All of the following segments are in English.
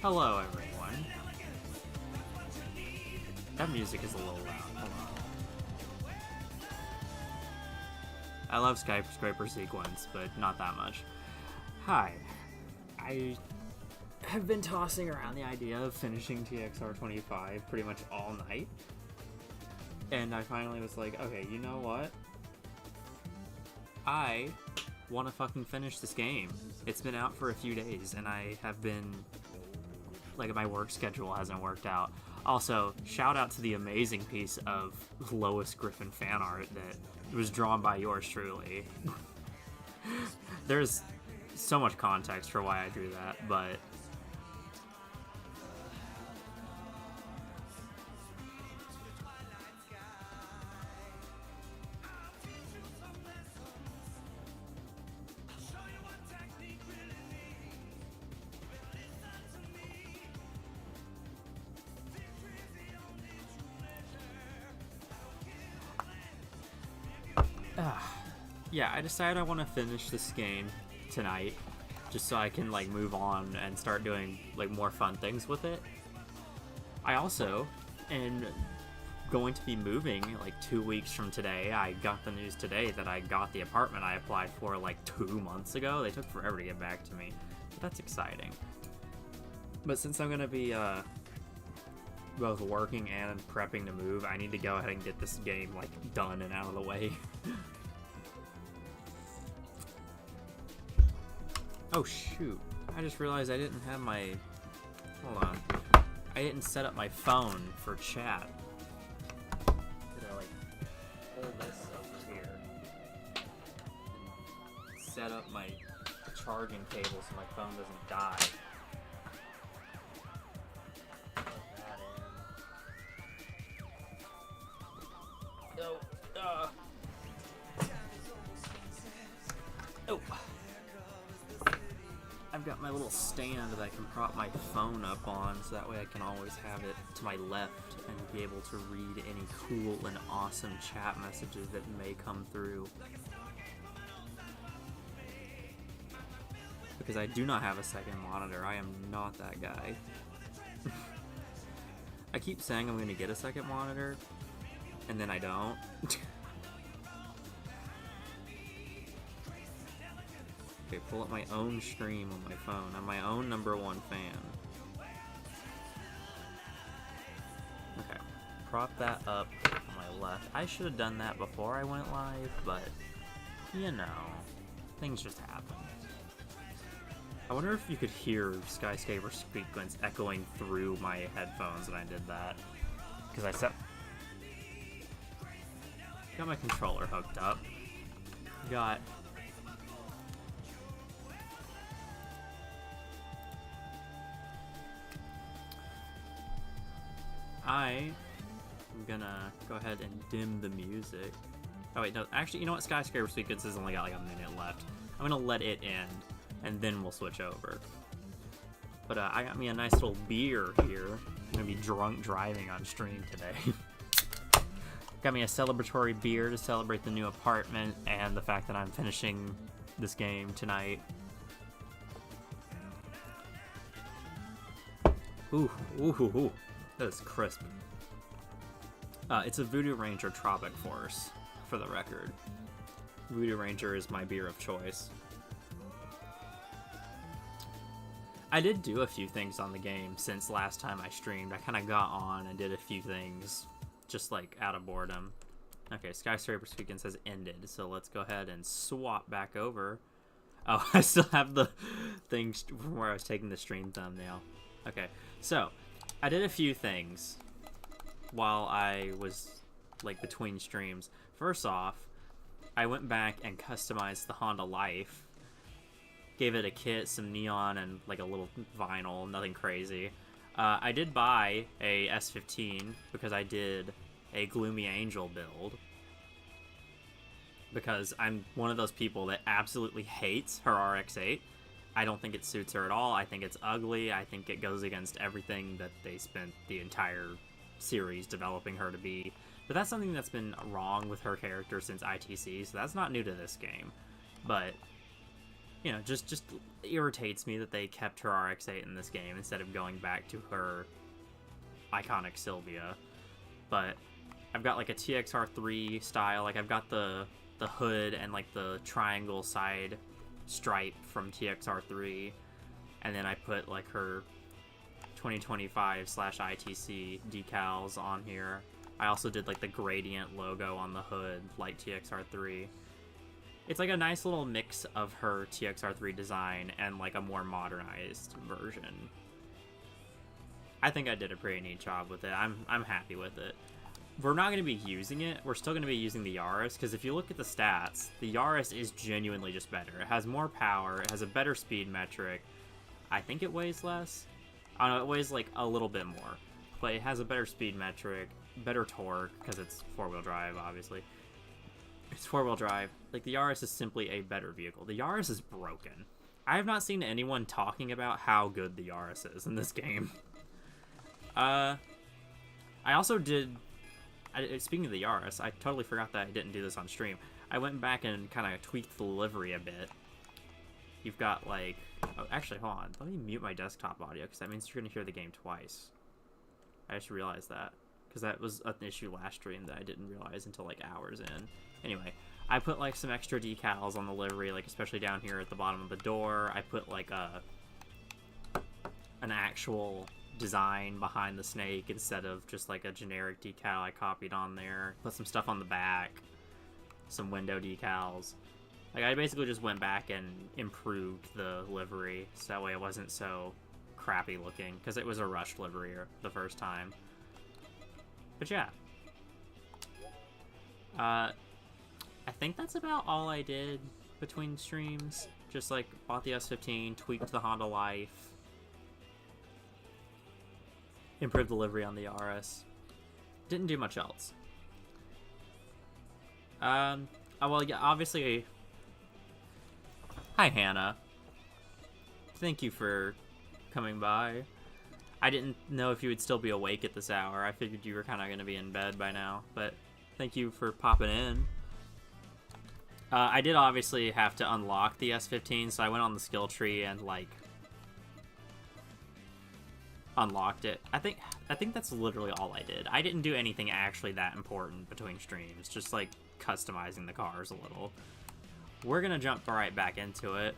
Hello, everyone. That music is a little loud. Hold on. I love skyscraper sequence, but not that much. Hi. I have been tossing around the idea of finishing TXR2025 pretty much all night. And I finally was like, okay, you know what? I want to fucking finish this game. It's been out for a few days, and I have been... like, my work schedule hasn't worked out. Also, shout out to the amazing piece of Lois Griffin fan art that was drawn by yours truly. There's so much context for why I drew that, but... yeah, I decided I want to finish this game tonight, just so I can, like, move on and start doing, like, more fun things with it. I also am going to be moving, like, 2 weeks from today. I got the news today that I got the apartment I applied for, like, 2 months ago. They took forever to get back to me, but that's exciting. But since I'm going to be, both working and prepping to move, I need to go ahead and get this game, like, done and out of the way. Oh shoot, I just realized I didn't have my... hold on. I didn't set up my phone for chat. Did I, like, hold this over here? And set up my charging cable so my phone doesn't die. Plug that in. No, oh. I've got my little stand that I can prop my phone up on, so that way I can always have it to my left and be able to read any cool and awesome chat messages that may come through. Because I do not have a second monitor. I am not that guy. I keep saying I'm going to get a second monitor, and then I don't. Okay, pull up my own stream on my phone. I'm my own #1 fan. Okay, prop that up on my left. I should have done that before I went live, but, you know, things just happen. I wonder if you could hear Skyscraper sequence echoing through my headphones when I did that. Because I got my controller hooked up. Got... I am gonna go ahead and dim the music. Oh wait, no, actually, you know what? Skyscraper sequence has only got like a minute left. I'm gonna let it end, and then we'll switch over. But I got me a nice little beer here. I'm gonna be drunk driving on stream today. Got me a celebratory beer to celebrate the new apartment and the fact that I'm finishing this game tonight. Ooh, ooh, ooh, ooh. That is crisp. It's a Voodoo Ranger Tropic Force, for the record. Voodoo Ranger is my beer of choice. I did do a few things on the game since last time I streamed. I kind of got on and did a few things, just like out of boredom. Okay, Skyscraper Weekend says ended, so let's go ahead and swap back over. Oh, I still have the thing from where I was taking the stream thumbnail. Okay, so... I did a few things while I was, like, between streams. First off, I went back and customized the Honda Life. Gave it a kit, some neon, and, like, a little vinyl, nothing crazy. I did buy a S15 because I did a Gloomy Angel build. Because I'm one of those people that absolutely hates her RX-8. I don't think it suits her at all. I think it's ugly. I think it goes against everything that they spent the entire series developing her to be. But that's something that's been wrong with her character since ITC, so that's not new to this game. But you know, just irritates me that they kept her RX-8 in this game instead of going back to her iconic Sylvia. But I've got like a TXR3 style, like I've got the hood and like the triangle side stripe from TXR3, and then I put like her 2025/ITC decals on here. I also did like the gradient logo on the hood like TXR3. It's like a nice little mix of her TXR3 design and like a more modernized version. I think I did a pretty neat job with it. I'm happy with it. We're not going to be using it. We're still going to be using the Yaris, because if you look at the stats, the Yaris is genuinely just better. It has more power, it has a better speed metric. I think it weighs less. I don't know, it weighs like a little bit more. But it has a better speed metric, better torque, because it's four-wheel drive, obviously. It's four-wheel drive. Like, the Yaris is simply a better vehicle. The Yaris is broken. I have not seen anyone talking about how good the Yaris is in this game. I also did... speaking of the Yaris, I totally forgot that I didn't do this on stream. I went back and kind of tweaked the livery a bit. You've got, like... Oh, actually, hold on. Let me mute my desktop audio, because that means you're going to hear the game twice. I just realized that, because that was an issue last stream that I didn't realize until, like, hours in. Anyway, I put, like, some extra decals on the livery, like, especially down here at the bottom of the door. I put, like, an actual design behind the snake instead of just, like, a generic decal I copied on there. Put some stuff on the back, some window decals. Like, I basically just went back and improved the livery, so that way it wasn't so crappy looking, because it was a rushed livery the first time. But yeah. I think that's about all I did between streams. Just, like, bought the S15, tweaked the Honda Life, improved the livery on the RS. Didn't do much else. Well, yeah, obviously... Hi, Hannah. Thank you for coming by. I didn't know if you would still be awake at this hour. I figured you were kind of going to be in bed by now, but thank you for popping in. I did obviously have to unlock the S15, so I went on the skill tree and, like, unlocked it. I think that's literally all I did. I didn't do anything actually that important between streams, just, like, customizing the cars a little. We're gonna jump right back into it.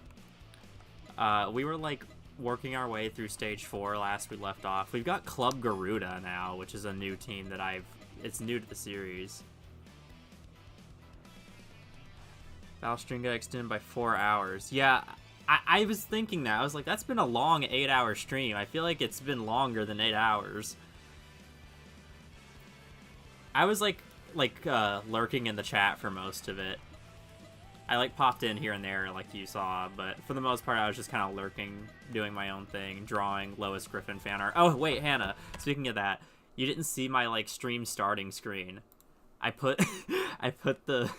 We were, like, working our way through stage 4 last we left off. We've got Club Garuda now, which is a new team that it's new to the series. Battle stream got extended by 4 hours. Yeah, I was thinking that. I was like, that's been a long 8-hour stream. I feel like it's been longer than 8 hours. I was, like lurking in the chat for most of it. I, like, popped in here and there, like you saw, but for the most part, I was just kind of lurking, doing my own thing, drawing Lois Griffin fan art. Oh, wait, Hannah, speaking of that, you didn't see my, like, stream starting screen. I put the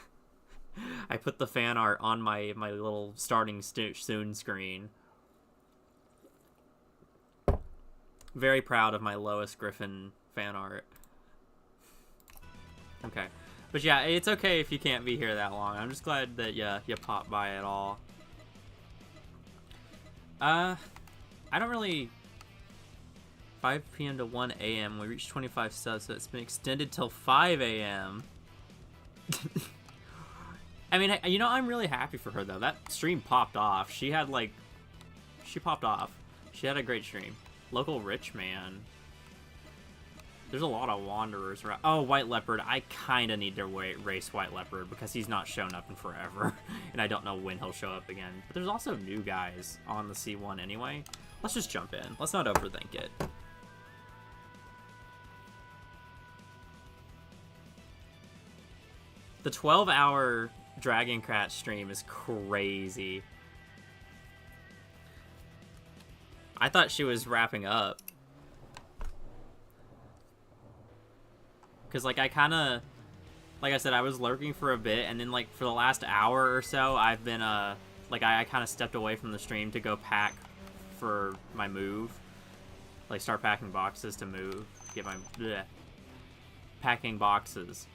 fan art on my little starting soon screen. Very proud of my Lois Griffin fan art. Okay. But yeah, it's okay if you can't be here that long. I'm just glad that you popped by at all. I don't really... 5 p.m. to 1 a.m. We reached 25 subs, so it's been extended till 5 a.m. I mean, you know, I'm really happy for her, though. That stream popped off. She popped off. She had a great stream. Local rich man. There's a lot of wanderers around. Oh, White Leopard. I kind of need to race White Leopard because he's not shown up in forever. And I don't know when he'll show up again. But there's also new guys on the C1 anyway. Let's just jump in. Let's not overthink it. The 12-hour Dragon Crat stream is crazy. I thought she was wrapping up. Because, like, I kind of... Like I said, I was lurking for a bit, and then, like, for the last hour or so, I've been, like, I kind of stepped away from the stream to go pack for my move. Like, start packing boxes to move. Get my... Bleh. Packing boxes.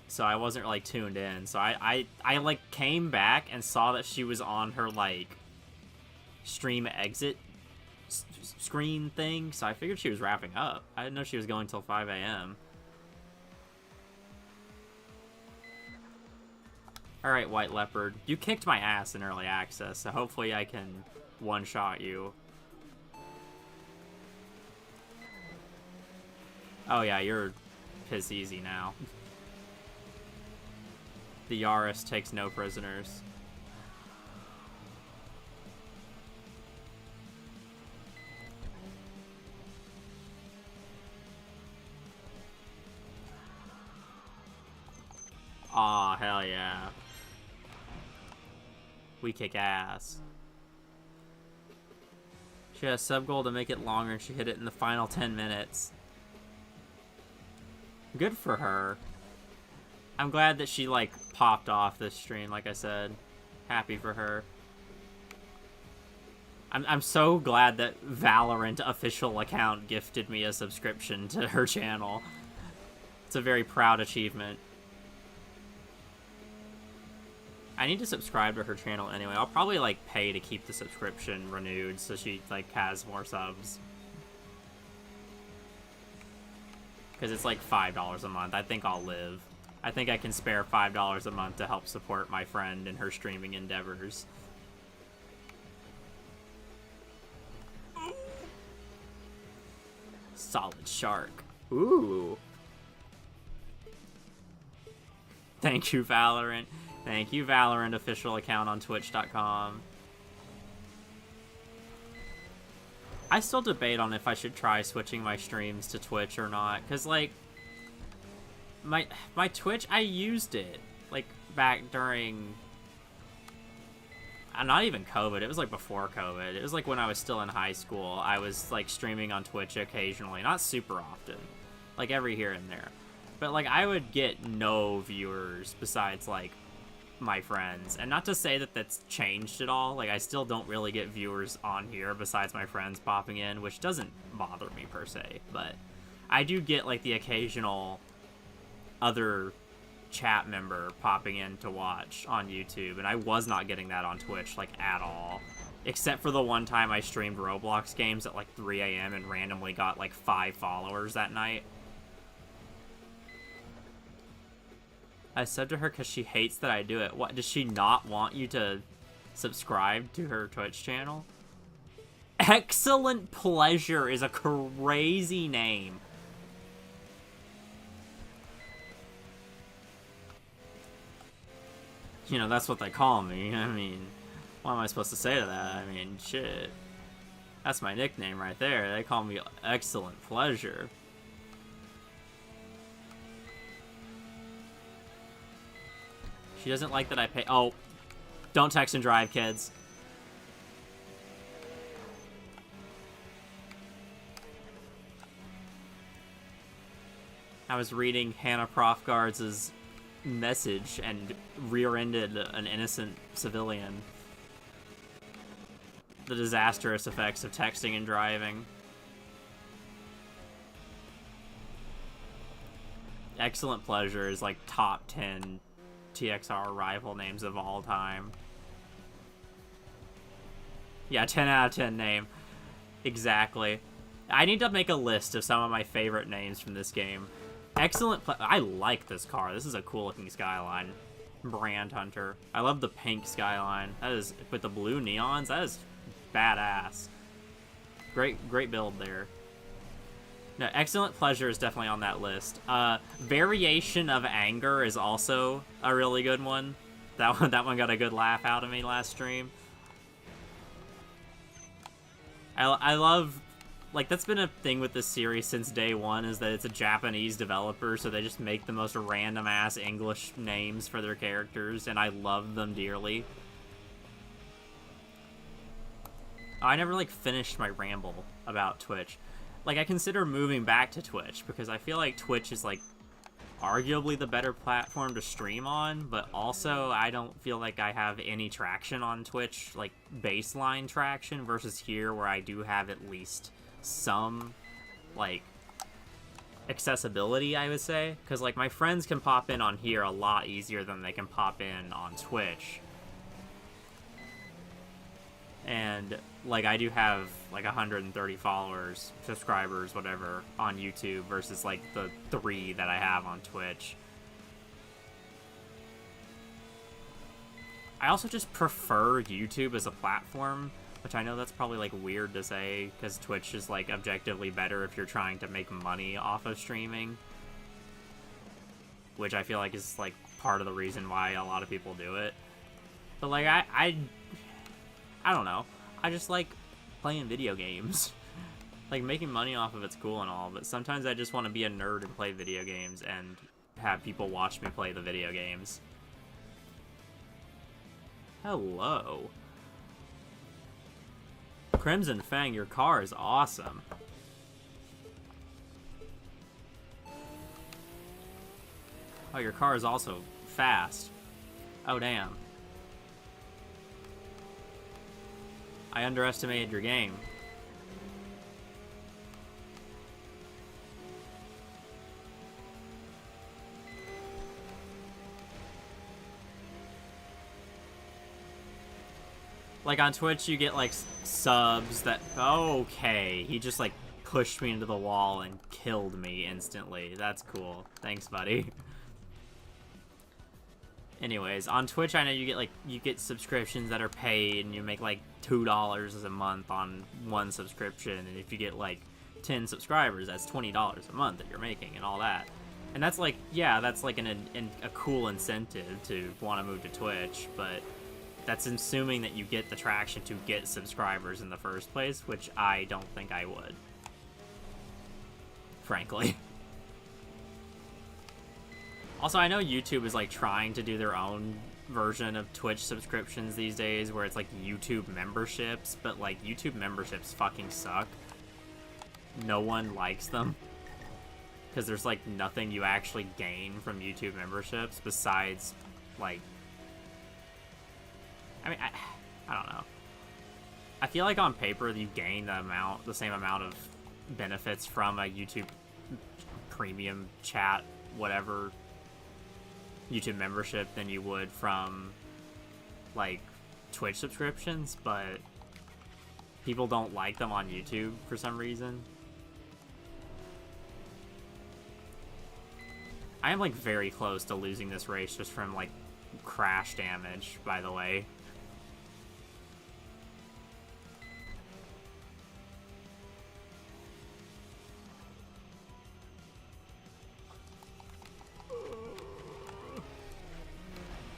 so I wasn't like tuned in. So I like came back and saw that she was on her like stream exit screen thing, so I figured she was wrapping up. I didn't know she was going till 5 a.m. Alright, White Leopard. You kicked my ass in early access, so hopefully I can one-shot you. Oh yeah, you're piss easy now. The Yaris takes no prisoners. Aw, hell yeah. We kick ass. She had a sub goal to make it longer and she hit it in the final 10 minutes. Good for her. I'm glad that she, like, popped off this stream, like I said. Happy for her. I'm so glad that Valorant official account gifted me a subscription to her channel. It's a very proud achievement. I need to subscribe to her channel anyway. I'll probably, like, pay to keep the subscription renewed so she, like, has more subs. Because it's, like, $5 a month. I think I'll live. I think I can spare $5 a month to help support my friend in her streaming endeavors. Solid shark. Ooh. Thank you, Valorant. Thank you, Valorant official account on Twitch.com. I still debate on if I should try switching my streams to Twitch or not, because, like, my Twitch, I used it, like, back during, not even COVID, it was, like, before COVID. It was, like, when I was still in high school, I was, like, streaming on Twitch occasionally, not super often, like, every here and there. But, like, I would get no viewers besides, like, my friends, and not to say that that's changed at all. Like, I still don't really get viewers on here besides my friends popping in, which doesn't bother me per se, but I do get, like, the occasional other chat member popping in to watch on YouTube, and I was not getting that on Twitch, like, at all, except for the one time I streamed Roblox games at, like, 3 a.m. and randomly got, like, 5 followers that night. I said to her because she hates that I do it. What, does she not want you to subscribe to her Twitch channel? Excellent Pleasure is a crazy name. You know, that's what they call me. I mean, what am I supposed to say to that? I mean, shit. That's my nickname right there. They call me Excellent Pleasure. She doesn't like that I pay. Oh, don't text and drive, kids. I was reading Hannah Profgard's message and rear-ended an innocent civilian. The disastrous effects of texting and driving. Excellent Pleasure is like top 10 TXR rival names of all time. Yeah, 10 out of 10 name. Exactly. I need to make a list of some of my favorite names from this game. Excellent. I like this car. This is a cool looking Skyline. Brand Hunter. I love the pink Skyline. That is, with the blue neons, that is badass. Great build there. No, Excellent Pleasure is definitely on that list. Variation of Anger is also a really good one. That one got a good laugh out of me last stream. I love, like, that's been a thing with this series since day one, is that it's a Japanese developer, so they just make the most random ass English names for their characters, and I love them dearly. I never, like, finished my ramble about Twitch. Like, I consider moving back to Twitch, because I feel like Twitch is, like, arguably the better platform to stream on, but also I don't feel like I have any traction on Twitch, like, baseline traction, versus here, where I do have at least some, like, accessibility, I would say, because like my friends can pop in on here a lot easier than they can pop in on Twitch. And like I do have like 130 followers, subscribers, whatever, on YouTube versus like the 3 that I have on Twitch. I also just prefer YouTube as a platform, which I know that's probably like weird to say because Twitch is like objectively better if you're trying to make money off of streaming, which I feel like is like part of the reason why a lot of people do it. But like I don't know. I just like playing video games. Like making money off of it's cool and all, but sometimes I just want to be a nerd and play video games and have people watch me play the video games. Hello. Crimson Fang, your car is awesome. Oh, your car is also fast. Oh, damn. I underestimated your game. Like on Twitch, you get like subs that... Okay, he just like pushed me into the wall and killed me instantly. That's cool. Thanks, buddy. Anyways, on Twitch, I know you get subscriptions that are paid, and you make like $2 a month on one subscription, and if you get like 10 subscribers, that's $20 a month that you're making, and all that. And that's like, yeah, that's like a cool incentive to want to move to Twitch, but that's assuming that you get the traction to get subscribers in the first place, which I don't think I would, frankly. Also, I know YouTube is like trying to do their own version of Twitch subscriptions these days, where it's like YouTube memberships, but like YouTube memberships fucking suck. No one likes them because there's like nothing you actually gain from YouTube memberships besides like, I mean, I don't know. I feel like on paper you gain the same amount of benefits from a YouTube premium chat, whatever, YouTube membership than you would from like Twitch subscriptions, but people don't like them on YouTube for some reason. I am like very close to losing this race just from like crash damage, by the way.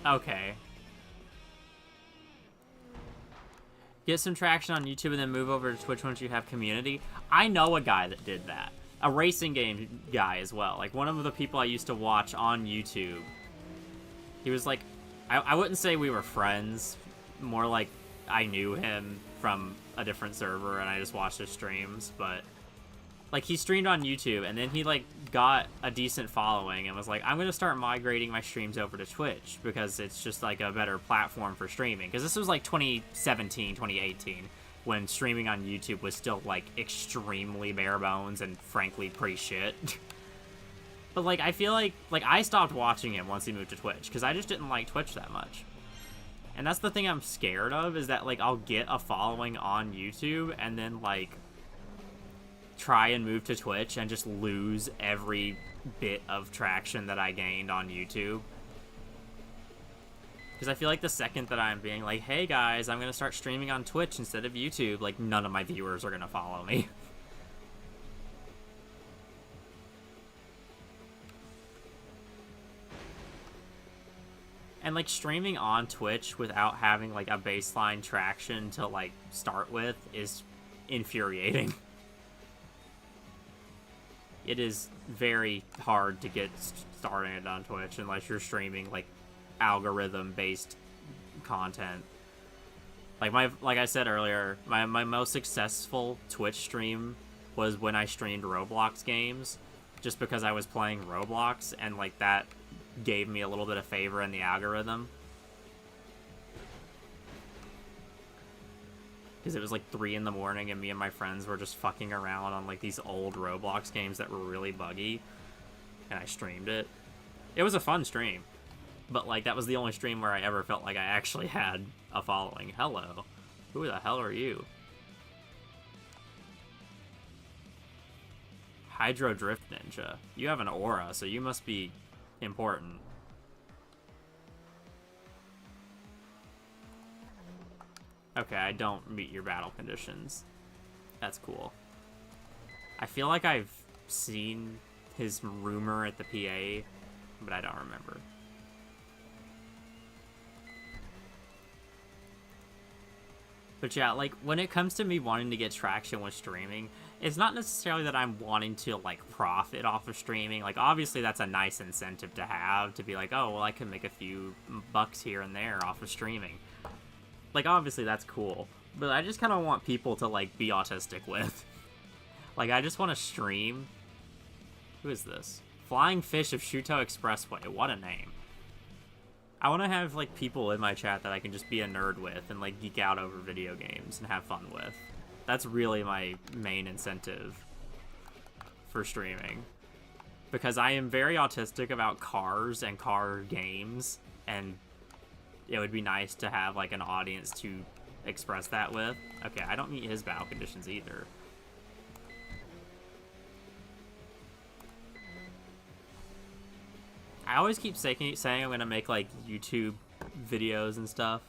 Okay. Get some traction on YouTube and then move over to Twitch once you have community. I know a guy that did that. A racing game guy as well. Like one of the people I used to watch on YouTube. He was like, I wouldn't say we were friends. More like I knew him from a different server and I just watched his streams, but like he streamed on YouTube and then he like got a decent following and was like, I'm gonna start migrating my streams over to Twitch because it's just like a better platform for streaming. Because this was like 2017, 2018 when streaming on YouTube was still like extremely bare bones and frankly pretty shit. But like I feel like I stopped watching him once he moved to Twitch because I just didn't like Twitch that much. And that's the thing I'm scared of, is that like I'll get a following on YouTube and then like try and move to Twitch and just lose every bit of traction that I gained on YouTube. Because I feel like the second that I'm being like, hey guys, I'm going to start streaming on Twitch instead of YouTube, like none of my viewers are going to follow me. And like streaming on Twitch without having like a baseline traction to like start with is infuriating. It is very hard to get started on Twitch unless you're streaming like algorithm-based content. Like I said earlier, my most successful Twitch stream was when I streamed Roblox games, just because I was playing Roblox and like that gave me a little bit of favor in the algorithm. because it was like 3 in the morning and me and my friends were just fucking around on like these old Roblox games that were really buggy, and I streamed it. It was a fun stream, but like that was the only stream where I ever felt like I actually had a following. Hello, who the hell are you? Hydro Drift Ninja. You have an aura, so you must be important. Okay, I don't meet your battle conditions. That's cool. I feel like I've seen his rumor at the PA, but I don't remember. But yeah, like, when it comes to me wanting to get traction with streaming, it's not necessarily that I'm wanting to, like, profit off of streaming. Like, obviously that's a nice incentive to have, to be like, oh, well, I can make a few bucks here and there off of streaming. Like, obviously that's cool. But I just kind of want people to, like, be autistic with. Like, I just want to stream. Who is this? Flying Fish of Shuto Expressway. What a name. I want to have, like, people in my chat that I can just be a nerd with and, like, geek out over video games and have fun with. That's really my main incentive for streaming. Because I am very autistic about cars and car games, and it would be nice to have, like, an audience to express that with. Okay, I don't meet his battle conditions either. I always keep saying I'm gonna make, like, YouTube videos and stuff,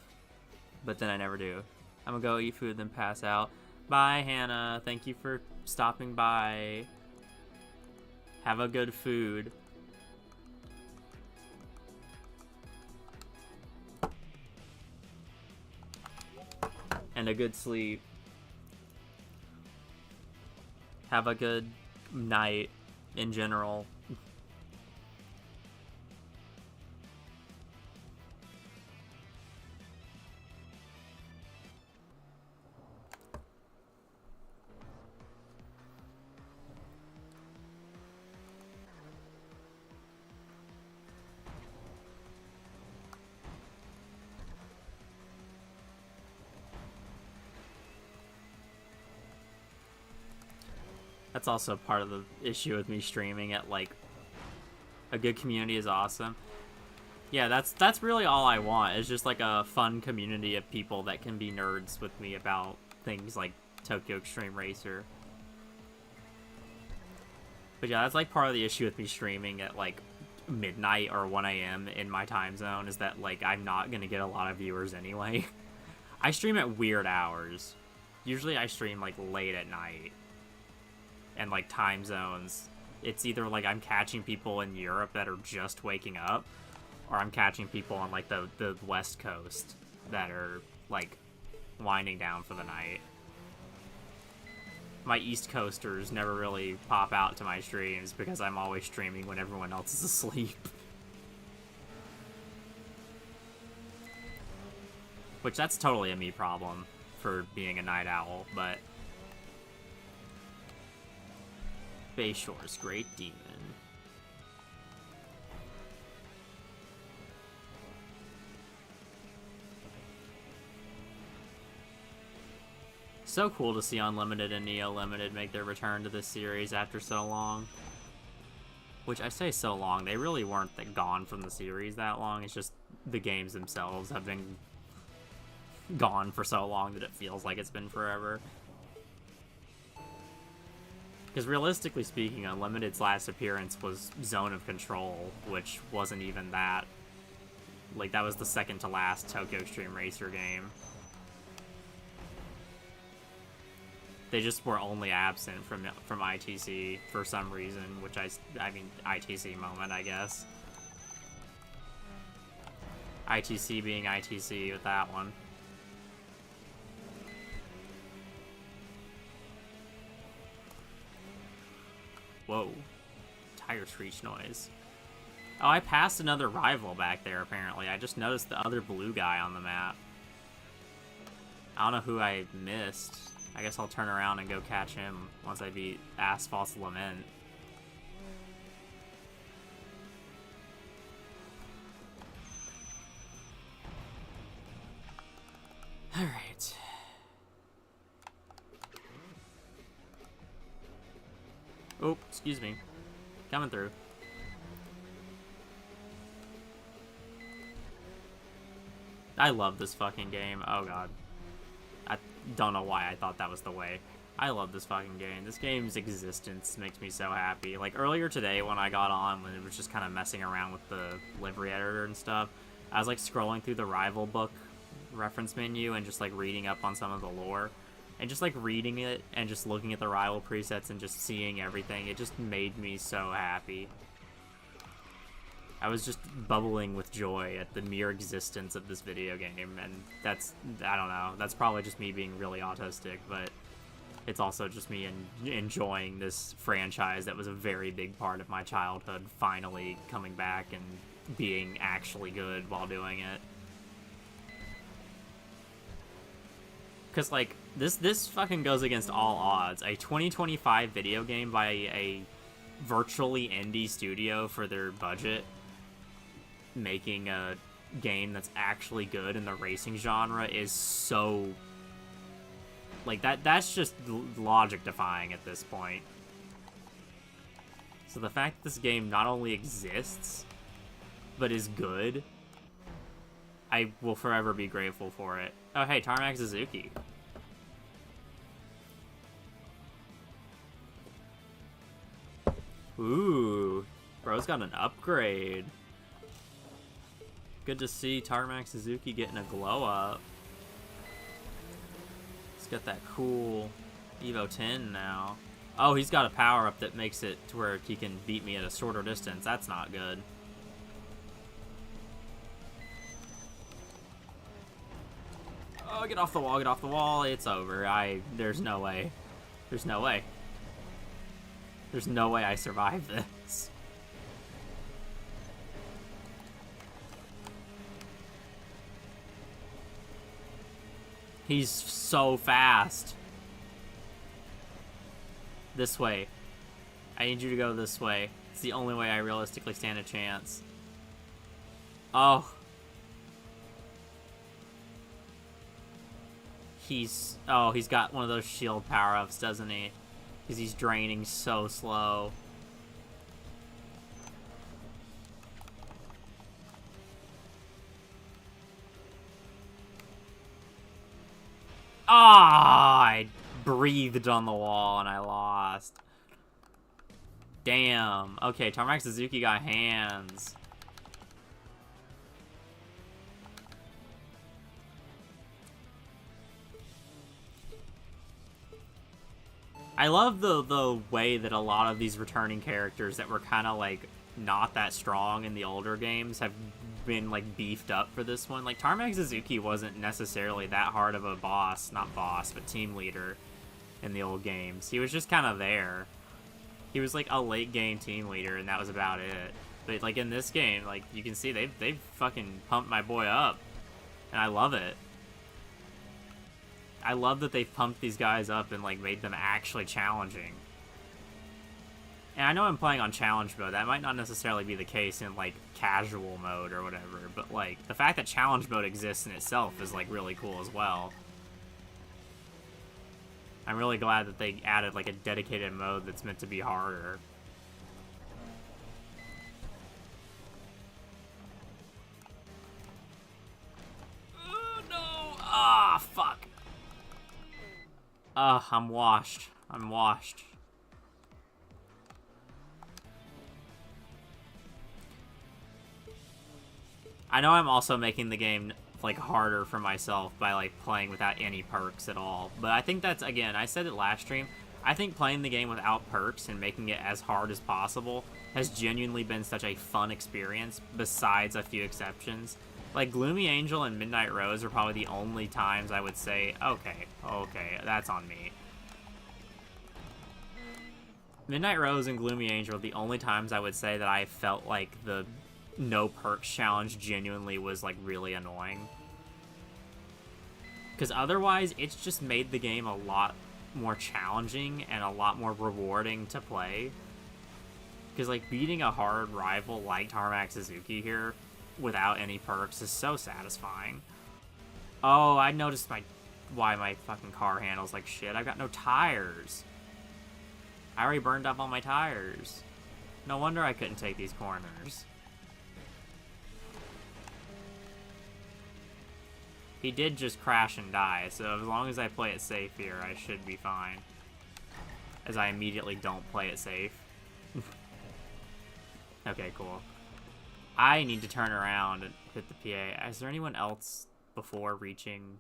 but then I never do. I'm gonna go eat food, then pass out. Bye, Hannah. Thank you for stopping by. Have a good food. And a good sleep. Have a good night in general. That's also part of the issue with me streaming at, like, a good community is awesome. Yeah, that's really all I want, is just, like, a fun community of people that can be nerds with me about things like Tokyo Extreme Racer. But yeah, that's, like, part of the issue with me streaming at, like, midnight or 1 a.m. in my time zone, is that, like, I'm not gonna get a lot of viewers anyway. I stream at weird hours. Usually I stream, like, late at night. And, like, time zones. It's either, like, I'm catching people in Europe that are just waking up, or I'm catching people on, like, the West Coast that are, like, winding down for the night. My East Coasters never really pop out to my streams because I'm always streaming when everyone else is asleep. Which, that's totally a me problem for being a night owl, but... Bayshore's Great Demon. So cool to see Unlimited and Neo Limited make their return to this series after so long. Which, I say so long, they really weren't gone from the series that long, it's just the games themselves have been gone for so long that it feels like it's been forever. Because realistically speaking, Unlimited's last appearance was Zone of Control, which wasn't even that. Like, that was the second to last Tokyo Extreme Racer game. They just were only absent from ITC for some reason, which I mean, ITC moment, I guess. ITC being ITC with that one. Whoa. Tire screech noise. Oh, I passed another rival back there, apparently. I just noticed the other blue guy on the map. I don't know who I missed. I guess I'll turn around and go catch him once I beat Asphalt's Lament. Alright. Oh, excuse me. Coming through. I love this fucking game. Oh god. I don't know why I thought that was the way. I love this fucking game. This game's existence makes me so happy. Like, earlier today when I got on, when it was just kind of messing around with the livery editor and stuff, I was, like, scrolling through the Rival book reference menu and just, like, reading up on some of the lore. And just, like, reading it and just looking at the Rival presets and just seeing everything, it just made me so happy. I was just bubbling with joy at the mere existence of this video game, and that's, I don't know, that's probably just me being really autistic, but it's also just me enjoying this franchise that was a very big part of my childhood finally coming back and being actually good while doing it. Because, like, this fucking goes against all odds. A 2025 video game by a virtually indie studio for their budget making a game that's actually good in the racing genre is so, like, that's just logic defying at this point. So the fact that this game not only exists but is good, I will forever be grateful for it. Oh hey, Tarmac Suzuki. Ooh, bro's got an upgrade. Good to see Tarmac Suzuki getting a glow up. He's got that cool Evo 10 now. Oh, he's got a power up that makes it to where he can beat me at a shorter distance. That's not good. Oh, get off the wall, get off the wall. It's over. There's no way. There's no way. There's no way I survive this. He's so fast. This way. I need you to go this way. It's the only way I realistically stand a chance. Oh. He's got one of those shield power-ups, doesn't he? Because he's draining so slow. Ah, I breathed on the wall and I lost. Damn. Okay, Tarmac Suzuki got hands. I love the way that a lot of these returning characters that were kind of like not that strong in the older games have been like beefed up for this one. Like Tarmac Suzuki wasn't necessarily that hard of a boss, not boss, but team leader in the old games. He was just kind of there. He was like a late game team leader and that was about it. But like in this game, like you can see they've fucking pumped my boy up. And I love it. I love that they've pumped these guys up and like made them actually challenging. And I know I'm playing on challenge mode. That might not necessarily be the case in like casual mode or whatever, but like the fact that challenge mode exists in itself is like really cool as well. I'm really glad that they added like a dedicated mode that's meant to be harder. Oh no! Ah, fuck. I'm washed. I'm washed. I know I'm also making the game, like, harder for myself by, like, playing without any perks at all. But I think that's, again, I said it last stream, I think playing the game without perks and making it as hard as possible has genuinely been such a fun experience, besides a few exceptions. Like, Gloomy Angel and Midnight Rose are probably the only times I would say, okay, that's on me. Midnight Rose and Gloomy Angel are the only times I would say that I felt like the no perks challenge genuinely was, like, really annoying. Because otherwise, it's just made the game a lot more challenging and a lot more rewarding to play. Because, like, beating a hard rival like Tarmac Suzuki here without any perks is so satisfying. Oh, I noticed why my fucking car handles like shit. I've got no tires. I already burned up all my tires. No wonder I couldn't take these corners. He did just crash and die, so as long as I play it safe here, I should be fine. As I immediately don't play it safe. Okay, cool. I need to turn around and hit the PA. Is there anyone else before reaching?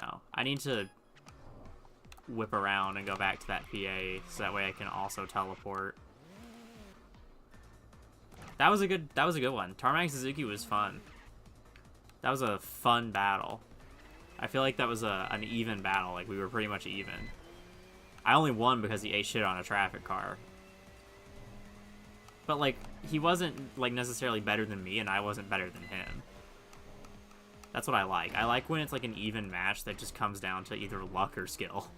No. I need to whip around and go back to that PA so that way I can also teleport. That was a good one. Tarmac Suzuki was fun. That was a fun battle. I feel like that was an even battle. Like, we were pretty much even. I only won because he ate shit on a traffic car. But, like, he wasn't, like, necessarily better than me, and I wasn't better than him. That's what I like. I like when it's, like, an even match that just comes down to either luck or skill.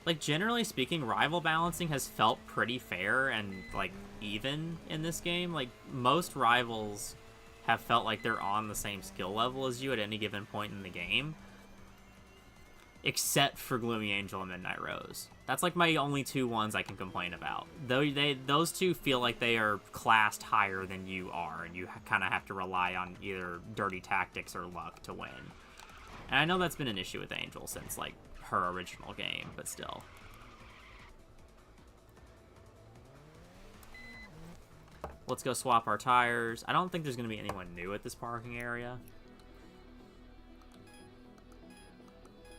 Like, generally speaking, rival balancing has felt pretty fair and, like, even in this game. Like, most rivals have felt like they're on the same skill level as you at any given point in the game. Except for Gloomy Angel and Midnight Rose. That's like my only two ones I can complain about. Though those two feel like they are classed higher than you are, and you kind of have to rely on either dirty tactics or luck to win. And I know that's been an issue with Angel since, like, her original game, but still. Let's go swap our tires. I don't think there's going to be anyone new at this parking area.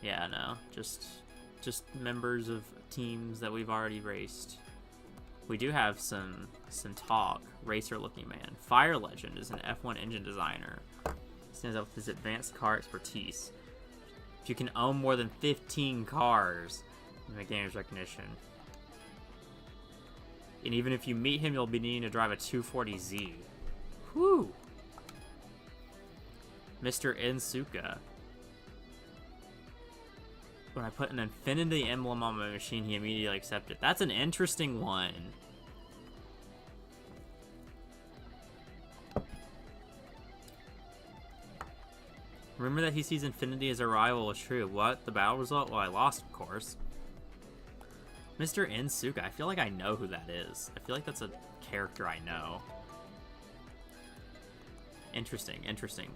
Yeah, no, just members of teams that we've already raced. We do have some talk. Racer looking man. Fire Legend is an F1 engine designer. He stands out with his advanced car expertise. If you can own more than 15 cars in the game's recognition. And even if you meet him, you'll be needing to drive a 240Z. Whew. Mr. Insuka. When I put an infinity emblem on my machine, he immediately accepted. That's an interesting one. Remember that he sees infinity as a rival is true. What? The battle result? Well, I lost, of course. Mr. Insuka. I feel like I know who that is. I feel like that's a character I know. Interesting, interesting.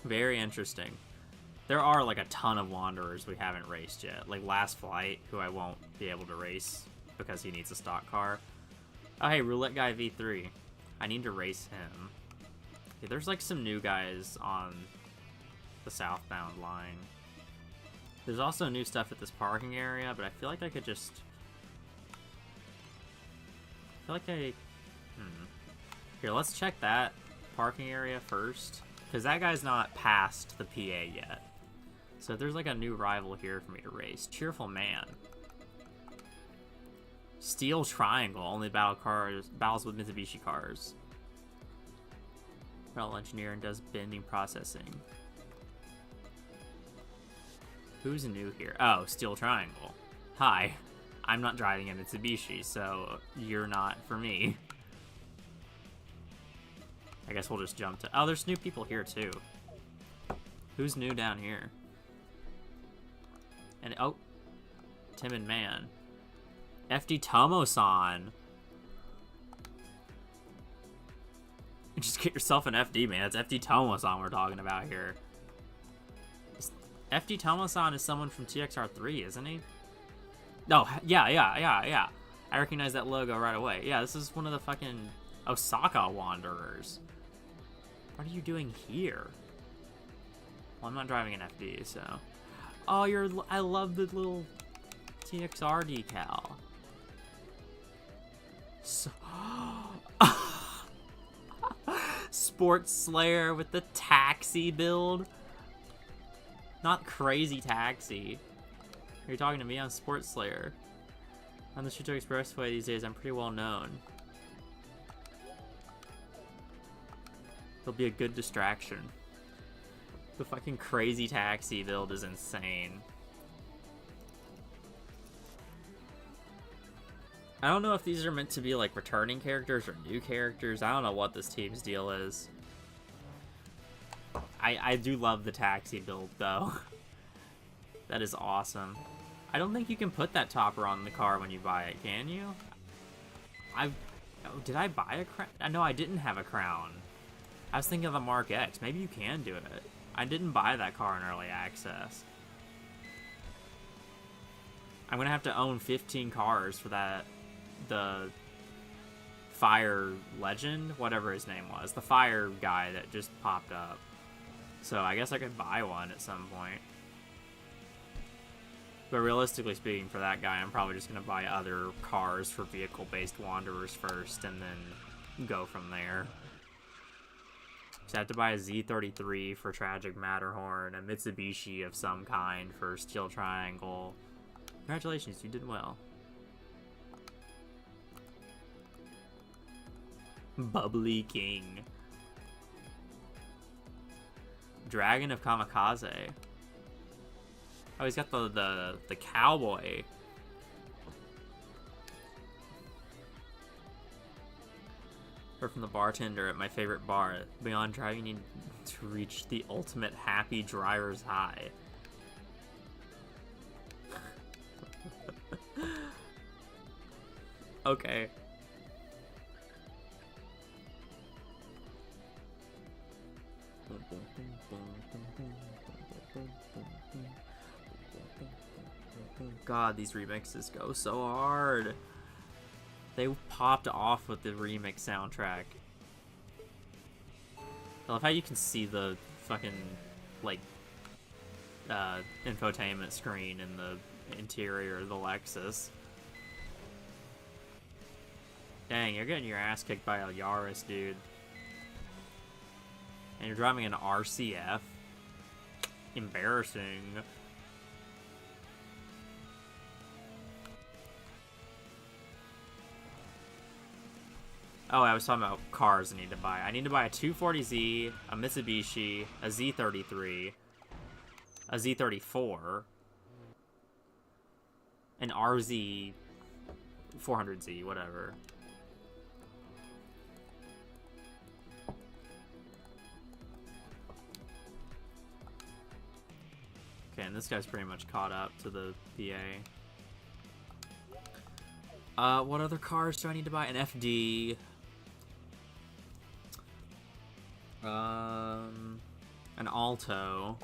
Very interesting. There are, like, a ton of Wanderers we haven't raced yet. Like, Last Flight, who I won't be able to race because he needs a stock car. Oh, hey, Roulette Guy V3. I need to race him. Okay, there's, like, some new guys on the southbound line. There's also new stuff at this parking area, but I feel like I could just... I feel like Here, let's check that parking area first. Because that guy's not past the PA yet. So there's like a new rival here for me to race. Cheerful Man. Steel Triangle only battles with Mitsubishi cars. Metal engineer and does bending processing. Who's new here? Oh, Steel Triangle. Hi. I'm not driving a Mitsubishi, so you're not for me. I guess we'll just jump to... Oh, there's new people here, too. Who's new down here? And, oh. Timid Man. FD Tomo-san. Just get yourself an FD, man. It's FD Tomo-san we're talking about here. FD Tomo-san is someone from TXR3, isn't he? No, yeah. I recognize that logo right away. Yeah, this is one of the fucking Osaka Wanderers. What are you doing here? Well, I'm not driving an FD, so... Oh, I love the little TXR decal. So... Sports Slayer with the taxi build. Not Crazy Taxi. Are you talking to me? I'm Sports Slayer. On the Shuto Expressway these days, I'm pretty well known. It'll be a good distraction. The fucking Crazy Taxi build is insane. I don't know if these are meant to be like returning characters or new characters. I don't know what this team's deal is. I do love the taxi build, though. That is awesome. I don't think you can put that topper on the car when you buy it, can you? Oh, did I buy a crown? No, I didn't have a crown. I was thinking of the Mark X. Maybe you can do it. I didn't buy that car in early access. I'm gonna have to own 15 cars for that. The Fire Legend, whatever his name was. The fire guy that just popped up. So I guess I could buy one at some point. But realistically speaking, for that guy, I'm probably just going to buy other cars for vehicle-based Wanderers first, and then go from there. So I have to buy a Z33 for Tragic Matterhorn, a Mitsubishi of some kind for Steel Triangle. Congratulations, you did well. Bubbly King. Dragon of Kamikaze. Oh, he's got the cowboy. Heard from the bartender at my favorite bar. Beyond driving, you need to reach the ultimate happy driver's high. Okay. God, these remixes go so hard. They popped off with the remix soundtrack. I love how you can see the fucking, like, infotainment screen in the interior of the Lexus. Dang, you're getting your ass kicked by a Yaris, dude. And you're driving an RCF. Embarrassing. Oh, I was talking about cars I need to buy. I need to buy a 240Z, a Mitsubishi, a Z33, a Z34, an RZ 400Z, whatever. Okay, and this guy's pretty much caught up to the PA. What other cars do I need to buy? An FD. An Alto.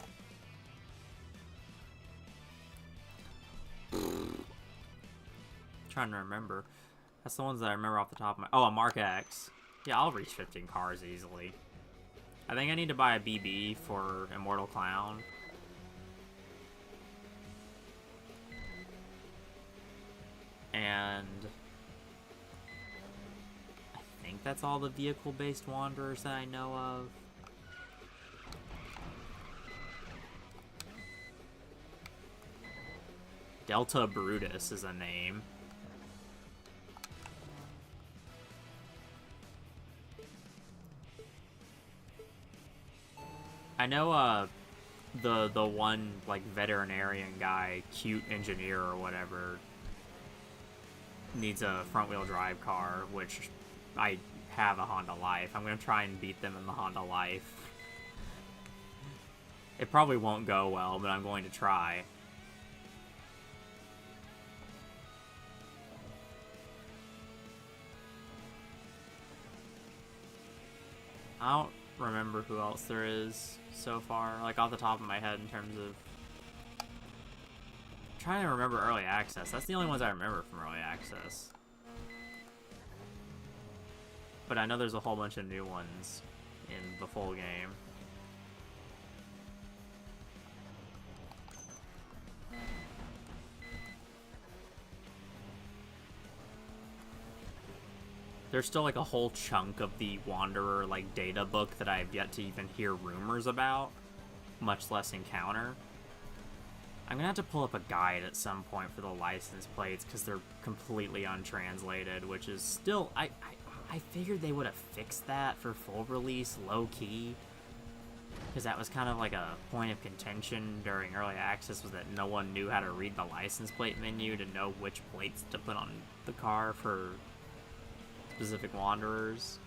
Trying to remember. That's the ones that I remember off the top of my... Oh, a Mark X. Yeah, I'll reach 15 cars easily. I think I need to buy a BB for Immortal Clown. And I think that's all the vehicle-based Wanderers that I know of. Delta Brutus is a name. I know the one like veterinarian guy, cute engineer or whatever, needs a front-wheel drive car, which I have a Honda Life. I'm gonna try and beat them in the Honda Life. It probably won't go well, but I'm going to try. I don't remember who else there is so far, like off the top of my head in terms of... I'm trying to remember early access. That's the only ones I remember from early access. But I know there's a whole bunch of new ones in the full game. There's still like a whole chunk of the Wanderer like data book that I have yet to even hear rumors about, much less encounter. I'm gonna have to pull up a guide at some point for the license plates because they're completely untranslated, which is still... I figured they would have fixed that for full release, low-key, because that was kind of like a point of contention during early access, was that no one knew how to read the license plate menu to know which plates to put on the car for specific Wanderers.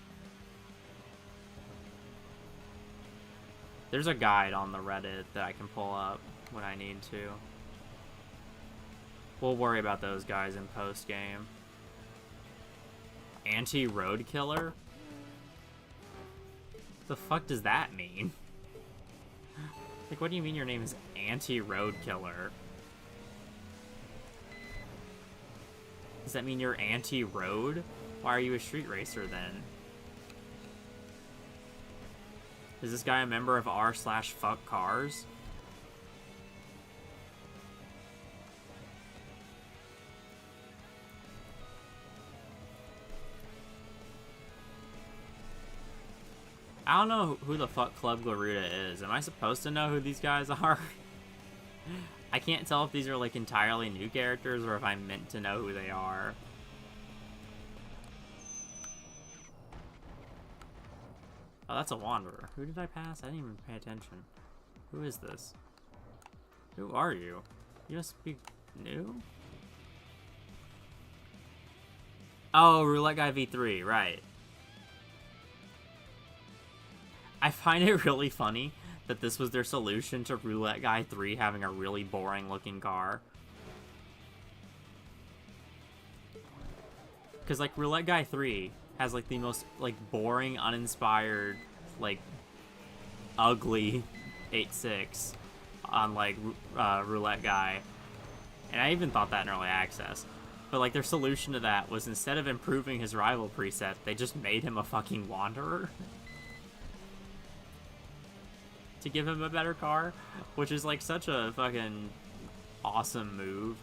There's a guide on the Reddit that I can pull up when I need to. We'll worry about those guys in post-game. Anti-road killer? The fuck does that mean? Like, what do you mean your name is Anti-Road Killer? Does that mean you're anti-road? Why are you a street racer then? Is this guy a member of r/fuck cars? I don't know who the fuck Club Garuda is. Am I supposed to know who these guys are? I can't tell if these are like entirely new characters or if I'm meant to know who they are. Oh, that's a wanderer. Who did I pass? I didn't even pay attention. Who is this? Who are you? You must be new? Oh, Roulette Guy V3, right. I find it really funny that this was their solution to Roulette Guy 3 having a really boring looking car. Because, like, Roulette Guy 3 has, like, the most, like, boring, uninspired, like, ugly 8.6 on, like, Roulette Guy. And I even thought that in early access. But, like, their solution to that was instead of improving his rival preset, they just made him a fucking wanderer. To give him a better car, which is like such a fucking awesome move.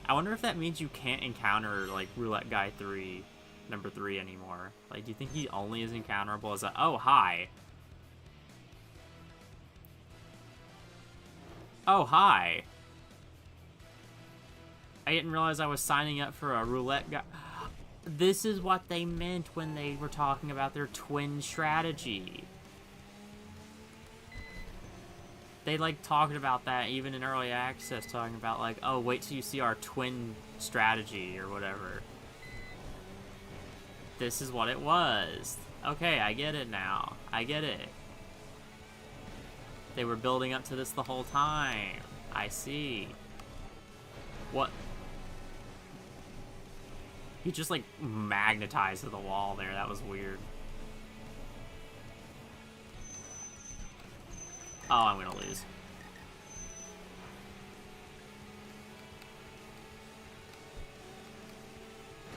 I wonder if that means you can't encounter like Roulette Guy 3, number 3 anymore. Like, do you think he only is encounterable as a, oh, hi. Oh, hi. I didn't realize I was signing up for a Roulette Guy. This is what they meant when they were talking about their twin strategy. They, like, talked about that even in early access, talking about, like, oh, wait till you see our twin strategy or whatever. This is what it was. Okay, I get it now. I get it. They were building up to this the whole time. I see. What? He just, like, magnetized to the wall there. That was weird. Oh, I'm gonna lose.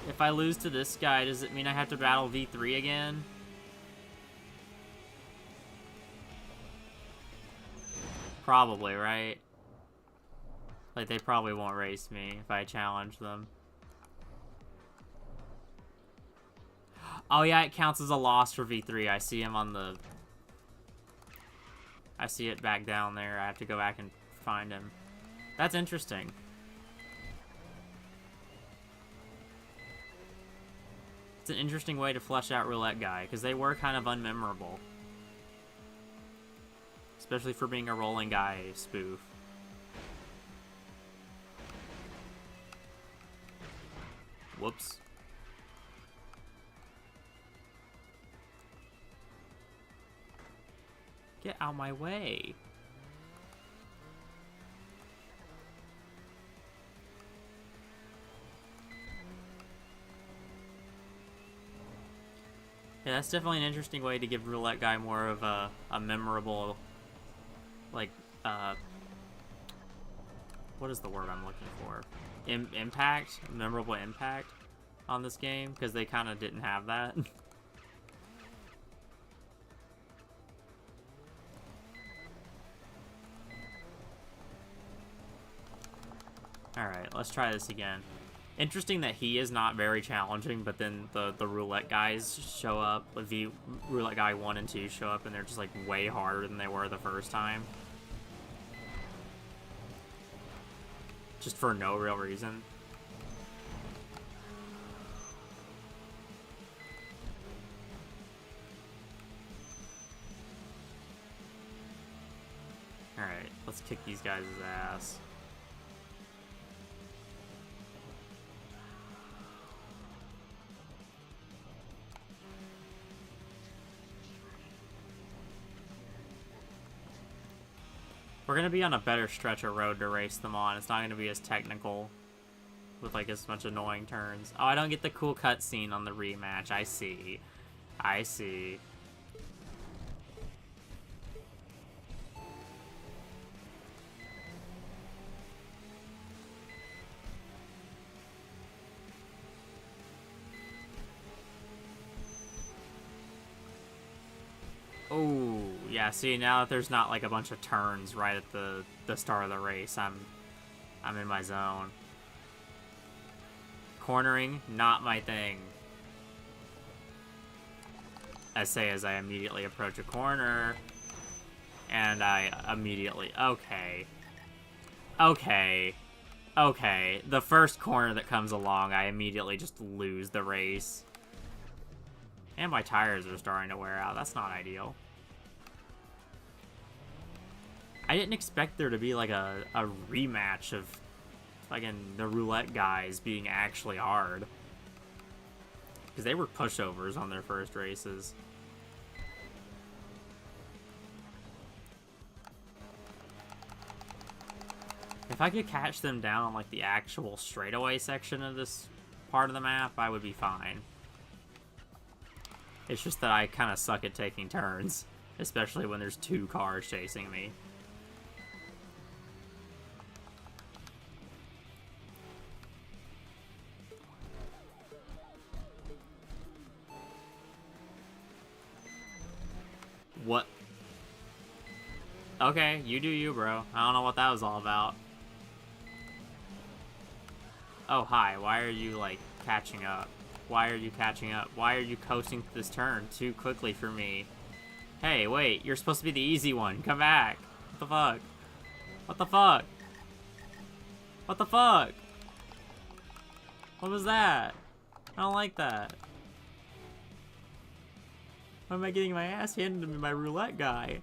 If I lose to this guy, does it mean I have to battle V3 again? Probably, right? Like, they probably won't race me if I challenge them. Oh yeah, it counts as a loss for V3. I see him on the... I see it back down there. I have to go back and find him. That's interesting. It's an interesting way to flesh out Roulette Guy, because they were kind of unmemorable. Especially for being a rolling guy spoof. Whoops. Get out my way. Yeah, that's definitely an interesting way to give Roulette Guy more of a memorable, like, what is the word I'm looking for? Impact? Memorable impact on this game, because they kind of didn't have that. Alright, let's try this again. Interesting that he is not very challenging, but then the roulette guys show up, the roulette guy 1 and 2 show up, and they're just like way harder than they were the first time. Just for no real reason. Alright, let's kick these guys' ass. We're gonna be on a better stretch of road to race them on. It's not gonna be as technical with like as much annoying turns. Oh, I don't get the cool cutscene on the rematch. I see. I see. Oh, yeah, see, now that there's not like a bunch of turns right at the start of the race, I'm in my zone. Cornering, not my thing. I say as I immediately approach a corner. And I immediately... Okay. Okay. Okay. The first corner that comes along, I immediately just lose the race. And my tires are starting to wear out. That's not ideal. I didn't expect there to be like a rematch of fucking the roulette guys being actually hard. Because they were pushovers on their first races. If I could catch them down on like the actual straightaway section of this part of the map, I would be fine. It's just that I kind of suck at taking turns, especially when there's two cars chasing me. What? Okay, you do you, bro. I don't know what that was all about. Oh, hi. Why are you, like, catching up? Why are you catching up? Why are you coasting this turn too quickly for me? Hey, wait. You're supposed to be the easy one. Come back. What the fuck? What the fuck? What the fuck? What was that? I don't like that. Why am I getting my ass handed to me by roulette guy?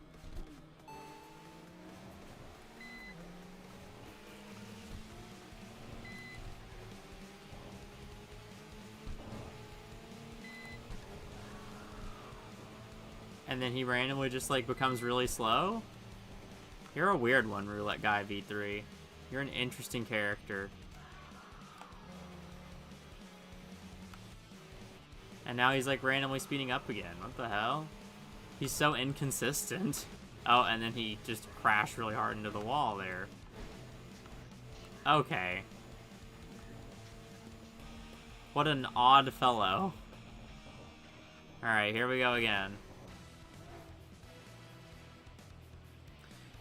And then he randomly just like becomes really slow? You're a weird one, Roulette Guy V3. You're an interesting character. And now he's like randomly speeding up again. What the hell? He's so inconsistent. Oh, and then he just crashed really hard into the wall there. Okay. What an odd fellow. Alright, here we go again.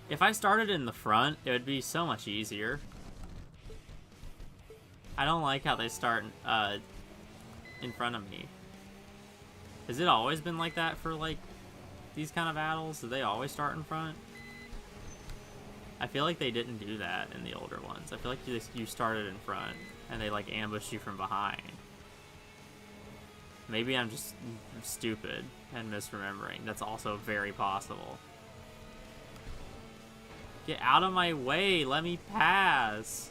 If I started in the front, it would be so much easier. I don't like how they start in front of me. Has it always been like that for, like, these kind of battles? Do they always start in front? I feel like they didn't do that in the older ones. I feel like you started in front, and they, like, ambushed you from behind. Maybe I'm just stupid and misremembering. That's also very possible. Get out of my way! Let me pass!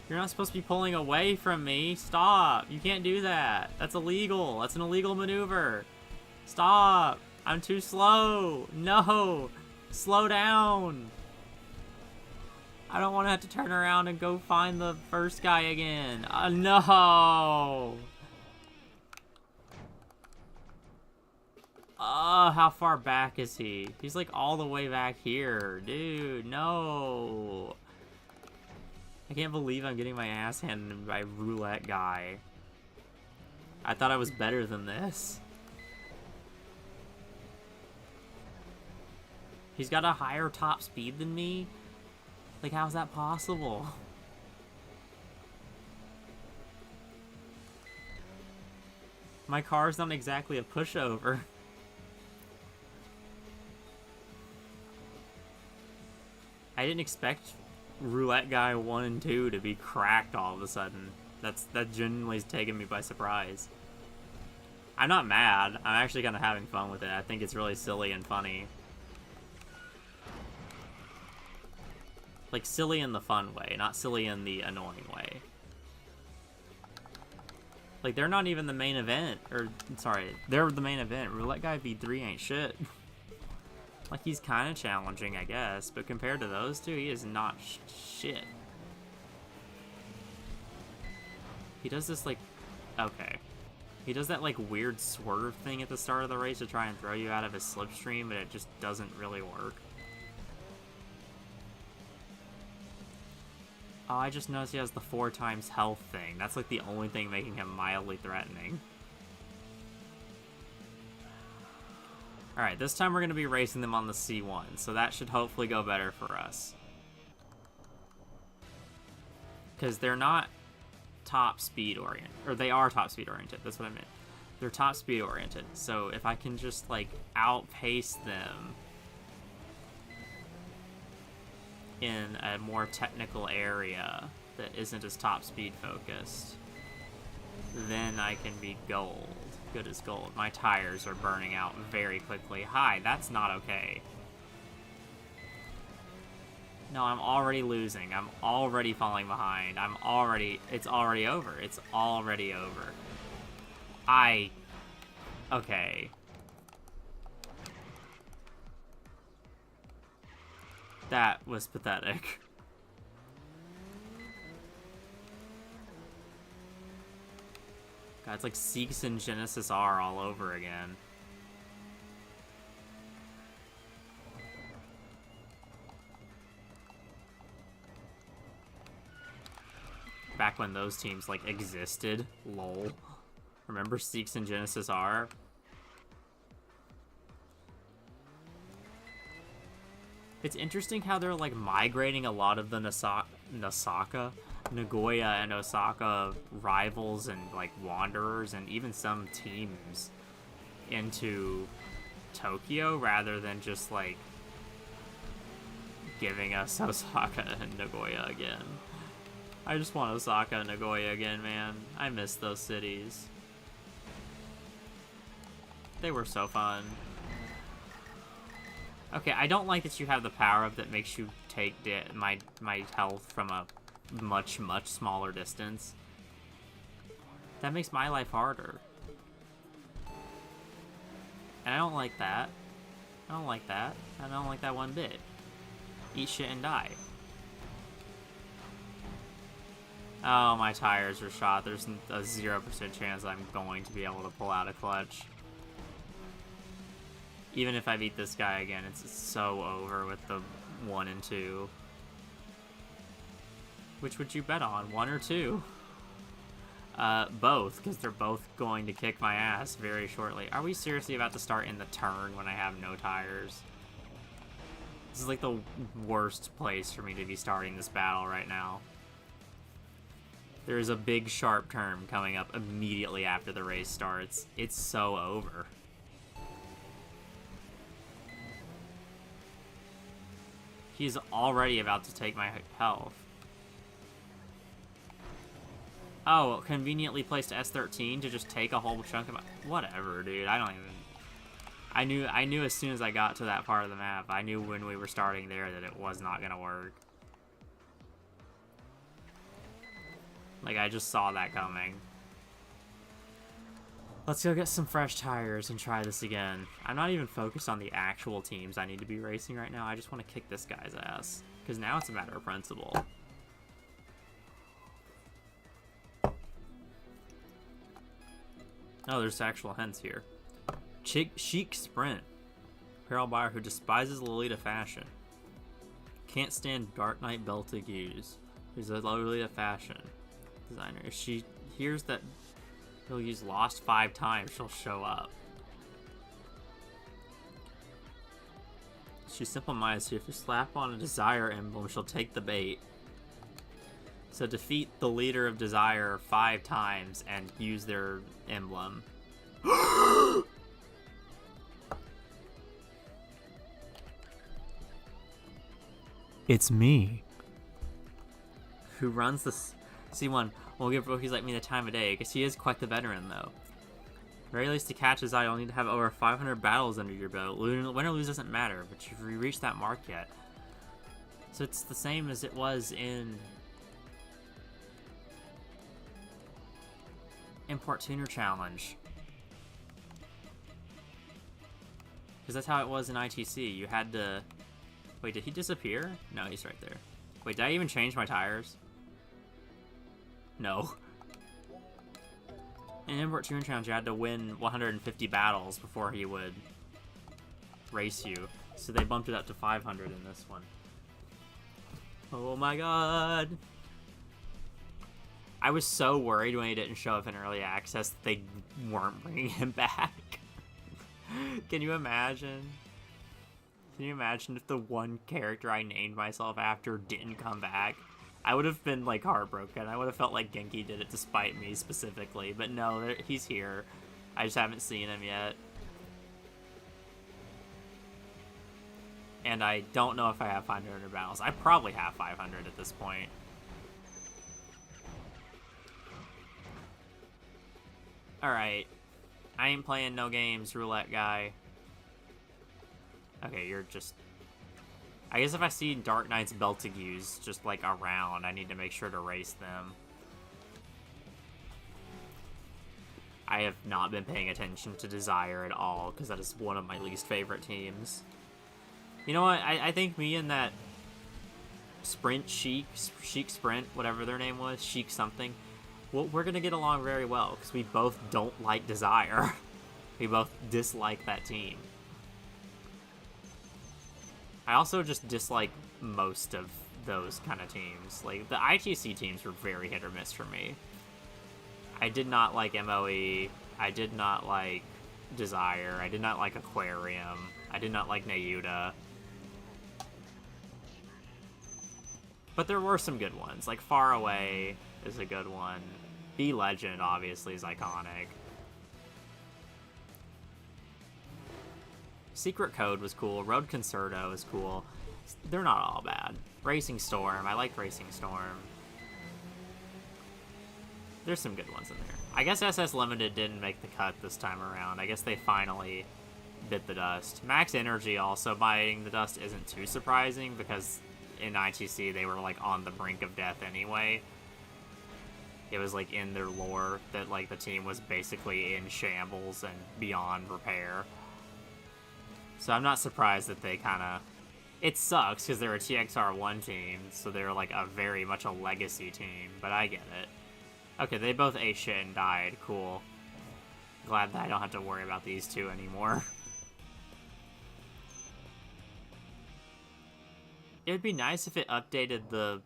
You're not supposed to be pulling away from me. Stop! You can't do that. That's illegal. That's an illegal maneuver. Stop! I'm too slow. No! Slow down! I don't want to have to turn around and go find the first guy again. No! How far back is he? He's like all the way back here. Dude, no! I can't believe I'm getting my ass handed by Roulette Guy. I thought I was better than this. He's got a higher top speed than me? Like, how's that possible? My car's not exactly a pushover. I didn't expect Roulette Guy 1 and 2 to be cracked all of a sudden. That genuinely has taken me by surprise. I'm not mad. I'm actually kind of having fun with it. I think it's really silly and funny. Like, silly in the fun way, not silly in the annoying way. Like, they're not even the main event. Or, sorry, they're the main event. Roulette Guy V3 ain't shit. Like, he's kind of challenging, I guess. But compared to those two, he is not shit. He does this, like... Okay. He does that, like, weird swerve thing at the start of the race to try and throw you out of his slipstream, but it just doesn't really work. Oh, I just noticed he has the 4 times health thing. That's, like, the only thing making him mildly threatening. Alright, this time we're going to be racing them on the C1, so that should hopefully go better for us. Because they're not top speed oriented. Or they are top speed oriented, that's what I meant. They're top speed oriented, so if I can just, like, outpace them in a more technical area that isn't as top speed focused, then I can be gold. Good as gold. My tires are burning out very quickly. Hi, that's not okay. No, I'm already losing. I'm already falling behind. It's already over. It's already over. Okay. That was pathetic. God, it's like Seeks and Genesis R all over again. Back when those teams, like, existed. Lol. Remember Seeks and Genesis R? It's interesting how they're, like, migrating a lot of the Nagoya and Osaka rivals and, like, wanderers and even some teams into Tokyo rather than just, like, giving us Osaka and Nagoya again. I just want Osaka and Nagoya again, man. I miss those cities. They were so fun. Okay, I don't like that you have the power-up that makes you take my health from a much, much smaller distance. That makes my life harder. And I don't like that. I don't like that. I don't like that one bit. Eat shit and die. Oh, my tires are shot. There's a 0% chance I'm going to be able to pull out a clutch. Even if I beat this guy again, it's so over with the 1 and 2. Which would you bet on, 1 or 2? Both, because they're both going to kick my ass very shortly. Are we seriously about to start in the turn when I have no tires? This is like the worst place for me to be starting this battle right now. There is a big sharp turn coming up immediately after the race starts. It's so over. He's already about to take my health. Oh, conveniently placed S13 to just take a whole chunk of my... Whatever, dude. I don't even... I knew as soon as I got to that part of the map. I knew when we were starting there that it was not gonna work. Like, I just saw that coming. Let's go get some fresh tires and try this again. I'm not even focused on the actual teams I need to be racing right now. I just want to kick this guy's ass. Because now it's a matter of principle. Oh, there's actual hints here. Chic Sprint. Apparel buyer who despises Lolita fashion. Can't stand Dark Knight belted use. Who's a Lolita fashion designer. If she hears that he'll use Lost 5 times, she'll show up. She's simple-minded, so if you slap on a Desire emblem, she'll take the bait. So defeat the leader of Desire 5 times and use their emblem. It's me. Who runs this C1? We'll give rookies like me the time of day, because he is quite the veteran, though. Very least to catch his eye, you'll need to have over 500 battles under your belt. Win or lose doesn't matter, but you've reached that mark yet. So it's the same as it was in... Import tuner challenge. Because that's how it was in ITC. You had to... Wait, did he disappear? No, he's right there. Wait, did I even change my tires? No. In Import Tuner Challenge, you had to win 150 battles before he would race you. So they bumped it up to 500 in this one. Oh my god. I was so worried when he didn't show up in Early Access that they weren't bringing him back. Can you imagine? Can you imagine if the one character I named myself after didn't come back? I would have been, like, heartbroken. I would have felt like Genki did it to spite me specifically. But no, he's here. I just haven't seen him yet. And I don't know if I have 500 battles. I probably have 500 at this point. Alright. I ain't playing no games, roulette guy. Okay, you're just... I guess if I see Dark Knight's Beltegues just, like, around, I need to make sure to race them. I have not been paying attention to Desire at all, because that is one of my least favorite teams. You know what? I think me and that Chic Sprint, whatever their name was, Chic something, well, we're going to get along very well, because we both don't like Desire. We both dislike that team. I also just dislike most of those kind of teams. Like, the ITC teams were very hit or miss for me. I did not like MOE. I did not like Desire. I did not like Aquarium. I did not like Nayuta. But there were some good ones. Like, Far Away is a good one. Be Legend, obviously, is iconic. Secret Code was cool. Road Concerto is cool. They're not all bad. Racing Storm. I like Racing Storm. There's some good ones in there. I guess SS Limited didn't make the cut this time around. I guess they finally bit the dust. Max Energy also biting the dust isn't too surprising because in ITC they were like on the brink of death anyway. It was like in their lore that like the team was basically in shambles and beyond repair. So I'm not surprised that they kind of... It sucks because they're a TXR1 team, so they're like a very much a legacy team, but I get it. Okay, they both ate shit and died. Cool. Glad that I don't have to worry about these two anymore. It would be nice if it updated the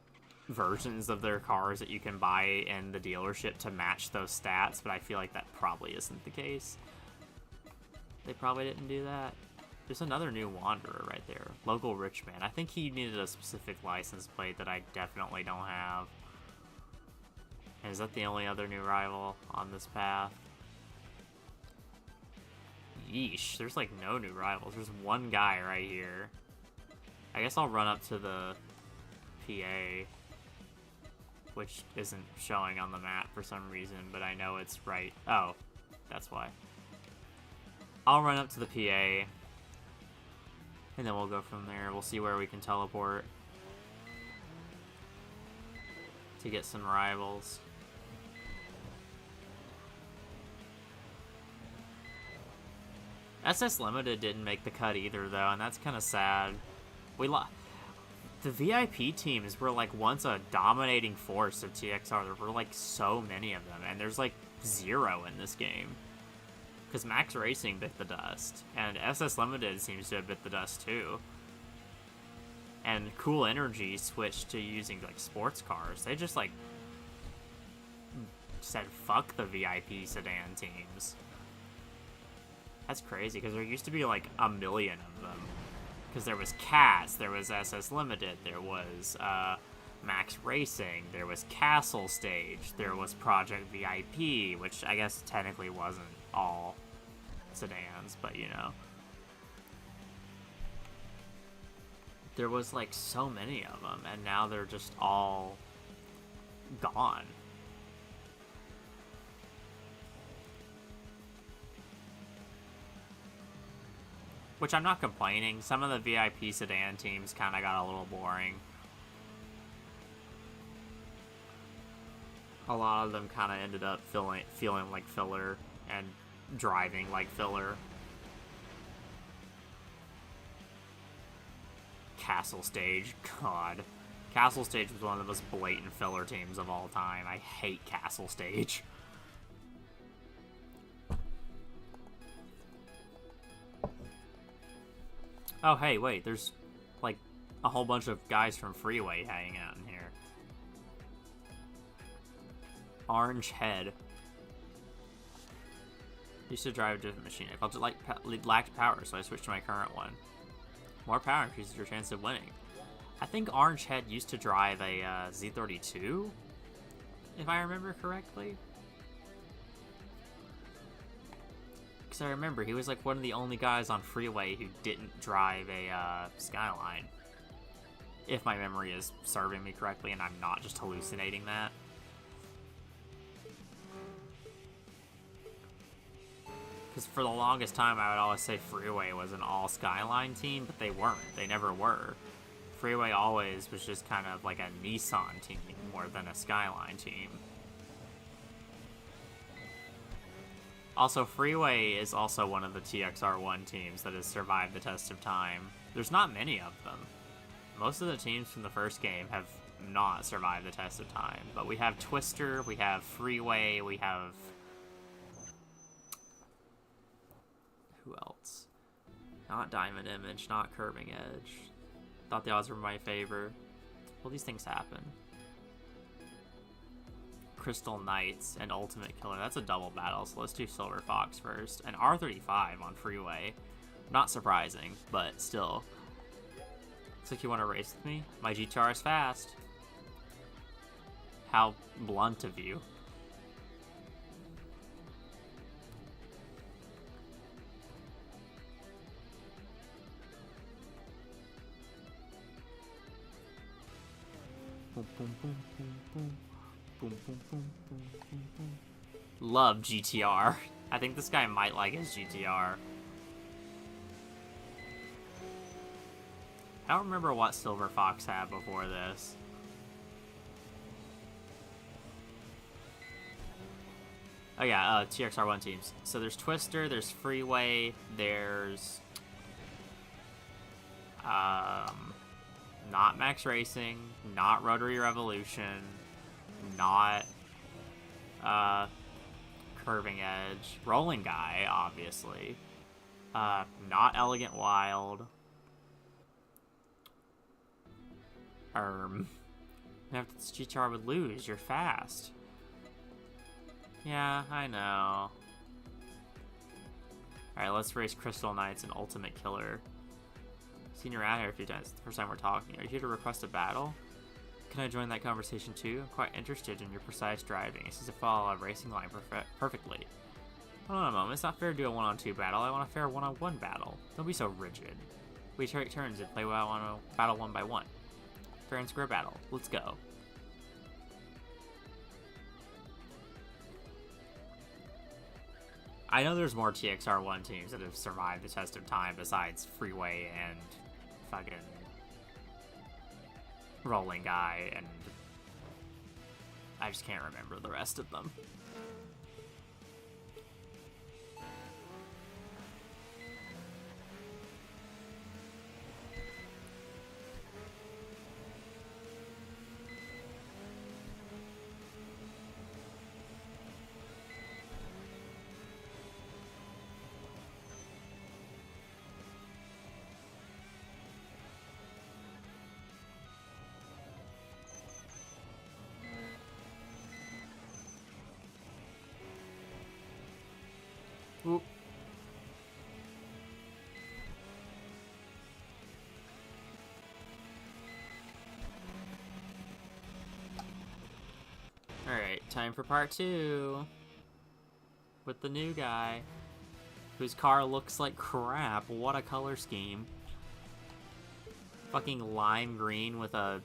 versions of their cars that you can buy in the dealership to match those stats, but I feel like that probably isn't the case. They probably didn't do that. There's another new Wanderer right there. Local Richman. I think he needed a specific license plate that I definitely don't have. And is that the only other new rival on this path? Yeesh, there's like no new rivals. There's one guy right here. I guess I'll run up to the PA, which isn't showing on the map for some reason, but I know it's right. Oh, that's why. I'll run up to the PA, and then we'll go from there. We'll see where we can teleport to get some rivals. SS Limited didn't make the cut either, though, and that's kind of sad. The VIP teams were, like, once a dominating force of TXR. There were, like, so many of them, and there's, like, 0 in this game. Because Max Racing bit the dust, and SS Limited seems to have bit the dust, too. And Cool Energy switched to using, like, sports cars. They just, like, said, fuck the VIP sedan teams. That's crazy, because there used to be, like, a million of them. Because there was Cats, there was SS Limited, there was Max Racing, there was Castle Stage, there was Project VIP, which I guess technically wasn't all sedans, but you know. There was, like, so many of them, and now they're just all gone. Which I'm not complaining. Some of the VIP sedan teams kind of got a little boring. a lot of them kind of ended up feeling like filler and driving like filler. Castle Stage, God. Castle Stage was one of the most blatant filler teams of all time. I hate Castle Stage. Oh, hey, wait, there's, like, a whole bunch of guys from Freeway hanging out in here. Orange Head. Used to drive a different machine. I felt it lacked power, so I switched to my current one. More power increases your chance of winning. I think Orange Head used to drive a Z32, if I remember correctly. Because I remember he was like one of the only guys on Freeway who didn't drive a Skyline. If my memory is serving me correctly and I'm not just hallucinating that. Because for the longest time I would always say Freeway was an all Skyline team, but they weren't. They never were. Freeway always was just kind of like a Nissan team more than a Skyline team. Also, Freeway is also one of the TXR1 teams that has survived the test of time. There's not many of them. Most of the teams from the first game have not survived the test of time. But we have Twister, we have Freeway, we have... who else? Not Diamond Image, not Curving Edge. Thought the odds were in my favor. Well, these things happen. Crystal Knights and Ultimate Killer. That's a double battle, so let's do Silver Fox first. And R35 on Freeway. Not surprising, but still. Looks like you want to race with me? My GTR is fast. How blunt of you. Boom, boom, boom, boom, boom. Boom, boom, boom, boom, boom, boom. Love GTR. I think this guy might like his GTR. I don't remember what Silver Fox had before this. Oh yeah, TXR1 teams. So there's Twister, there's Freeway, there's... not Max Racing, not Rotary Revolution, not Curving Edge, Rolling Guy, obviously, not Elegant Wild, if this GTR would lose, you're fast. Yeah, I know. Alright, let's race Crystal Knights and Ultimate Killer. Seen you around here a few times. It's the first time we're talking. Are you here to request a battle? Can I join that conversation too? I'm quite interested in your precise driving. It seems to follow a racing line perfectly. Hold on a moment. It's not fair to do a one-on-two battle. I want a fair one-on-one battle. Don't be so rigid. We take turns and play battle one by one. Fair and square battle. Let's go. I know there's more TXR1 teams that have survived the test of time besides Freeway and fucking Rolling Guy, and I just can't remember the rest of them. Oop. Alright, time for part 2. With the new guy. Whose car looks like crap. What a color scheme. Fucking lime green with a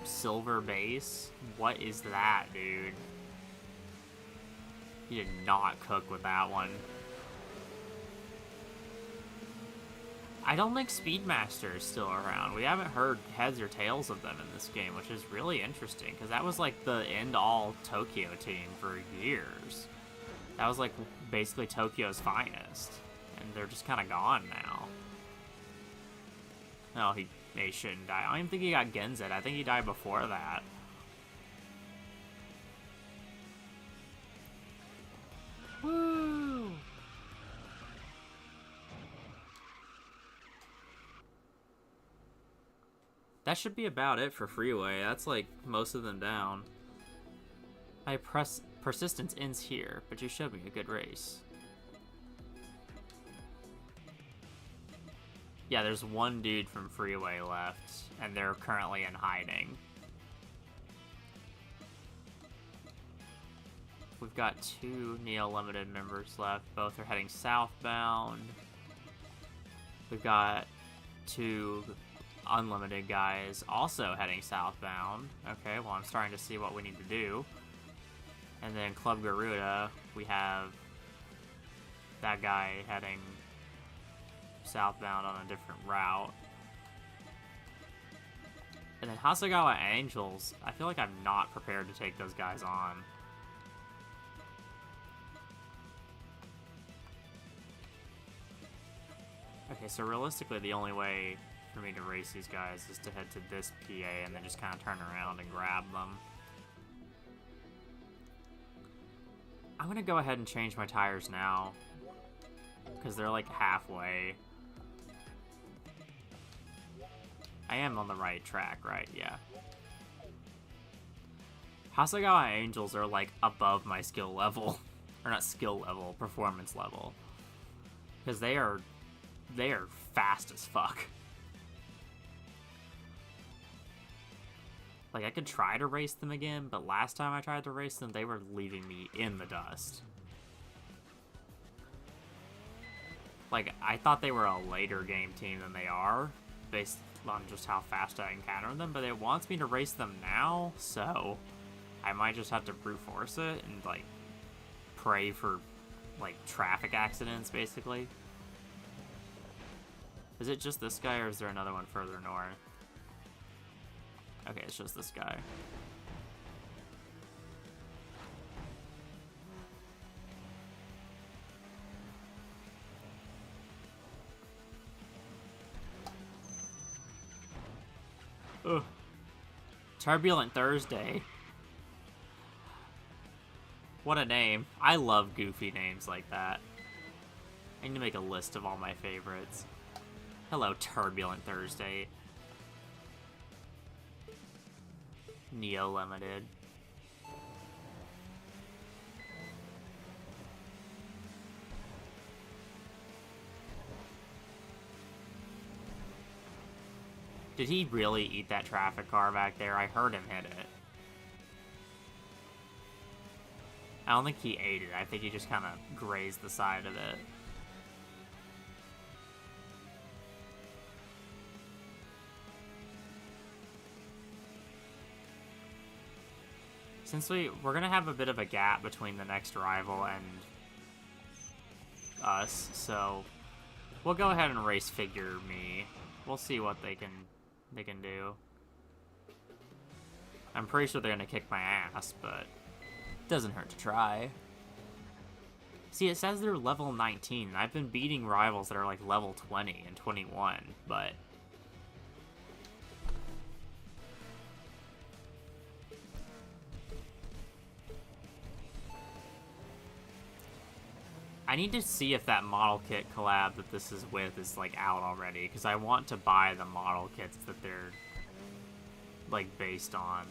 silver base. What is that, dude? You did not cook with that one. I don't think Speedmaster is still around. We haven't heard heads or tails of them in this game, which is really interesting, because that was like the end-all Tokyo team for years. That was like basically Tokyo's finest, and they're just kind of gone now. No, he shouldn't die. I don't even think he got Genzet. I think he died before that. Woo! That should be about it for Freeway. That's like most of them down. Persistence ends here, but you showed me a good race. Yeah, there's one dude from Freeway left, and they're currently in hiding. We've got 2 Neo Limited members left. Both are heading southbound. We've got 2 Unlimited guys also heading southbound. Okay, well, I'm starting to see what we need to do. And then Club Garuda, we have that guy heading southbound on a different route. And then Hasegawa Angels, I feel like I'm not prepared to take those guys on. Okay, so realistically the only way for me to race these guys is to head to this PA and then just kind of turn around and grab them. I'm gonna go ahead and change my tires now, because they're like halfway. I am on the right track, right? Yeah. Hasegawa Angels are like above my skill level. Or not skill level, performance level. Because they are fast as fuck. Like, I could try to race them again, but last time I tried to race them, they were leaving me in the dust. Like, I thought they were a later game team than they are, based on just how fast I encounter them, but it wants me to race them now, so I might just have to brute force it and, like, pray for, like, traffic accidents, basically. Is it just this guy, or is there another one further north? Okay, it's just this guy. Ugh. Turbulent Thursday. What a name. I love goofy names like that. I need to make a list of all my favorites. Hello, Turbulent Thursday. Neo Limited. Did he really eat that traffic car back there? I heard him hit it. I don't think he ate it. I think he just kind of grazed the side of it. Since we're gonna have a bit of a gap between the next rival and us, so we'll go ahead and race figure me. We'll see what they can do. I'm pretty sure they're gonna kick my ass, but it doesn't hurt to try. See, it says they're level 19, and I've been beating rivals that are like level 20 and 21, but I need to see if that model kit collab that this is with is, like, out already, because I want to buy the model kits that they're, like, based on.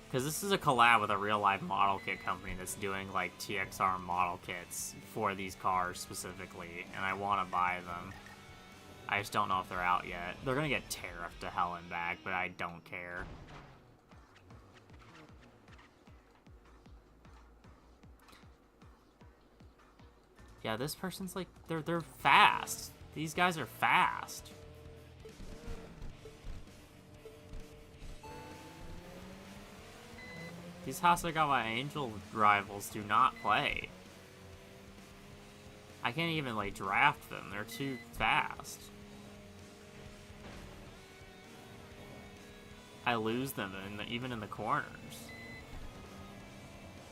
Because this is a collab with a real-life model kit company that's doing, like, TXR model kits for these cars specifically, and I want to buy them. I just don't know if they're out yet. They're gonna get tariffed to hell and back, but I don't care. Yeah, this person's like, they're fast. These guys are fast. These Hasegawa Angel rivals do not play. I can't even, like, draft them. They're too fast. I lose them even in the corners.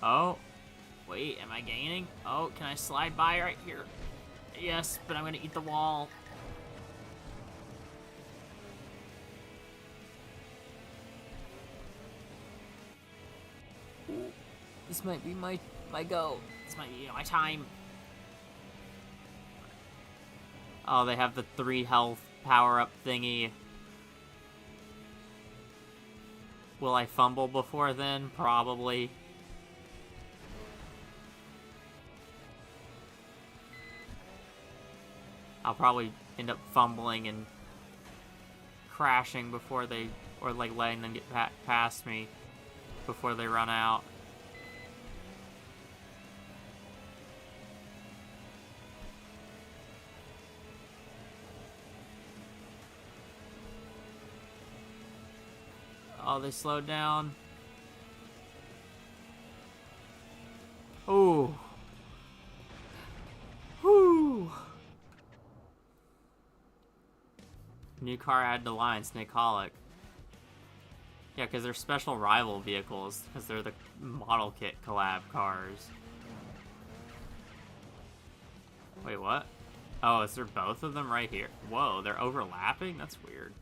Oh, wait, am I gaining? Oh, can I slide by right here? Yes, but I'm gonna eat the wall. Ooh, this might be my go. This might be my time. Oh, they have the 3 health power-up thingy. Will I fumble before then? Probably. I'll probably end up fumbling and crashing before they, or like letting them get past me before they run out. Oh, they slowed down. Ooh. Whoo. New car added to line, Snakeaholic. Yeah, because they're special rival vehicles, because they're the model kit collab cars. Wait, what? Oh, is there both of them right here? Whoa, they're overlapping? That's weird.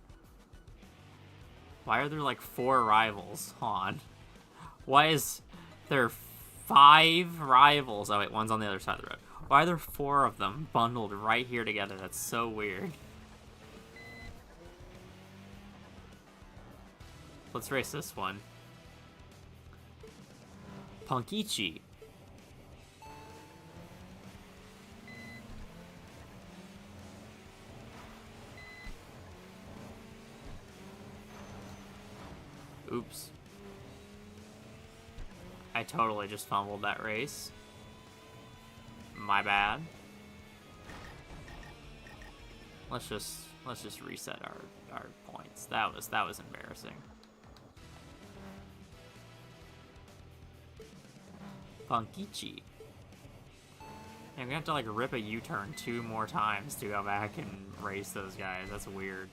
Why are there like 4 rivals? Hold on. Why is there 5 rivals? Oh wait, one's on the other side of the road. Why are there 4 of them bundled right here together? That's so weird. Let's race this one. Punkichi. Oops. I totally just fumbled that race. My bad. Let's just reset our points. That was embarrassing. Punkichi. And we have to like rip a U-turn 2 more times to go back and race those guys. That's weird.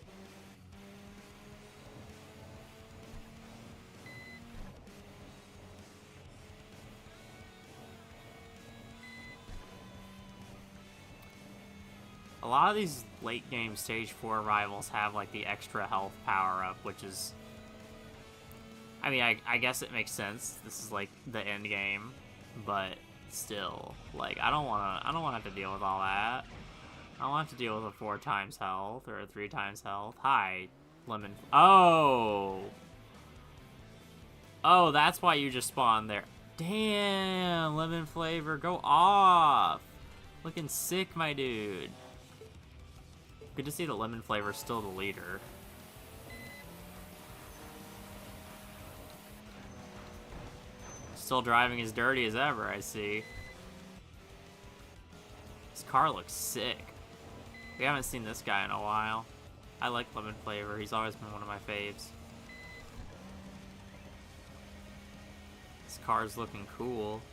A lot of these late game stage 4 rivals have like the extra health power up, which is, I mean, I guess it makes sense. This is like the end game, but still, like I don't want to have to deal with all that. I don't want to deal with a 4 times health or a 3 times health. Hi, lemon. Oh, that's why you just spawned there. Damn, lemon flavor, go off. Looking sick, my dude. Good to see that lemon flavor is still the leader. Still driving as dirty as ever, I see. This car looks sick. We haven't seen this guy in a while. I like lemon flavor. He's always been one of my faves. This car's looking cool.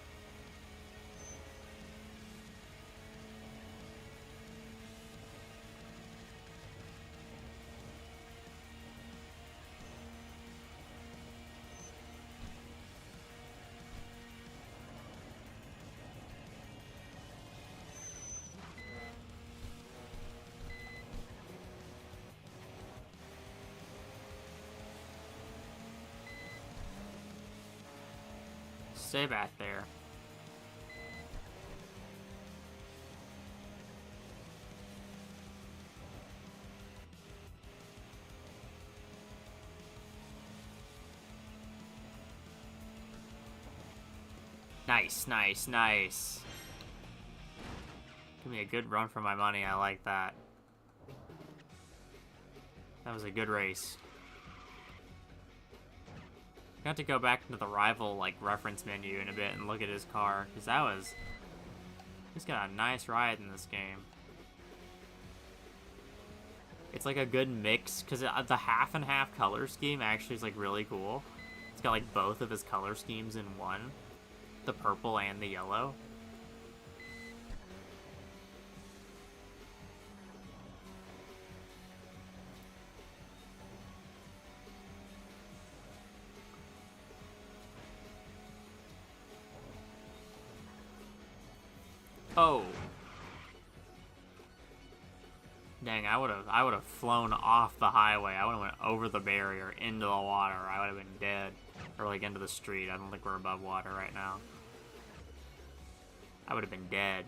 Stay back there. Nice, nice, nice. Give me a good run for my money. I like that. That was a good race. I have to go back into the rival like reference menu in a bit and look at his car, because he's got a nice ride in this game. It's like a good mix, because the half and half color scheme actually is like really cool. It's got like both of his color schemes in one, the purple and the yellow. Oh. Dang, I would have flown off the highway. I would have went over the barrier into the water. I would have been dead. Or like into the street. I don't think we're above water right now. I would have been dead.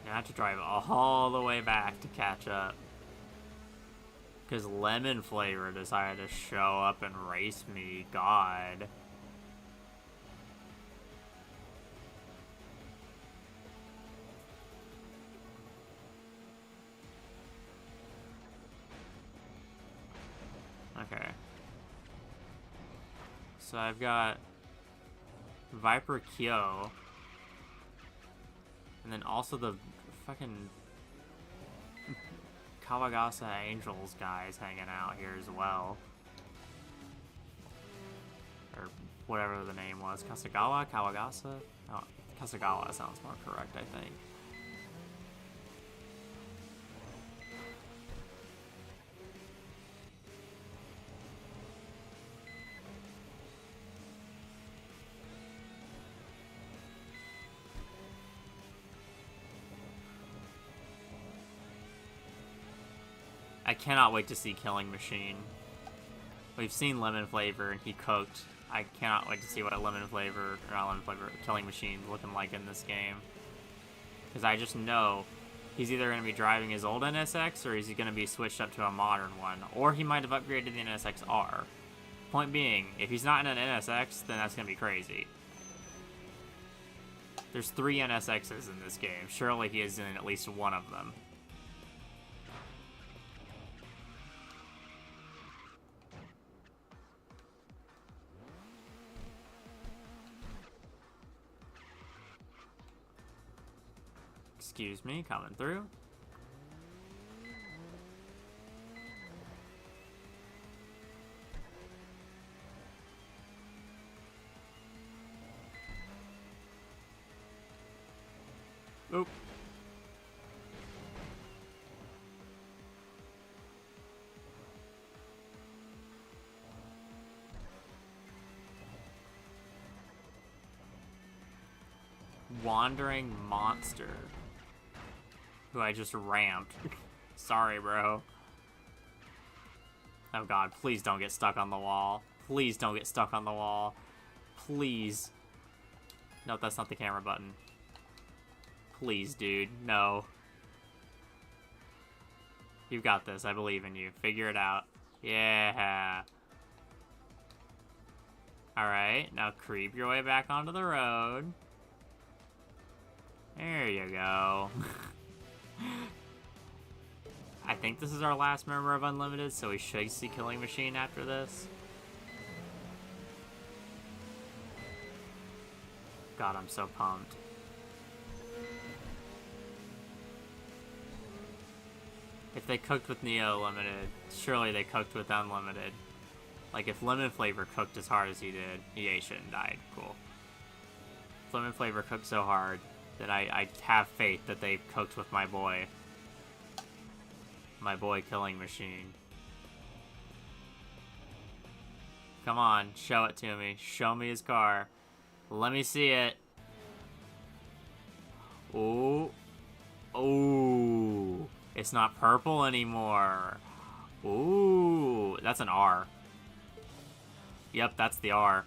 Now I have to drive all the way back to catch up. Because Lemon Flavor decided to show up and race me. God. Okay. So I've got Viper Kyo. And then also the fucking Kawagasa Angels guys hanging out here as well. Or whatever the name was. Kasagawa? Kawagasa? Oh, Kasagawa sounds more correct, I think. I cannot wait to see Killing Machine. We've seen Lemon Flavor and he cooked. I cannot wait to see what a Killing Machine's looking like in this game. Because I just know he's either going to be driving his old NSX or he's going to be switched up to a modern one. Or he might have upgraded the NSX-R. Point being, if he's not in an NSX, then that's going to be crazy. There's 3 NSXs in this game. Surely he is in at least one of them. Excuse me, coming through. Oop. Wandering Monster. Who I just ramped. Sorry, bro. Oh god, please don't get stuck on the wall. Please don't get stuck on the wall. Please. No, that's not the camera button. Please, dude. No. You've got this. I believe in you. Figure it out. Yeah. Alright, now creep your way back onto the road. There you go. I think this is our last member of Unlimited, so we should see Killing Machine after this. God, I'm so pumped. If they cooked with Neo Limited, surely they cooked with Unlimited. Like, if Lemon Flavor cooked as hard as he did, he shouldn't died. Cool. If Lemon Flavor cooked so hard, then I have faith that they've cooked with my boy. My boy Killing Machine. Come on, show it to me. Show me his car. Let me see it. Ooh. Ooh. It's not purple anymore. Ooh. That's an R. Yep, that's the R.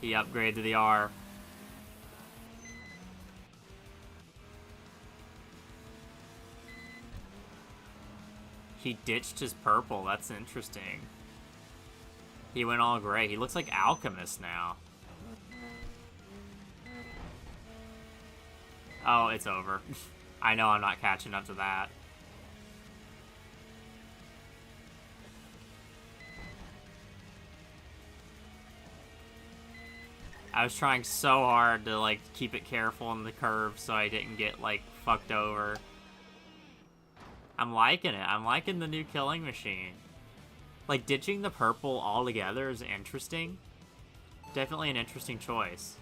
He upgraded to the R. He ditched his purple. That's interesting. He went all gray. He looks like Alchemist now. Oh, it's over. I know I'm not catching up to that. I was trying so hard to, like, keep it careful in the curve so I didn't get, like, fucked over. I'm liking it. I'm liking the new Killing Machine. Like, ditching the purple altogether is interesting. Definitely an interesting choice.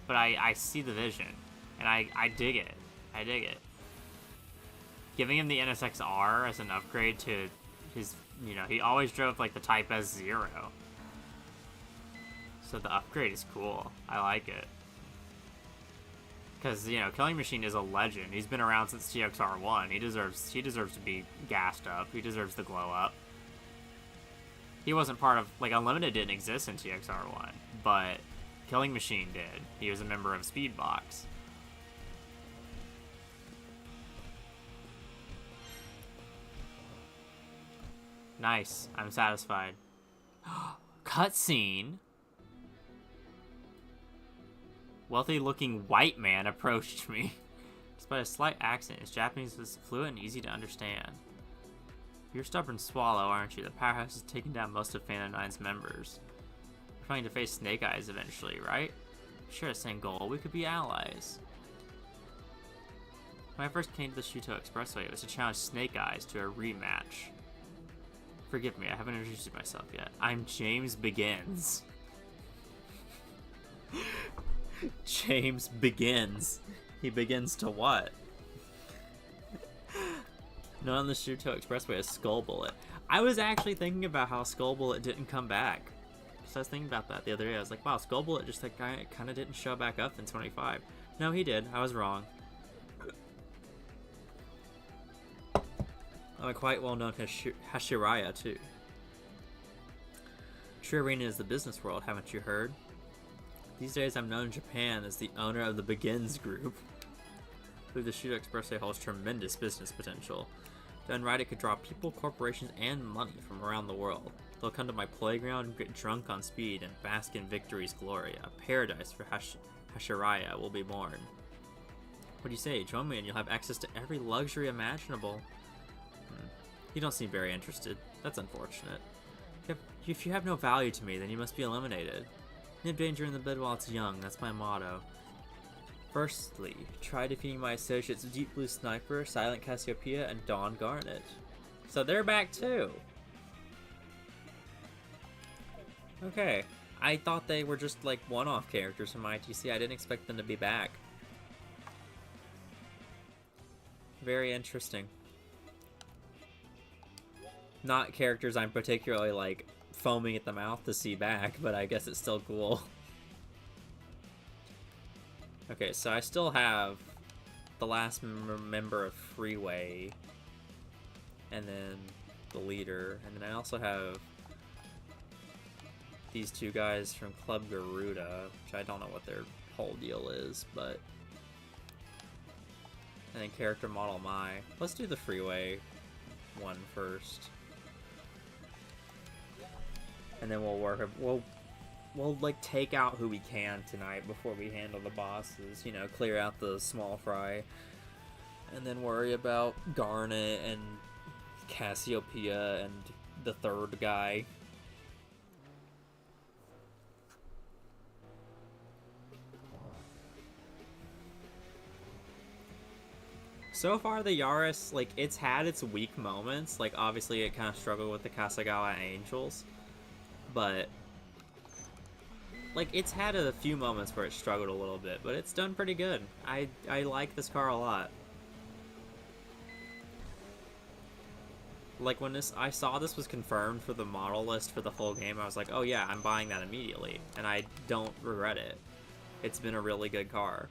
But I see the vision. And I dig it. I dig it. Giving him the NSXR as an upgrade to his, you know, he always drove like the Type S0. So the upgrade is cool. I like it. Because, you know, Killing Machine is a legend. He's been around since TXR1. He deserves to be gassed up. He deserves the glow up. He wasn't part of, like, Unlimited didn't exist in TXR1, but Killing Machine did. He was a member of Speedbox. Nice. I'm satisfied. Cutscene. Wealthy-looking white man approached me. Despite a slight accent, his Japanese was fluent and easy to understand. You're a stubborn swallow, aren't you? The powerhouse has taken down most of Phantom 9's members. We're trying to face Snake Eyes eventually, right? Share the same goal. We could be allies. When I first came to the Shuto Expressway, it was to challenge Snake Eyes to a rematch. Forgive me, I haven't introduced myself yet. I'm James Begins. James begins. He begins to what? Known on the Shuto Expressway as Skull Bullet. I was actually thinking about how Skull Bullet didn't come back. So I was thinking about that the other day. I was like, wow, Skull Bullet just like kind of didn't show back up in 25. No, he did. I was wrong. I'm a quite well-known Hashiraya, too. True Arena is the business world, haven't you heard? These days I'm known in Japan as the owner of the Begins Group. I believe the Shuto Expressway holds tremendous business potential. Done right, it could draw people, corporations, and money from around the world. They'll come to my playground, get drunk on speed, and bask in victory's glory. A paradise for Hashiraya will be born. What do you say? Join me and you'll have access to every luxury imaginable. You don't seem very interested. That's unfortunate. If you have no value to me, then you must be eliminated. Nip danger in the bed while it's young, that's my motto. Firstly, try defeating my associates Deep Blue Sniper, Silent Cassiopeia, and Dawn Garnet. So they're back too! Okay, I thought they were just like one-off characters from ITC, I didn't expect them to be back. Very interesting. Not characters I'm particularly like foaming at the mouth to see back, but I guess it's still cool. Okay, so I still have the last member of Freeway, and then the leader, and then I also have these two guys from Club Garuda, which I don't know what their whole deal is, but... And then character model Mai. Let's do the Freeway one first. And then we'll work. We'll like take out who we can tonight before we handle the bosses. You know, clear out the small fry, and then worry about Garnet and Cassiopeia and the third guy. So far, the Yaris, like, it's had its weak moments. Like, obviously, it kind of struggled with the Kasagawa Angels. But, like, it's had a few moments where it struggled a little bit, but it's done pretty good. I like this car a lot. Like, when I saw this was confirmed for the model list for the full game, I was like, oh yeah, I'm buying that immediately. And I don't regret it. It's been a really good car.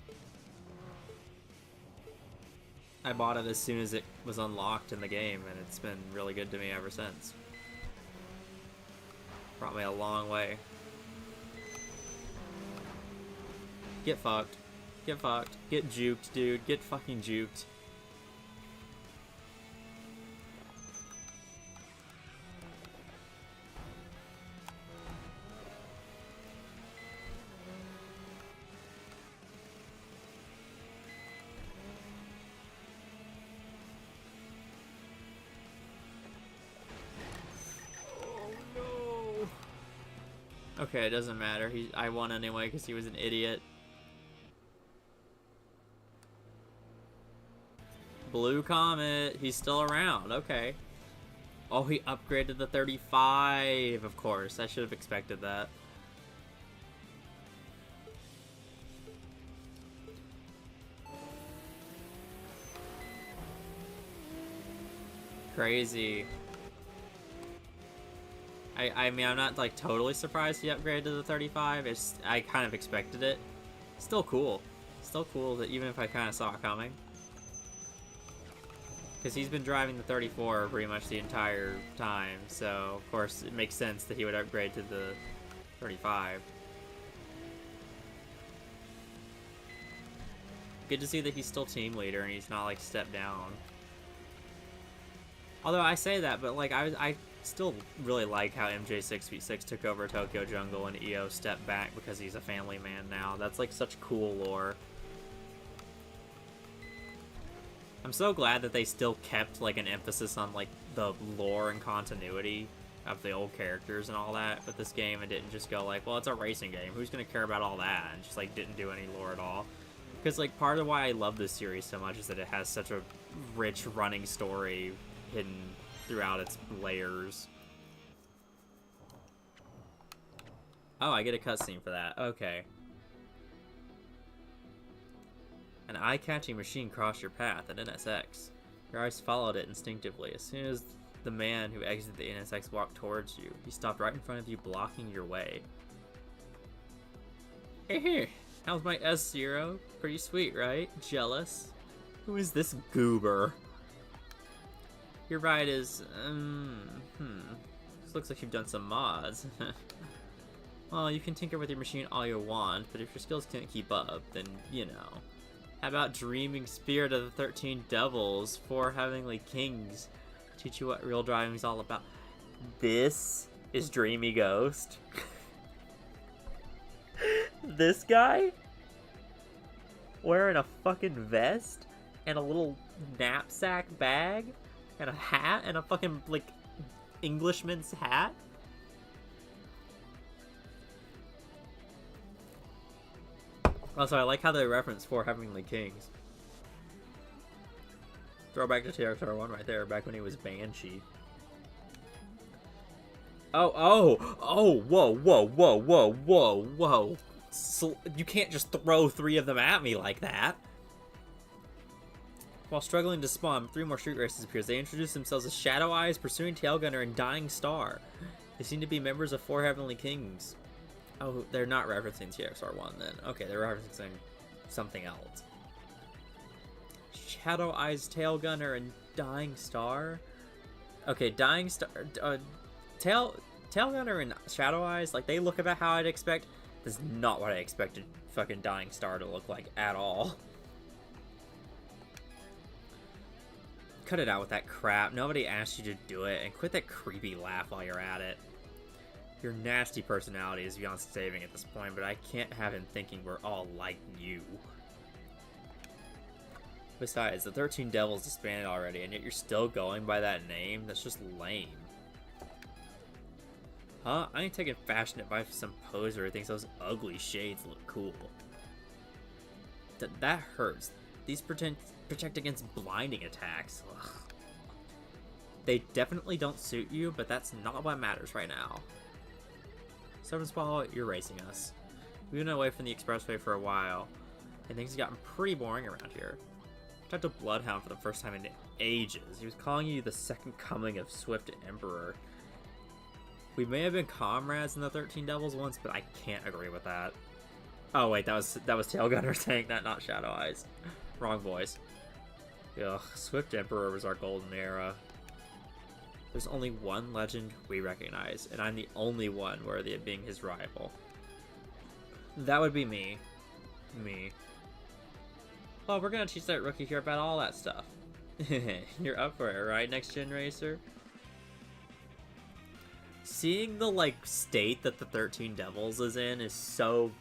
I bought it as soon as it was unlocked in the game, and it's been really good to me ever since. Brought me a long way. Get fucked. Get fucked. Get juked, dude. Get fucking juked. Okay, it doesn't matter. I won anyway because he was an idiot. Blue Comet. He's still around. Okay. Oh, he upgraded the 35. Of course. I should have expected that. Crazy. I mean, I'm not like totally surprised he upgraded to the 35. It's I kind of expected it. Still cool. Still cool that even if I kind of saw it coming. Because he's been driving the 34 pretty much the entire time, so of course it makes sense that he would upgrade to the 35. Good to see that he's still team leader and he's not like stepped down. Although I say that, but like I still really like how MJ6v6 took over Tokyo Jungle and EO stepped back because he's a family man now. That's like such cool lore. I'm so glad that they still kept like an emphasis on like the lore and continuity of the old characters and all that with this game, and didn't just go like, well, it's a racing game, who's gonna care about all that, and just like didn't do any lore at all. Because like part of why I love this series so much is that it has such a rich running story hidden throughout its layers. Oh, I get a cutscene for that. Okay. An eye-catching machine crossed your path at NSX. Your eyes followed it instinctively. As soon as the man who exited the NSX walked towards you, he stopped right in front of you, blocking your way. Hey, how's my S0? Pretty sweet, right? Jealous? Who is this goober? Your ride is, This looks like you've done some mods. Well, you can tinker with your machine all you want, but if your skills can't keep up, then, you know. How about Dreaming Spirit of the 13 Devils, 4 Heavenly Kings? Teach you what real driving's all about. This is Dreamy Ghost. This guy? Wearing a fucking vest and a little knapsack bag and a hat and a fucking, like, Englishman's hat? Also, I like how they reference 4 Heavenly Kings. Throwback to TXR1 right there, back when he was Banshee. Oh, whoa. So, you can't just throw 3 of them at me like that. While struggling to spawn, 3 more street races appears. They introduce themselves as Shadow Eyes, Pursuing Tailgunner, and Dying Star. They seem to be members of 4 Heavenly Kings. Oh, they're not referencing TXR1 then. Okay, they're referencing something else. Shadow Eyes, Tailgunner, and Dying Star? Okay, Dying Star... Tailgunner and Shadow Eyes, like, they look about how I'd expect. That's not what I expected fucking Dying Star to look like at all. Cut it out with that crap. Nobody asked you to do it, and quit that creepy laugh while you're at it. Your nasty personality is beyond saving at this point, but I can't have him thinking we're all like you. Besides, the 13 Devils disbanded already, and yet you're still going by that name? That's just lame. Huh? I ain't taking fashion advice from some poser who thinks those ugly shades look cool. That hurts. These protect against blinding attacks. Ugh. They definitely don't suit you, but that's not what matters right now. Seven Swallow, you're racing us. We've been away from the expressway for a while, and things have gotten pretty boring around here. I talked to Bloodhound for the first time in ages. He was calling you the second coming of Swift Emperor. We may have been comrades in the 13 Devils once, but I can't agree with that. Oh wait, that was Tailgunner saying that, not Shadow Eyes. Wrong voice. Ugh, Swift Emperor was our golden era. There's only one legend we recognize, and I'm the only one worthy of being his rival. That would be me. Me. Well, we're gonna teach that rookie here about all that stuff. You're up for it, right, Next Gen Racer? Seeing the, like, state that the 13 Devils is in is so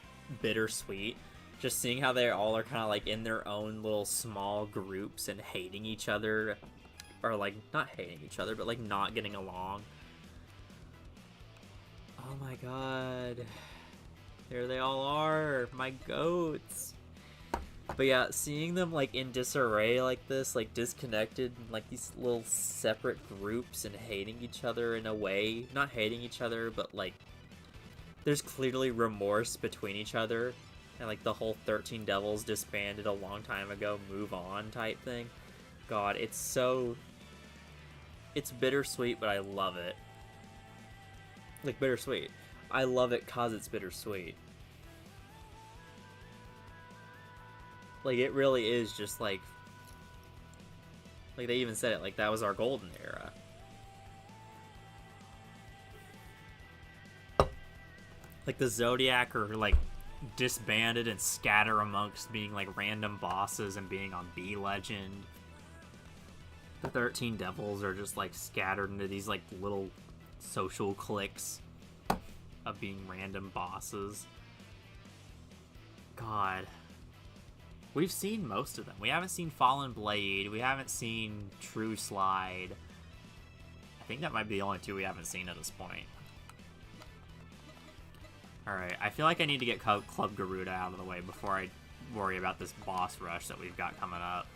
bittersweet. Just seeing how they all are kind of, like, in their own little small groups and hating each other. Or, like, not hating each other, but, like, not getting along. Oh my god. There they all are. My goats. But yeah, seeing them, like, in disarray like this, like, disconnected, like, these little separate groups and hating each other in a way. Not hating each other, but, like, there's clearly remorse between each other. And, like, the whole 13 Devils disbanded a long time ago, move on type thing. God, it's so... It's bittersweet, but I love it. Like, bittersweet. I love it cause it's bittersweet. Like, it really is just like they even said it, like, that was our golden era. Like, the Zodiac are, like, disbanded and scatter amongst being, like, random bosses and being on B Legend. The 13 Devils are just, like, scattered into these, like, little social cliques of being random bosses. God. We've seen most of them. We haven't seen Fallen Blade. We haven't seen True Slide. I think that might be the only two we haven't seen at this point. Alright, I feel like I need to get Club Garuda out of the way before I worry about this boss rush that we've got coming up.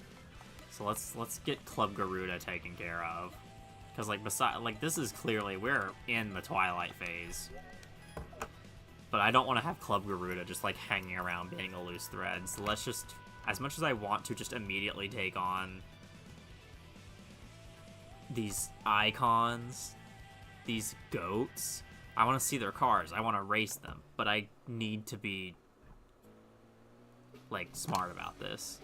So let's get Club Garuda taken care of. Because, like, this is clearly, we're in the Twilight phase. But I don't want to have Club Garuda just, like, hanging around being a loose thread. So let's just, as much as I want to just immediately take on these icons, these goats, I want to see their cars. I want to race them. But I need to be, like, smart about this.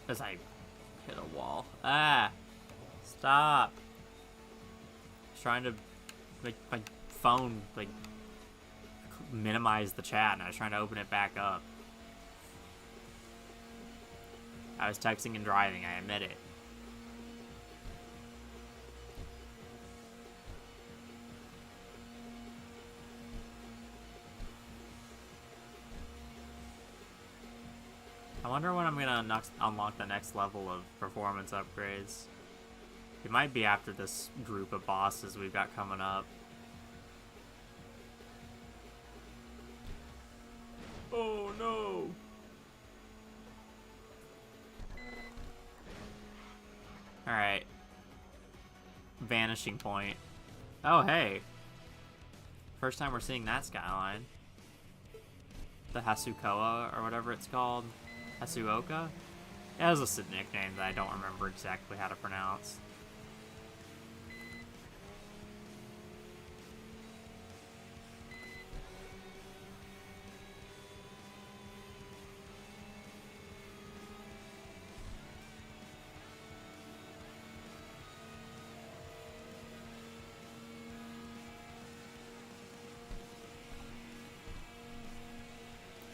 As I hit a wall. Ah! Stop! I was trying to make my phone, like, minimize the chat, and I was trying to open it back up. I was texting and driving, I admit it. I wonder when I'm gonna unlock the next level of performance upgrades. It might be after this group of bosses we've got coming up. Oh no! Alright. Vanishing point. Oh hey! First time we're seeing that skyline. The Hasukoa, or whatever it's called. Hasuoka? It has a nickname that I don't remember exactly how to pronounce.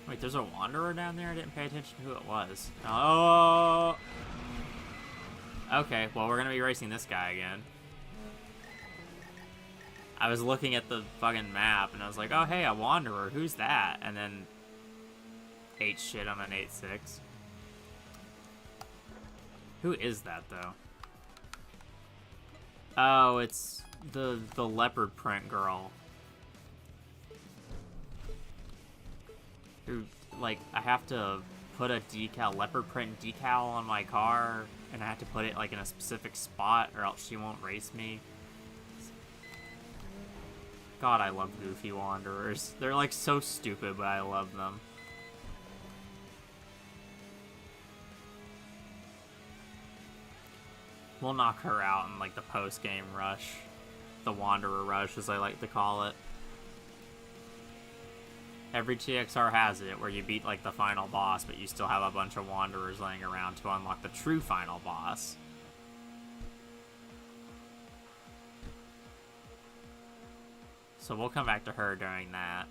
Wait, there's a Wanderer down there? I didn't pay attention to who it was. Oh! Okay, well, we're gonna be racing this guy again. I was looking at the fucking map, and I was like, oh, hey, a Wanderer, who's that? And then ate shit on an 8-6. Who is that, though? Oh, it's the leopard print girl. Who, like, I have to put a leopard print decal on my car, and I have to put it, like, in a specific spot, or else she won't race me. God, I love Goofy Wanderers. They're, like, so stupid, but I love them. We'll knock her out in, like, the post-game rush. The Wanderer rush, as I like to call it. Every TXR has it, where you beat, like, the final boss, but you still have a bunch of Wanderers laying around to unlock the true final boss. So we'll come back to her during that.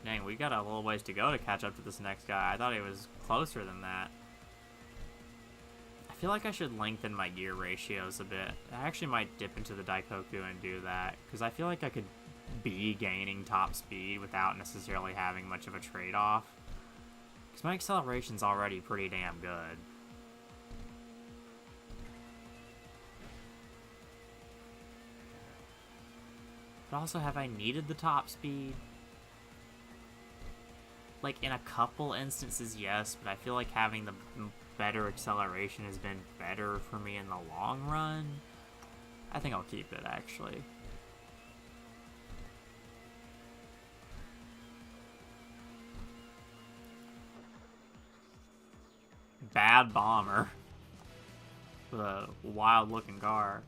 Dang, we got a little ways to go to catch up to this next guy. I thought he was closer than that. I feel like I should lengthen my gear ratios a bit. I actually might dip into the Daikoku and do that, because I feel like I could be gaining top speed without necessarily having much of a trade-off. Because my acceleration's already pretty damn good. But also, have I needed the top speed? Like, in a couple instances, yes, but I feel like having the better acceleration has been better for me in the long run. I think I'll keep it, actually. Bad bomber. With a wild-looking car.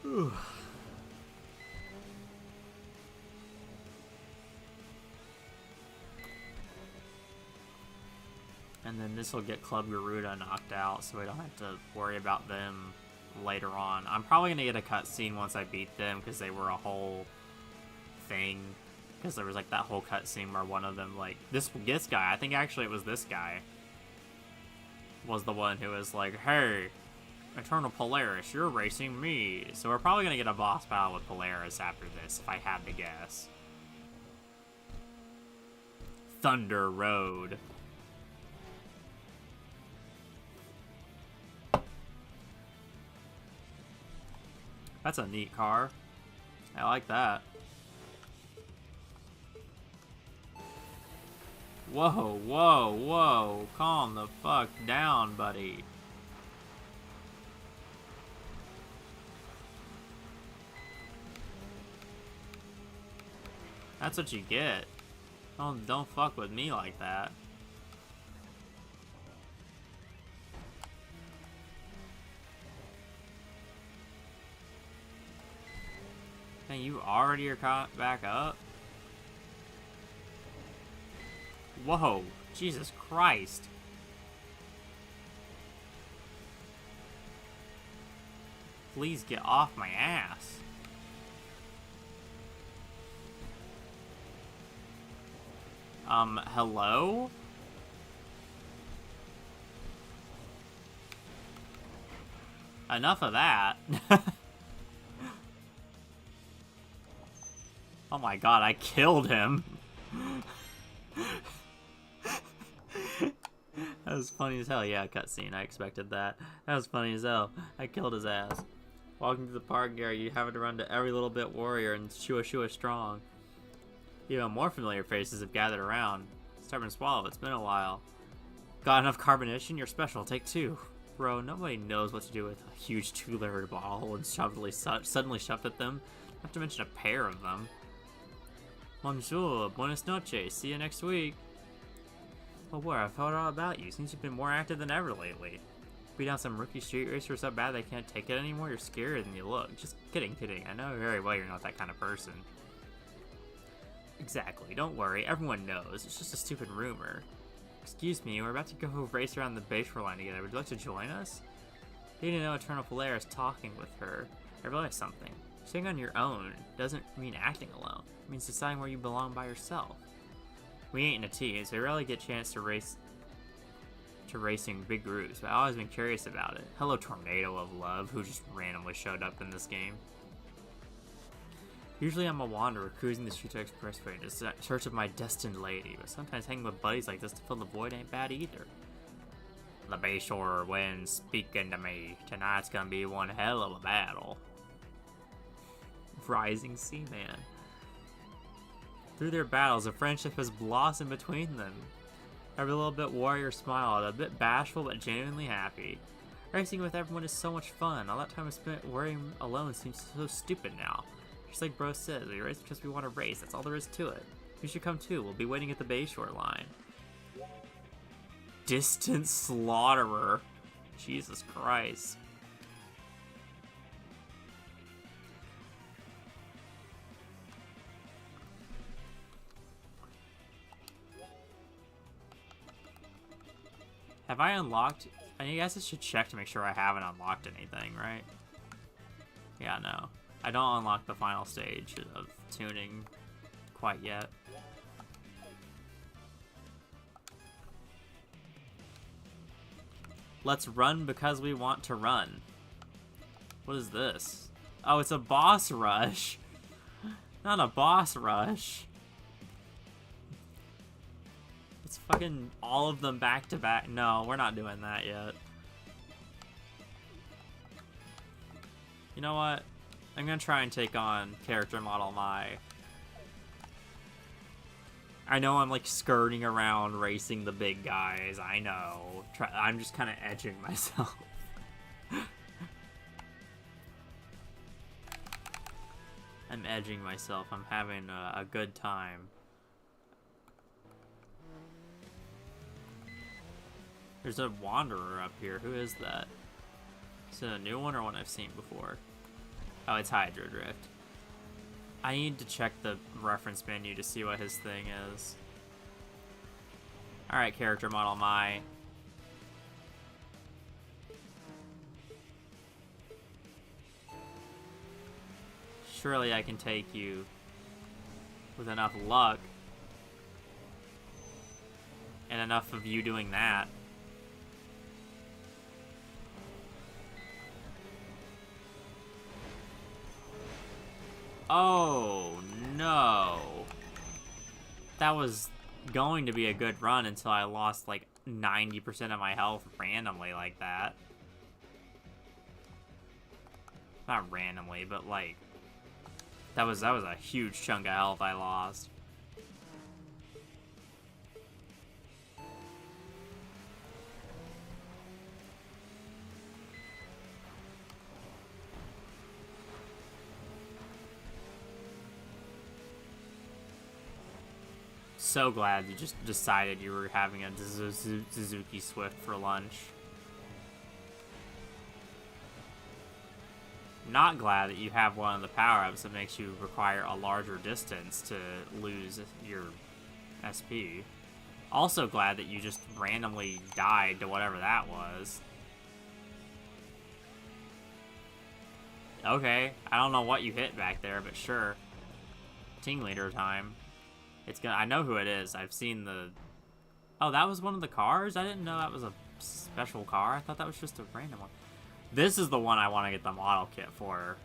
Whew. And then this will get Club Garuda knocked out, so we don't have to worry about them later on. I'm probably going to get a cutscene once I beat them, because they were a whole thing. Because there was like that whole cutscene where one of them, like, this guy, I think actually it was this guy, was the one who was like, hey, Eternal Polaris, you're racing me. So we're probably going to get a boss battle with Polaris after this, if I had to guess. Thunder Road. That's a neat car. I like that. Whoa, whoa, whoa. Calm the fuck down, buddy. That's what you get. Don't fuck with me like that. Man, you already are caught back up? Whoa, Jesus Christ. Please get off my ass. Hello? Enough of that. Oh my god, I killed him. That was funny as hell. Yeah, cutscene. I expected that. That was funny as hell. I killed his ass. Welcome to the park, Gary. You having to run to every little bit warrior and Shua strong. Even more familiar faces have gathered around. Stubborn Swallow, it's been a while. Got enough carbonation? You're special. Take two. Bro, nobody knows what to do with a huge two-layered ball and suddenly shoved at them. Not to mention a pair of them. Bonjour, buenas noches. See you next week. Oh boy, I've heard all about you. Seems you've been more active than ever lately. Beat down some rookie street racer so bad they can't take it anymore. You're scarier than you look. Just kidding. I know very well you're not that kind of person. Exactly. Don't worry. Everyone knows. It's just a stupid rumor. Excuse me, we're about to go race around the Bayshore line together. Would you like to join us? You need to know Eternal Polaris talking with her. I realized something. Staying on your own doesn't mean acting alone. It means deciding where you belong by yourself. We ain't in a team, so we rarely get a chance to racing big groups, but I've always been curious about it. Hello, Tornado of Love, who just randomly showed up in this game. Usually I'm a wanderer cruising the Shuto Expressway in search of my destined lady, but sometimes hanging with buddies like this to fill the void ain't bad either. The Bayshore winds speaking to me. Tonight's gonna be one hell of a battle. Rising Seaman. Through their battles, a friendship has blossomed between them. Every little bit warrior smiled, a bit bashful but genuinely happy. Racing with everyone is so much fun. All that time I spent worrying alone seems so stupid now. Just like Bro says, we race because we want to race. That's all there is to it. You should come too. We'll be waiting at the Bayshore line. Distant Slaughterer. Jesus Christ. Have I unlocked? I guess I should check to make sure I haven't unlocked anything, right? Yeah, no. I don't unlock the final stage of tuning quite yet. Let's run because we want to run. What is this? Oh, it's a boss rush. Not a boss rush. It's Fucking all of them back to back. No, we're not doing that yet. You know what? I'm gonna try and take on character model Mai. I know I'm like skirting around racing the big guys. I know. I'm just kind of edging myself. I'm edging myself. I'm having a good time. There's a wanderer up here. Who is that? Is it a new one or one I've seen before? Oh, it's Hydro Drift. I need to check the reference menu to see what his thing is. Alright, character model Mai. Surely I can take you with enough luck. And enough of you doing that. Oh, no. That was going to be a good run until I lost like 90% of my health randomly like that. Not randomly, but like that was a huge chunk of health I lost. So glad you just decided you were having a Suzuki Swift for lunch. Not glad that you have one of the power-ups that makes you require a larger distance to lose your SP. Also glad that you just randomly died to whatever that was. Okay, I don't know what you hit back there, but sure. Team leader time. It's gonna. I know who it is. I've seen the. Oh, that was one of the cars? I didn't know that was a special car. I thought that was just a random one. This is the one I want to get the model kit for.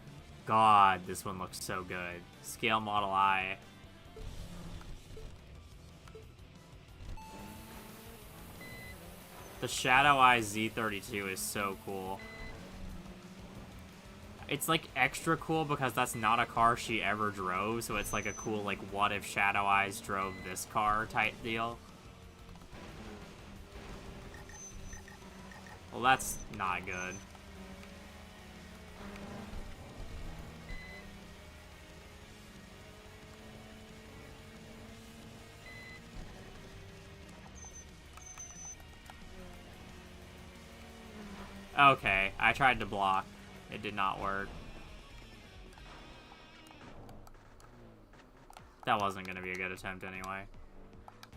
God, this one looks so good. Scale model I. The Shadow Eye Z32 is so cool. It's like extra cool because that's not a car she ever drove, so it's like a cool like what if Shadow Eyes drove this car type deal. Well, that's not good. Okay, I tried to block. It did not work. That wasn't going to be a good attempt anyway.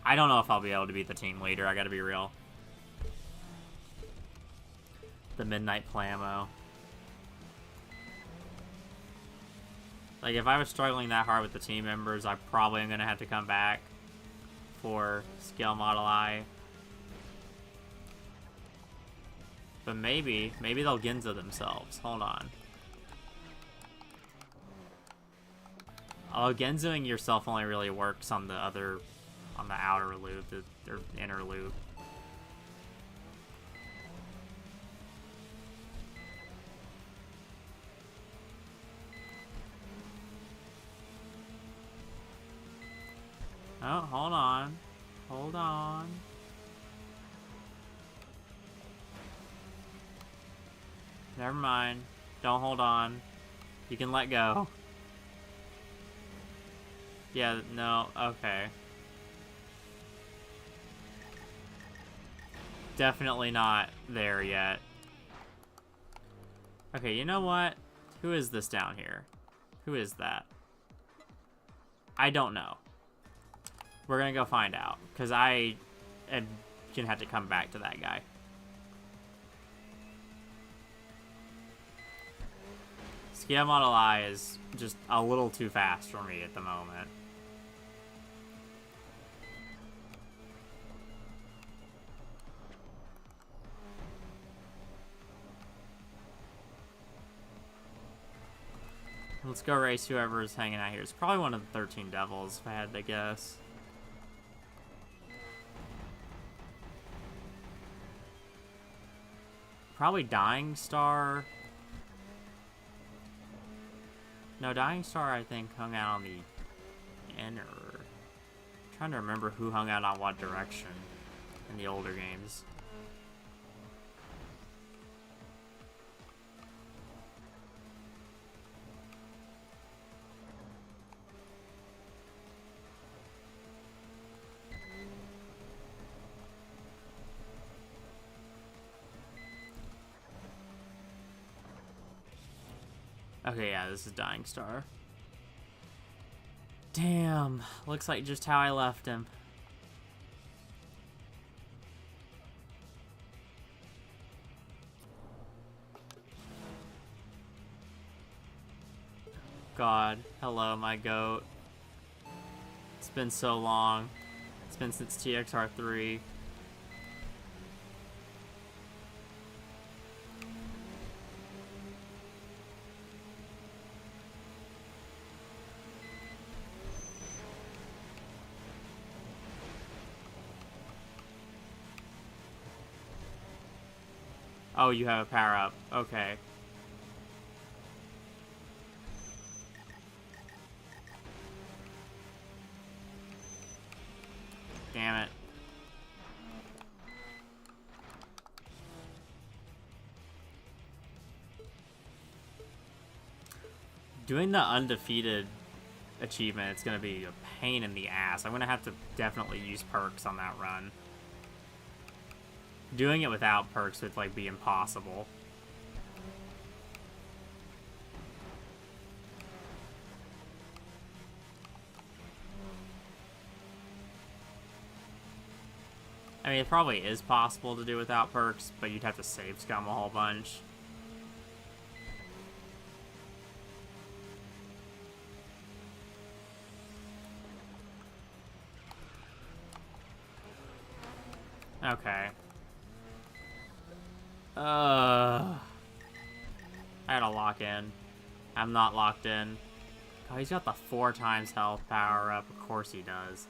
I don't know if I'll be able to beat the team leader, I gotta be real. The Midnight Plamo. Like, if I was struggling that hard with the team members, I probably am going to have to come back for Scale Model I. But maybe they'll Ginza themselves. Hold on. Although Genzoing yourself only really works on the outer loop, the inner loop. Oh, hold on. Hold on. Never mind. Don't hold on. You can let go. Yeah, no, okay. Definitely not there yet. Okay, you know what? Who is this down here? Who is that? I don't know. We're gonna go find out, because I am gonna have to come back to that guy. Scale Model I is just a little too fast for me at the moment. Let's go race whoever's hanging out here. It's probably one of the 13 Devils, if I had to guess. Probably Dying Star. No, Dying Star, I think, hung out on the inner. I'm trying to remember who hung out on what direction in the older games. Okay, yeah, this is Dying Star. Damn, looks like just how I left him. God, hello, my goat. It's been so long. It's been since TXR3. Oh, you have a power-up. Okay. Damn it. Doing the undefeated achievement, it's going to be a pain in the ass. I'm going to have to definitely use perks on that run. Doing it without perks would, like, be impossible. I mean, it probably is possible to do without perks, but you'd have to save scum a whole bunch. Okay. I gotta lock in. I'm not locked in. Oh, he's got the 4 times health power up. Of course he does.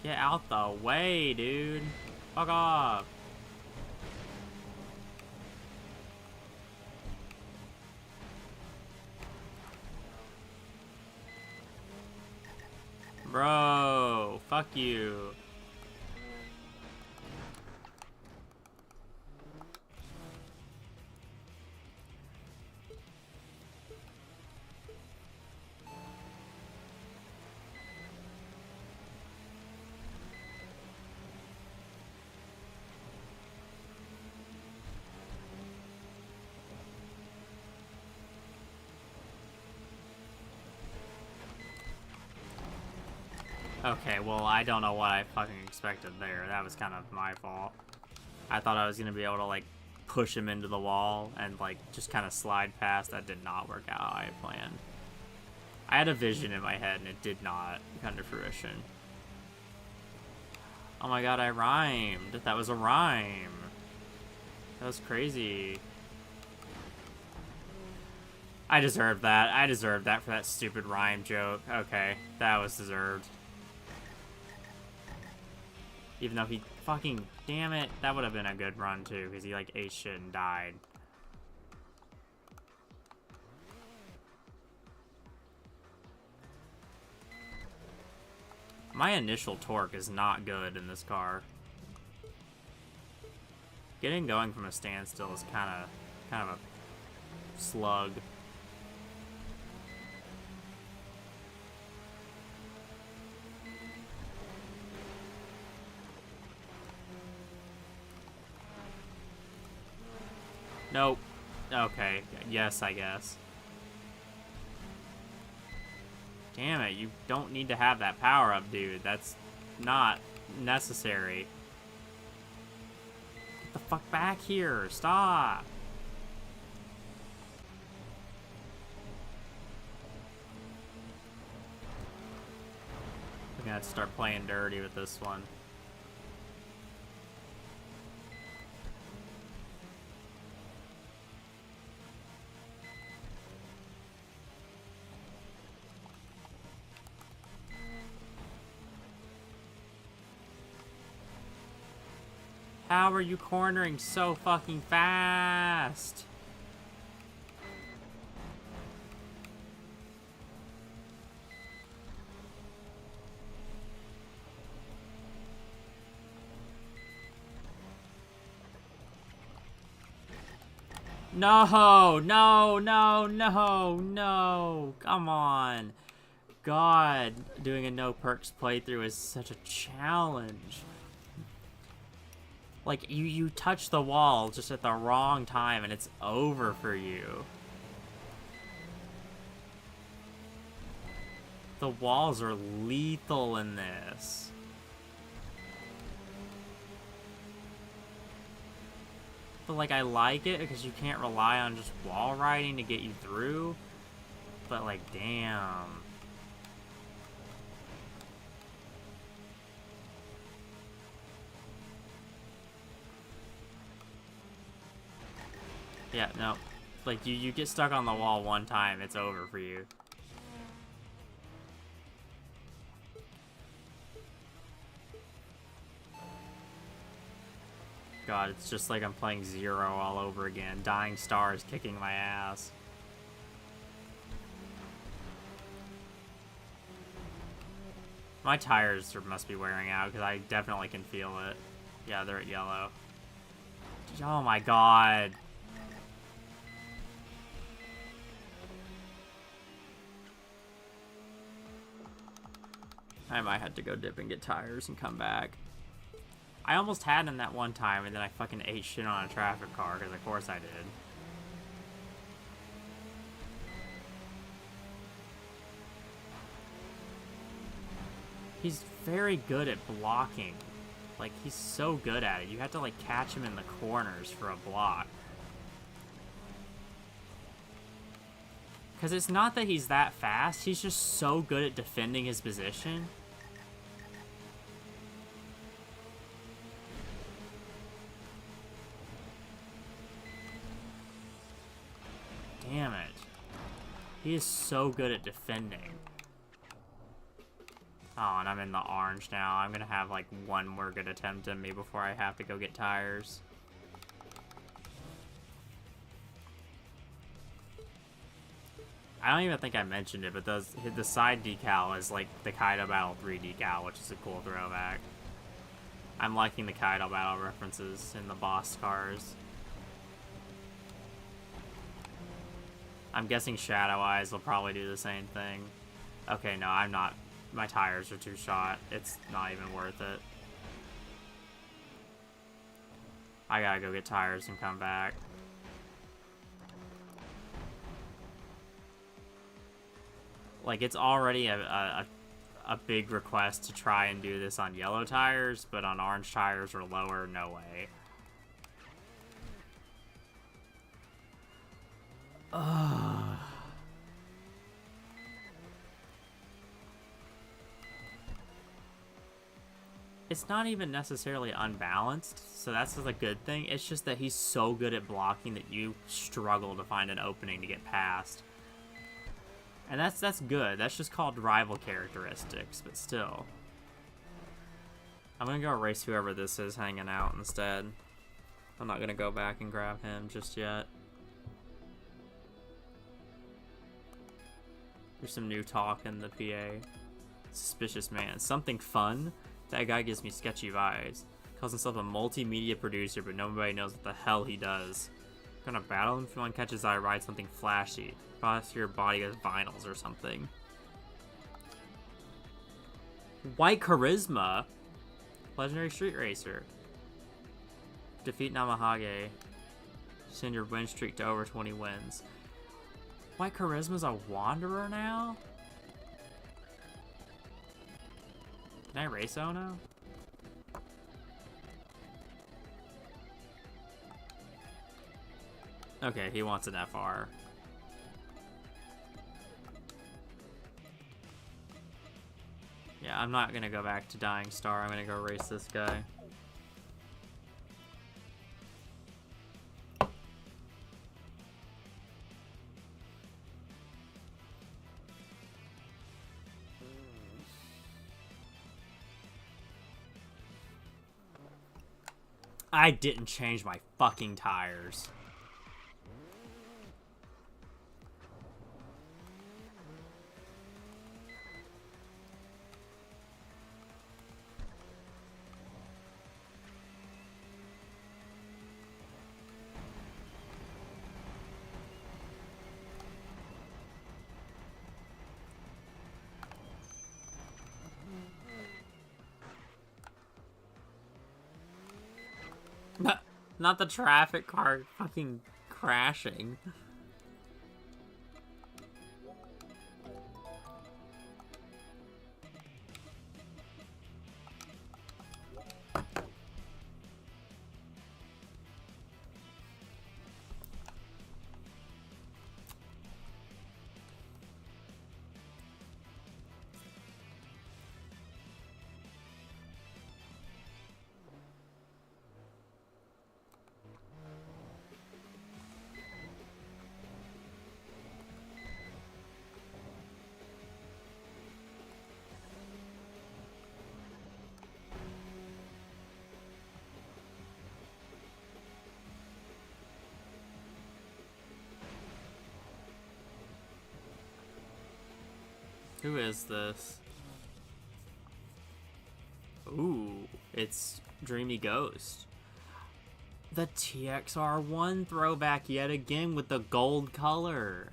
Get out the way, dude. Fuck off. Bro, fuck you. Okay, well, I don't know what I fucking expected there. That was kind of my fault. I thought I was going to be able to, like, push him into the wall and, like, just kind of slide past. That did not work out how I planned. I had a vision in my head, and it did not come to fruition. Oh my god, I rhymed. That was a rhyme. That was crazy. I deserved that. I deserved that for that stupid rhyme joke. Okay, that was deserved. Even though he fucking... Damn it. That would have been a good run, too, because he, like, ate shit and died. My initial torque is not good in this car. Getting going from a standstill is kind of a slug. Nope. Okay. Yes, I guess. Damn it, you don't need to have that power up, dude. That's not necessary. Get the fuck back here. Stop. We're gonna have to start playing dirty with this one. How are you cornering so fucking fast? No, no, no, no, no. Come on. God, doing a no perks playthrough is such a challenge. Like, you touch the wall just at the wrong time and it's over for you. The walls are lethal in this. But, like, I like it because you can't rely on just wall riding to get you through. But, like, damn. Yeah, no. Like, you get stuck on the wall one time, it's over for you. God, it's just like I'm playing Zero all over again. Dying Star is kicking my ass. My tires must be wearing out because I definitely can feel it. Yeah, they're at yellow. Oh my god. I might have to go dip and get tires and come back. I almost had him that one time, and then I fucking ate shit on a traffic car, because of course I did. He's very good at blocking. Like, he's so good at it. You have to, like, catch him in the corners for a block. Because it's not that he's that fast, he's just so good at defending his position. Damn it. He is so good at defending. Oh, and I'm in the orange now. I'm gonna have like one more good attempt at me before I have to go get tires. I don't even think I mentioned it, but the side decal is like the Kaido Battle 3 decal, which is a cool throwback. I'm liking the Kaido Battle references in the boss cars. I'm guessing Shadow Eyes will probably do the same thing. Okay, no, I'm not. My tires are too shot. It's not even worth it. I gotta go get tires and come back. Like, it's already a big request to try and do this on yellow tires, but on orange tires or lower, no way. Ugh. It's not even necessarily unbalanced, so that's a good thing. It's just that he's so good at blocking that you struggle to find an opening to get past. And that's good. That's just called rival characteristics, but still. I'm gonna go race whoever this is hanging out instead. I'm not gonna go back and grab him just yet. There's some new talk in the PA. Suspicious man. Something fun? That guy gives me sketchy vibes. Calls himself a multimedia producer, but nobody knows what the hell he does. Gonna battle him if you want to catch his eye, ride something flashy. Cross your body with vinyls or something. White Charisma? Legendary Street Racer. Defeat Namahage. Send your win streak to over 20 wins. White Charisma's a Wanderer now? Can I race Ono? Okay, he wants an FR. Yeah, I'm not gonna go back to Dying Star. I'm gonna go race this guy. I didn't change my fucking tires. Not the traffic car fucking crashing. Who is this? Ooh, it's Dreamy Ghost. The TXR1 throwback yet again with the gold color.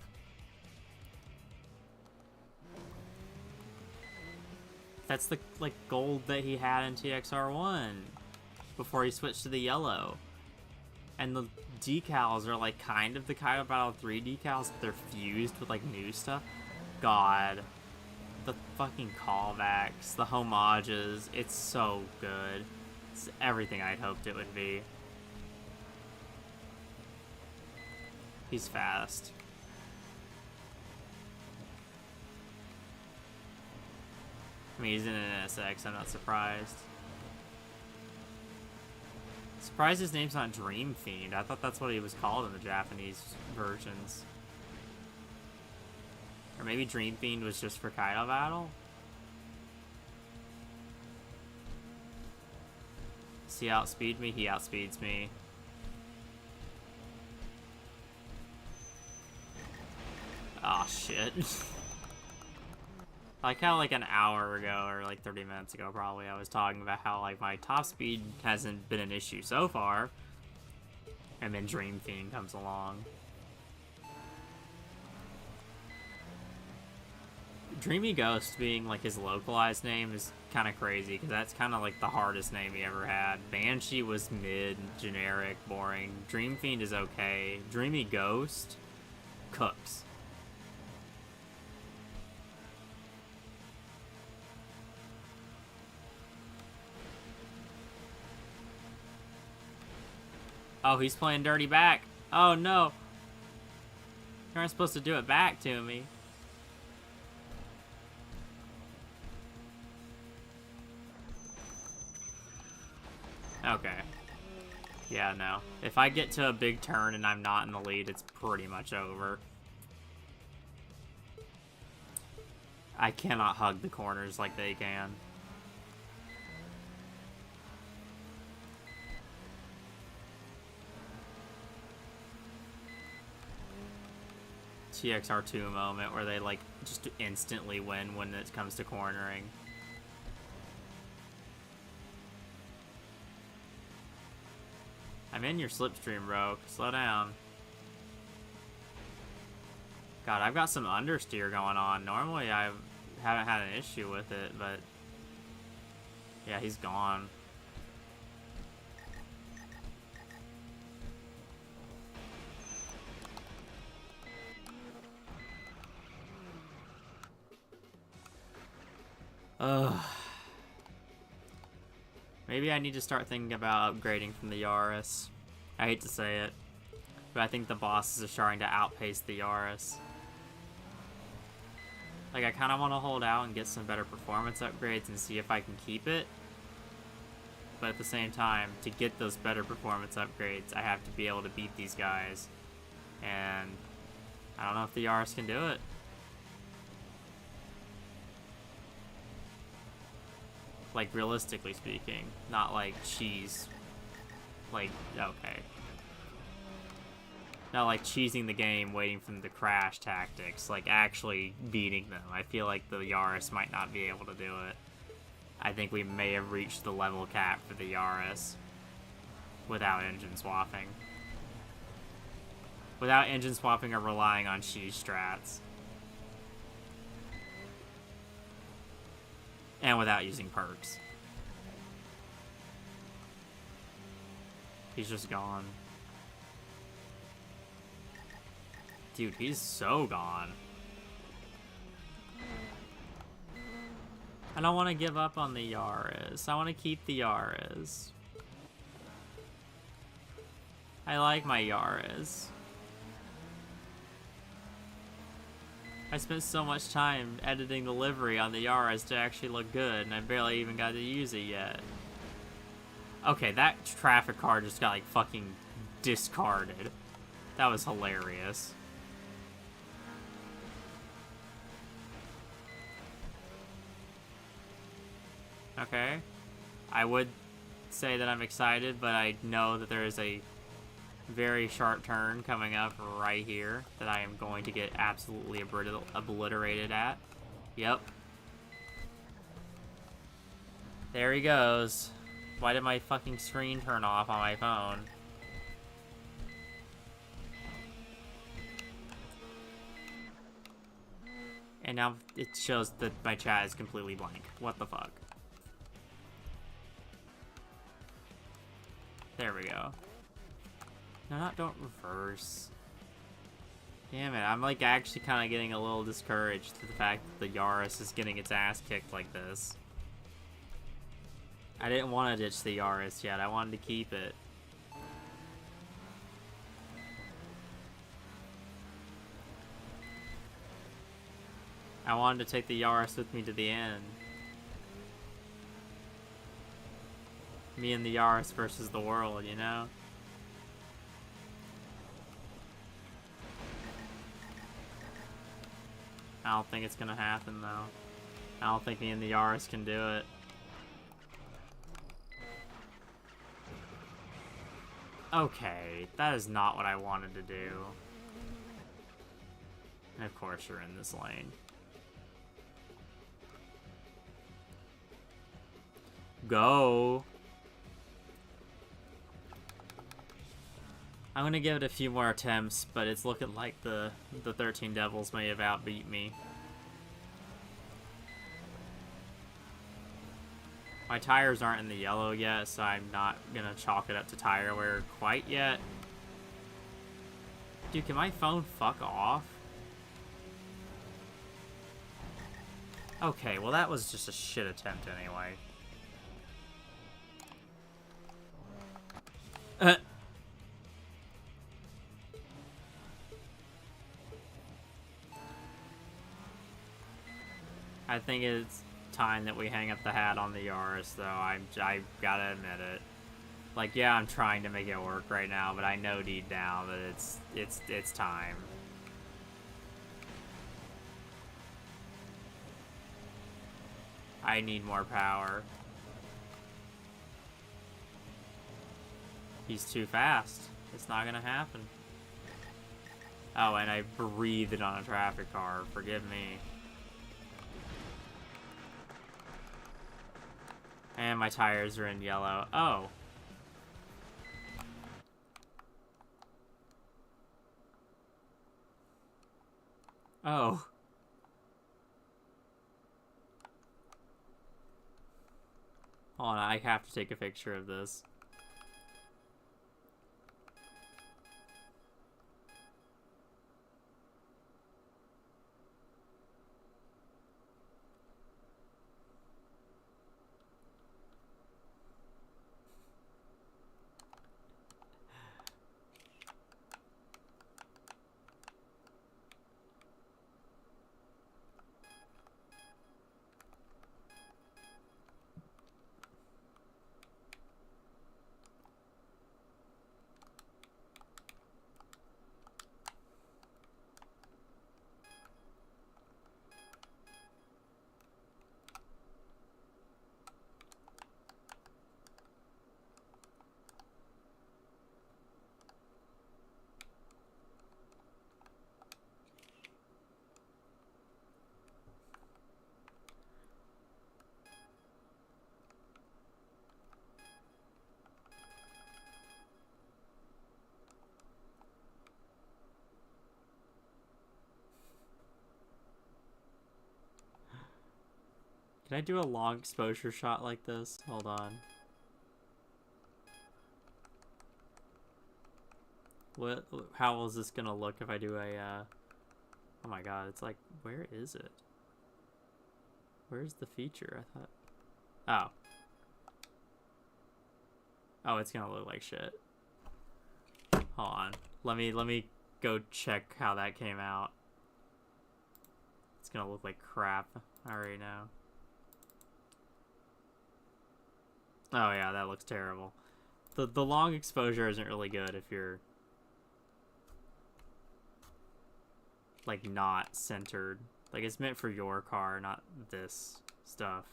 That's the like gold that he had in TXR1 before he switched to the yellow. And the decals are like kind of the Kaido Battle 3 decals, but they're fused with like new stuff. God. The fucking callbacks, the homages, it's so good. It's everything I'd hoped it would be. He's fast. I mean, he's in an NSX, I'm not surprised. Surprised his name's not Dream Fiend. I thought that's what he was called in the Japanese versions. Or maybe Dream Fiend was just for Kaido Battle? Does he outspeed me? He outspeeds me. Oh shit. Like how like an hour ago or like 30 minutes ago probably I was talking about how like my top speed hasn't been an issue so far. And then Dream Fiend comes along. Dreamy Ghost being like his localized name is kind of crazy because that's kind of like the hardest name he ever had. Banshee was mid, generic, boring. Dream Fiend is okay. Dreamy Ghost cooks. Oh, he's playing dirty back. Oh no. You aren't supposed to do it back to me. Okay. Yeah, no. If I get to a big turn and I'm not in the lead, it's pretty much over. I cannot hug the corners like they can. TXR2 moment where they like just instantly win when it comes to cornering. I'm in your slipstream, bro. Slow down. God, I've got some understeer going on. Normally I haven't had an issue with it, but yeah, he's gone. Ugh. Maybe I need to start thinking about upgrading from the Yaris. I hate to say it, but I think the bosses are starting to outpace the Yaris. Like, I kind of want to hold out and get some better performance upgrades and see if I can keep it. But at the same time, to get those better performance upgrades, I have to be able to beat these guys. And I don't know if the Yaris can do it. Like, realistically speaking, not like she's Like, okay. Not like cheesing the game, waiting for them to crash tactics, like actually beating them. I feel like the Yaris might not be able to do it. I think we may have reached the level cap for the Yaris without engine swapping. Without engine swapping or relying on cheese strats. And without using perks. He's just gone. Dude, he's so gone. I don't want to give up on the Yaris. I want to keep the Yaris. I like my Yaris. I spent so much time editing the livery on the Yaris to actually look good, and I barely even got to use it yet. Okay, that traffic car just got, like, fucking discarded. That was hilarious. Okay. I would say that I'm excited, but I know that there is a very sharp turn coming up right here that I am going to get absolutely obliterated at. Yep. There he goes. Why did my fucking screen turn off on my phone? And now it shows that my chat is completely blank. What the fuck? There we go. No, don't reverse. Damn it, I'm like actually kind of getting a little discouraged to the fact that the Yaris is getting its ass kicked like this. I didn't want to ditch the Yaris yet, I wanted to keep it. I wanted to take the Yaris with me to the end. Me and the Yaris versus the world, you know? I don't think it's gonna happen, though. I don't think me and the Yaris can do it. Okay, that is not what I wanted to do. And of course you're in this lane. Go! I'm gonna give it a few more attempts, but it's looking like the 13 Devils may have outbeat me. My tires aren't in the yellow yet, so I'm not gonna chalk it up to tire wear quite yet. Dude, can my phone fuck off? Okay, well that was just a shit attempt anyway. I think it's time that we hang up the hat on the Yaris, though. I gotta admit it. Like, yeah, I'm trying to make it work right now, but I know deep down that it's time. I need more power. He's too fast. It's not gonna happen. Oh, and I breathed on a traffic car. Forgive me. And my tires are in yellow. Oh. Oh. Hold on, I have to take a picture of this. Can I do a long exposure shot like this? Hold on. What? How is this gonna look if I do a, oh my god, it's like, where is it? Where's the feature? I thought... Oh. Oh, it's gonna look like shit. Hold on. Let me go check how that came out. It's gonna look like crap. I already know. Oh yeah, that looks terrible. The long exposure isn't really good if you're like not centered. Like it's meant for your car, not this stuff.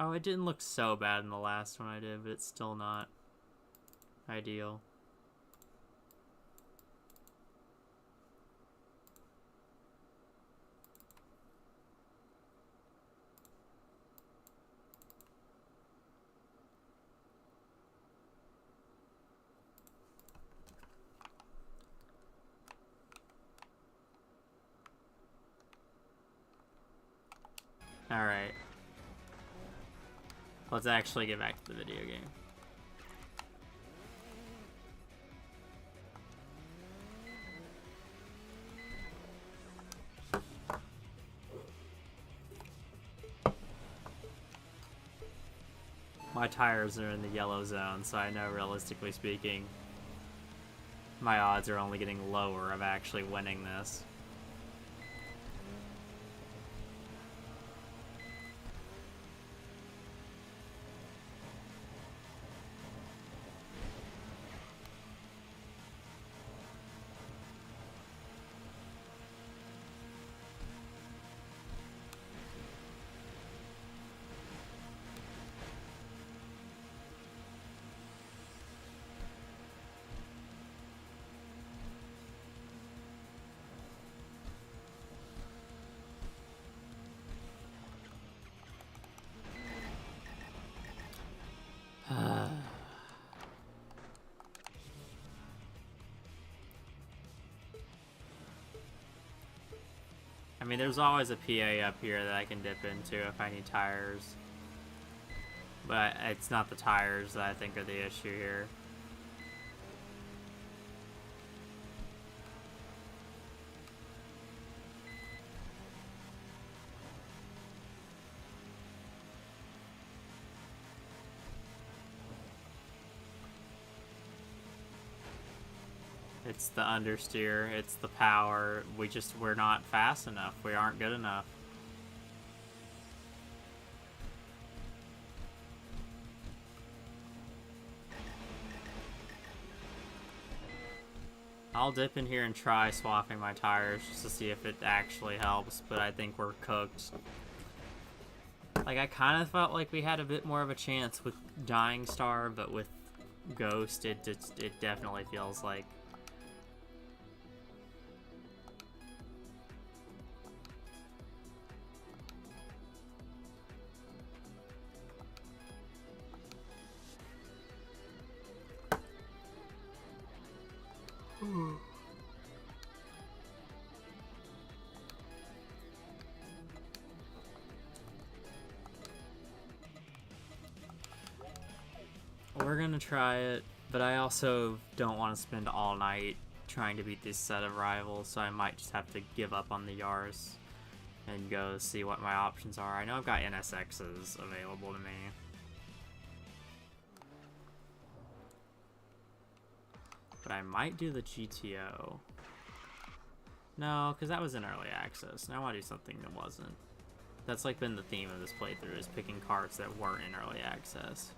Oh, it didn't look so bad in the last one I did, but it's still not ideal. Alright. Let's actually get back to the video game. My tires are in the yellow zone, so I know, realistically speaking, my odds are only getting lower of actually winning this. I mean, there's always a PA up here that I can dip into if I need tires. But it's not the tires that I think are the issue here. It's the understeer, it's the power. We're not fast enough. We aren't good enough. I'll dip in here and try swapping my tires just to see if it actually helps, but I think we're cooked. Like, I kind of felt like we had a bit more of a chance with Dying Star, but with Ghost, it definitely feels like... We're gonna try it, but I also don't want to spend all night trying to beat this set of rivals, so I might just have to give up on the Yars and go see what my options are. I know I've got NSXs available to me. But I might do the GTO. No, because that was in early access. Now I want to do something that wasn't. That's like been the theme of this playthrough, is picking carts that weren't in early access.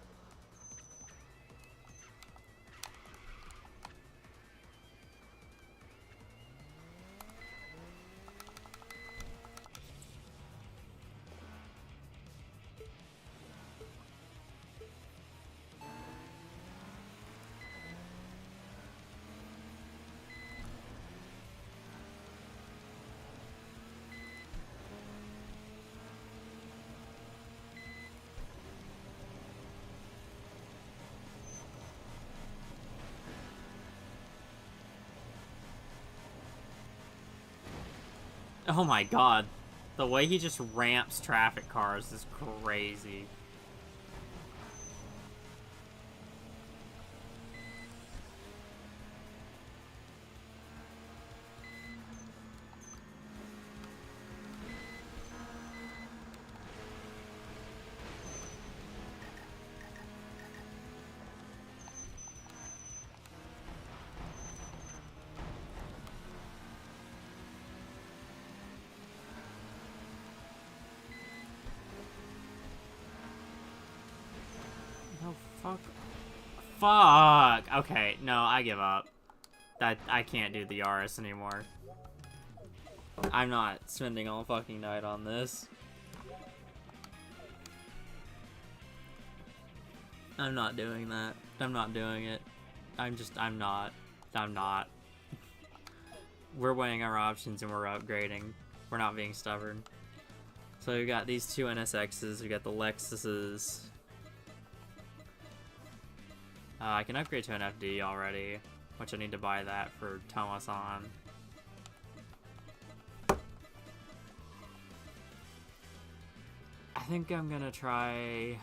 Oh my god. The way he just ramps traffic cars is crazy. No, fuck. Fuck! Okay, no, I give up. I can't do the Yaris anymore. I'm not spending all fucking night on this. I'm not doing that. I'm not doing it. I'm not. We're weighing our options and we're upgrading. We're not being stubborn. So we've got these two NSXs, we got the Lexuses. I can upgrade to an FD already, which I need to buy that for Tomasan. I think I'm gonna try...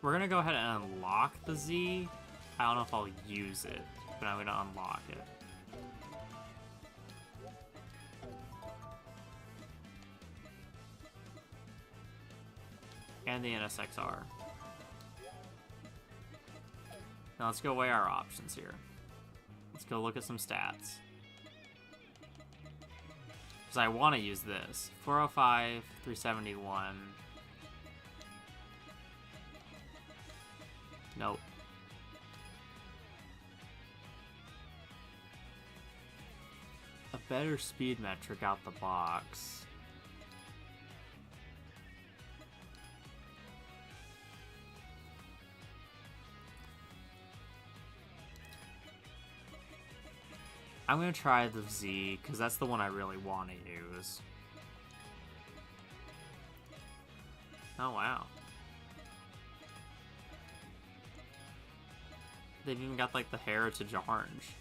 We're gonna go ahead and unlock the Z. I don't know if I'll use it, but I'm gonna unlock it. And the NSXR. Now let's go weigh our options here. Let's go look at some stats. Because I want to use this. 405, 371. Nope. A better speed metric out the box. I'm gonna try the Z, because that's the one I really want to use. Oh, wow. They've even got, like, the heritage orange.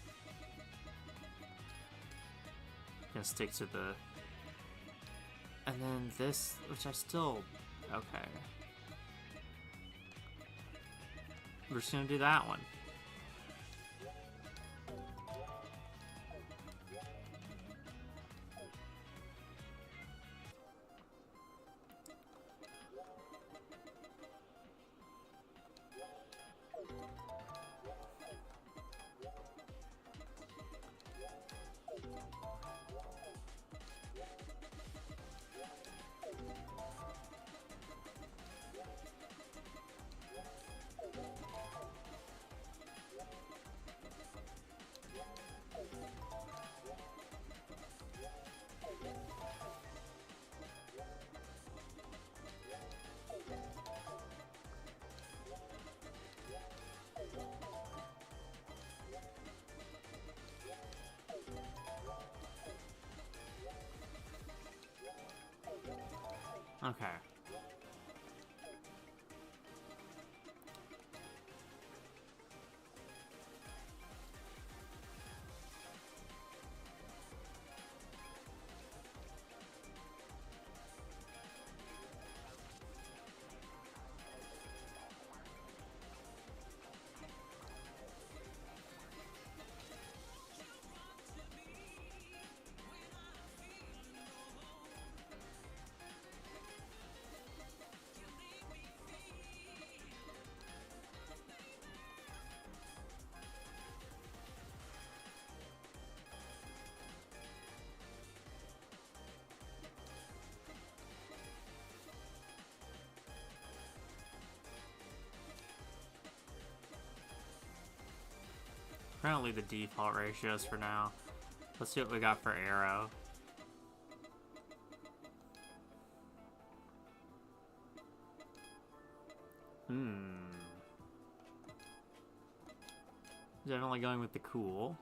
Gonna stick to the... And then this, which I still... Okay. We're just gonna do that one. Okay. Apparently the default ratios for now. Let's see what we got for arrow. Definitely going with the cool.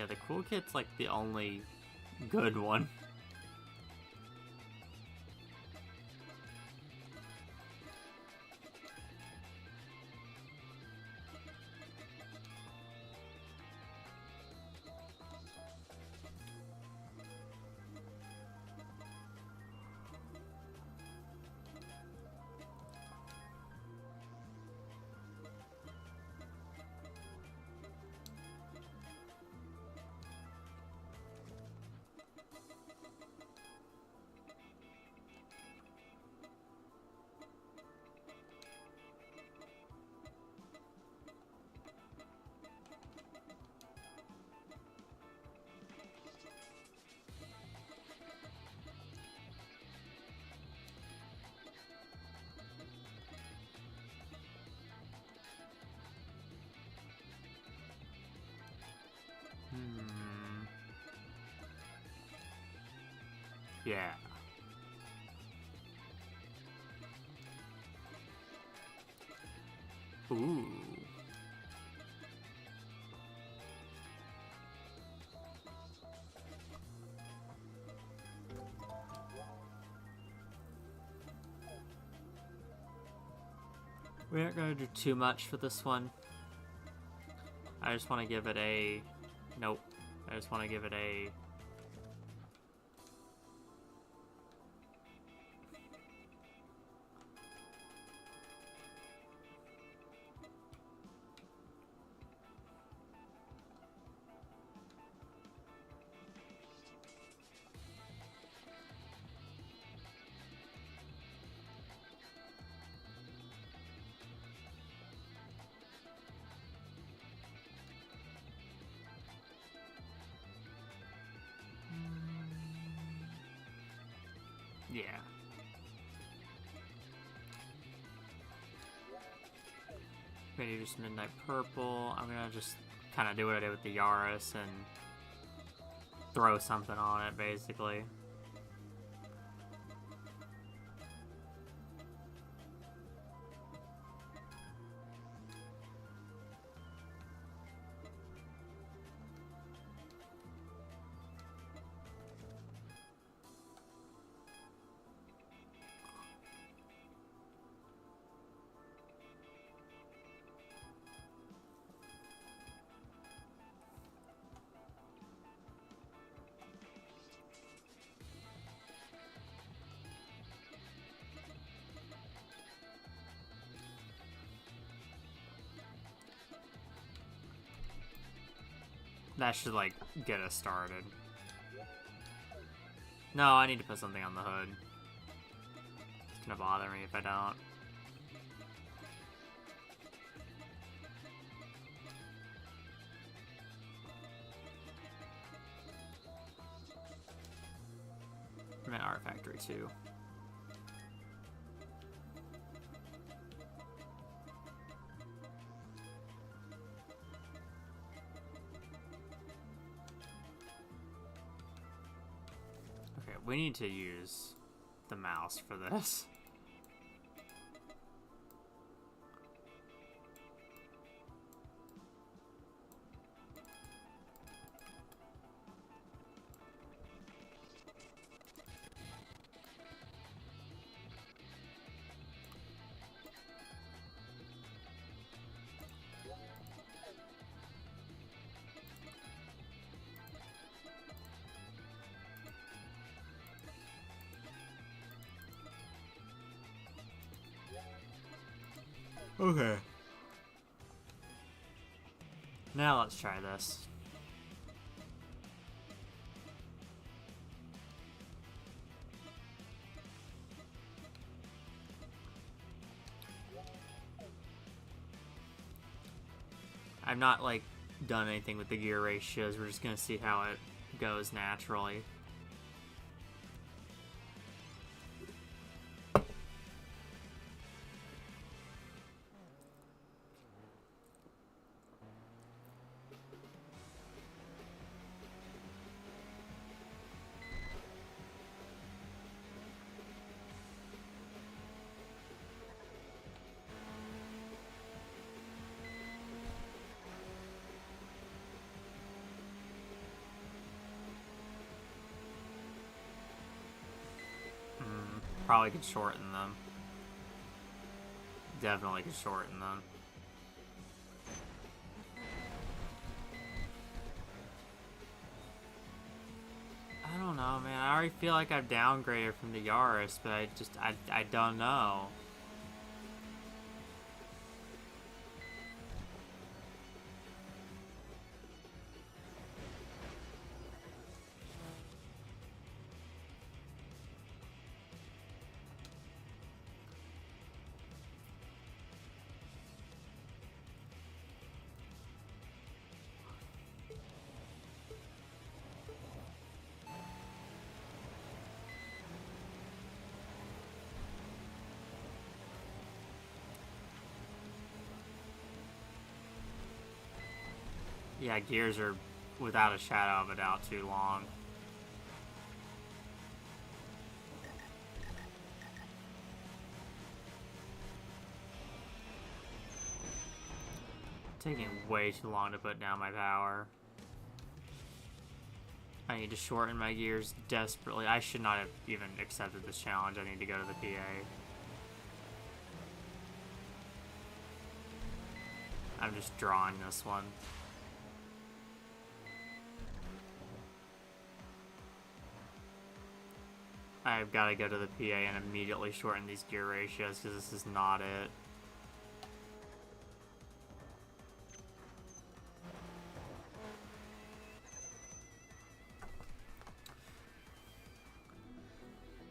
Yeah, the cool kit's like the only good one. Yeah. Ooh. We aren't going to do too much for this one. I just want to give it a... Nope. I just want to give it a... Yeah. Maybe just Midnight Purple. I'm gonna just kind of do what I did with the Yaris and throw something on it, basically. That should, like, get us started. No, I need to put something on the hood. It's gonna bother me if I don't. I'm at Art Factory too. Okay, we need to use the mouse for this. Okay. Now let's try this. I've not, like, done anything with the gear ratios. We're just gonna see how it goes naturally. probably could shorten them. Definitely could shorten them. I don't know, man. I already feel like I've downgraded from the Yaris, but I don't know. Yeah, gears are, without a shadow of a doubt, too long. Taking way too long to put down my power. I need to shorten my gears desperately. I should not have even accepted this challenge. I need to go to the PA. I'm just drawing this one. I've got to go to the PA and immediately shorten these gear ratios because this is not it.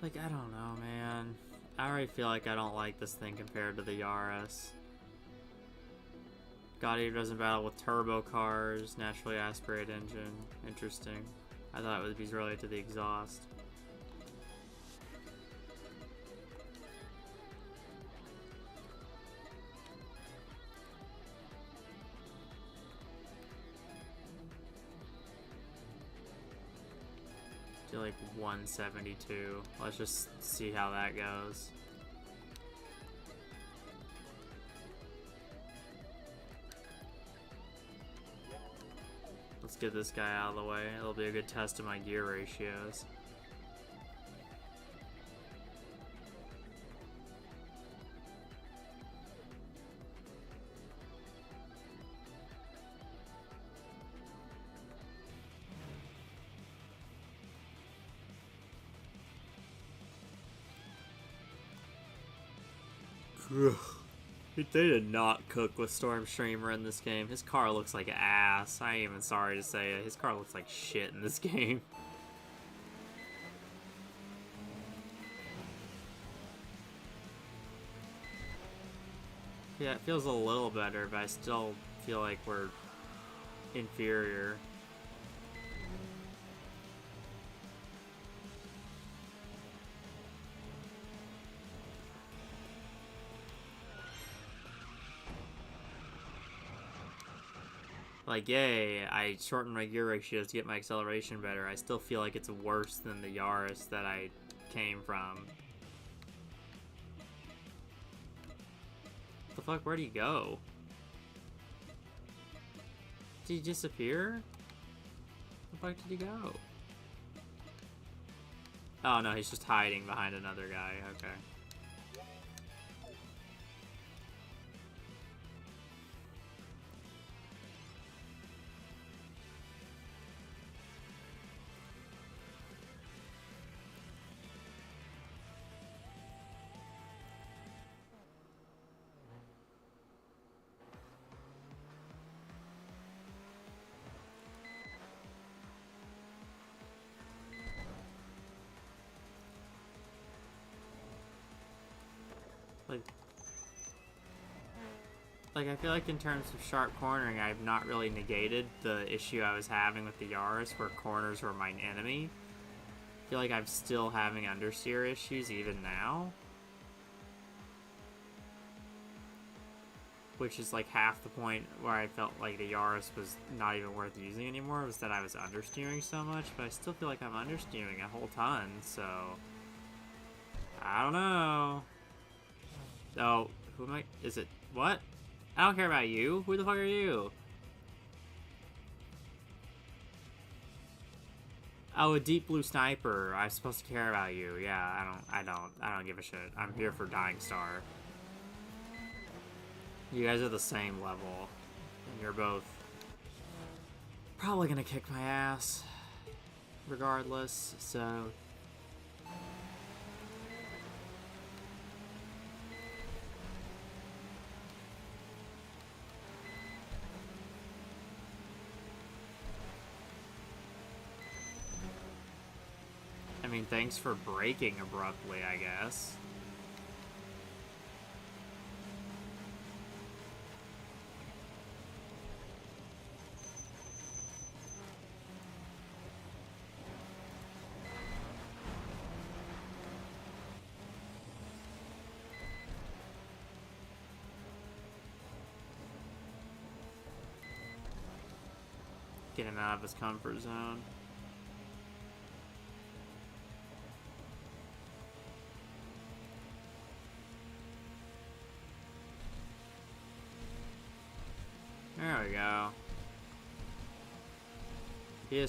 Like, I don't know, man. I already feel like I don't like this thing compared to the Yaris. God Eater doesn't battle with turbo cars, naturally aspirated engine. Interesting. I thought it would be related to the exhaust. Do like 172. Let's just see how that goes. Let's get this guy out of the way. It'll be a good test of my gear ratios. They did not cook with Stormstreamer in this game. His car looks like ass. I ain't even sorry to say it. His car looks like shit in this game. Yeah, it feels a little better, but I still feel like we're inferior. Like, yay, I shortened my gear ratios to get my acceleration better. I still feel like it's worse than the Yaris that I came from. What the fuck, where'd he go? Did he disappear? Where the fuck did he go? Oh no, he's just hiding behind another guy, okay. Like, I feel like in terms of sharp cornering, I've not really negated the issue I was having with the Yaris, where corners were my enemy. I feel like I'm still having understeer issues even now. Which is like half the point where I felt like the Yaris was not even worth using anymore, was that I was understeering so much, but I still feel like I'm understeering a whole ton, so... I don't know. Oh, who am I? Is it... What? I don't care about you. Who the fuck are you? Oh, a deep blue sniper. I'm supposed to care about you. Yeah, I don't give a shit. I'm here for Dying Star. You guys are the same level. And you're both probably gonna kick my ass. Regardless, so... I mean, thanks for braking abruptly, I guess. Get him out of his comfort zone. There we go. He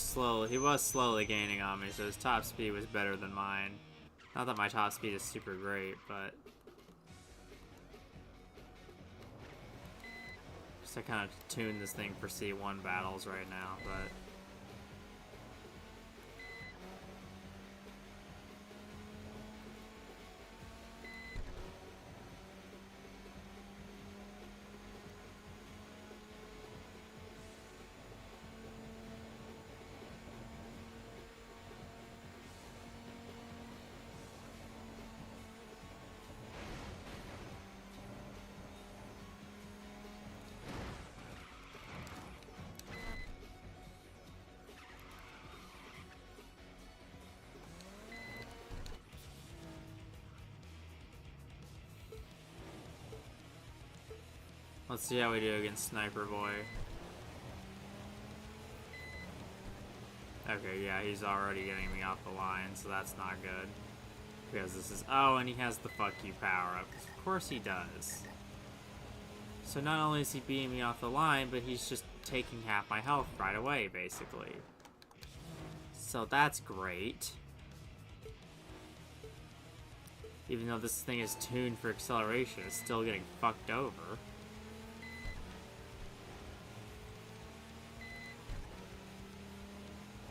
was slowly gaining on me, so his top speed was better than mine. Not that my top speed is super great, but... Just to kind of tune this thing for C1 battles right now, but... Let's see how we do against Sniper Boy. Okay, yeah, he's already getting me off the line, so that's not good. Because this is... Oh, and he has the fuck you power-up. Of course he does. So not only is he beating me off the line, but he's just taking half my health right away, basically. So that's great. Even though this thing is tuned for acceleration, it's still getting fucked over.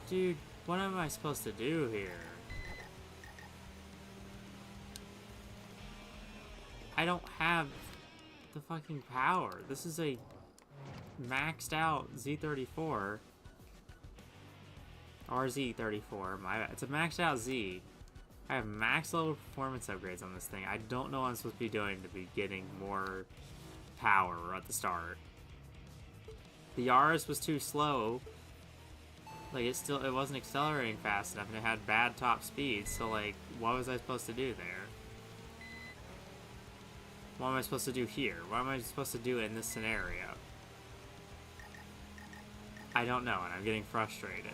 Dude, what am I supposed to do here? I don't have the fucking power. This is a maxed out Z34. Or Z34, my bad. It's a maxed out Z. I have max level performance upgrades on this thing. I don't know what I'm supposed to be doing to be getting more power at the start. The Yaris was too slow. Like, it wasn't accelerating fast enough, and it had bad top speed, so, like, what was I supposed to do there? What am I supposed to do here? What am I supposed to do in this scenario? I don't know, and I'm getting frustrated.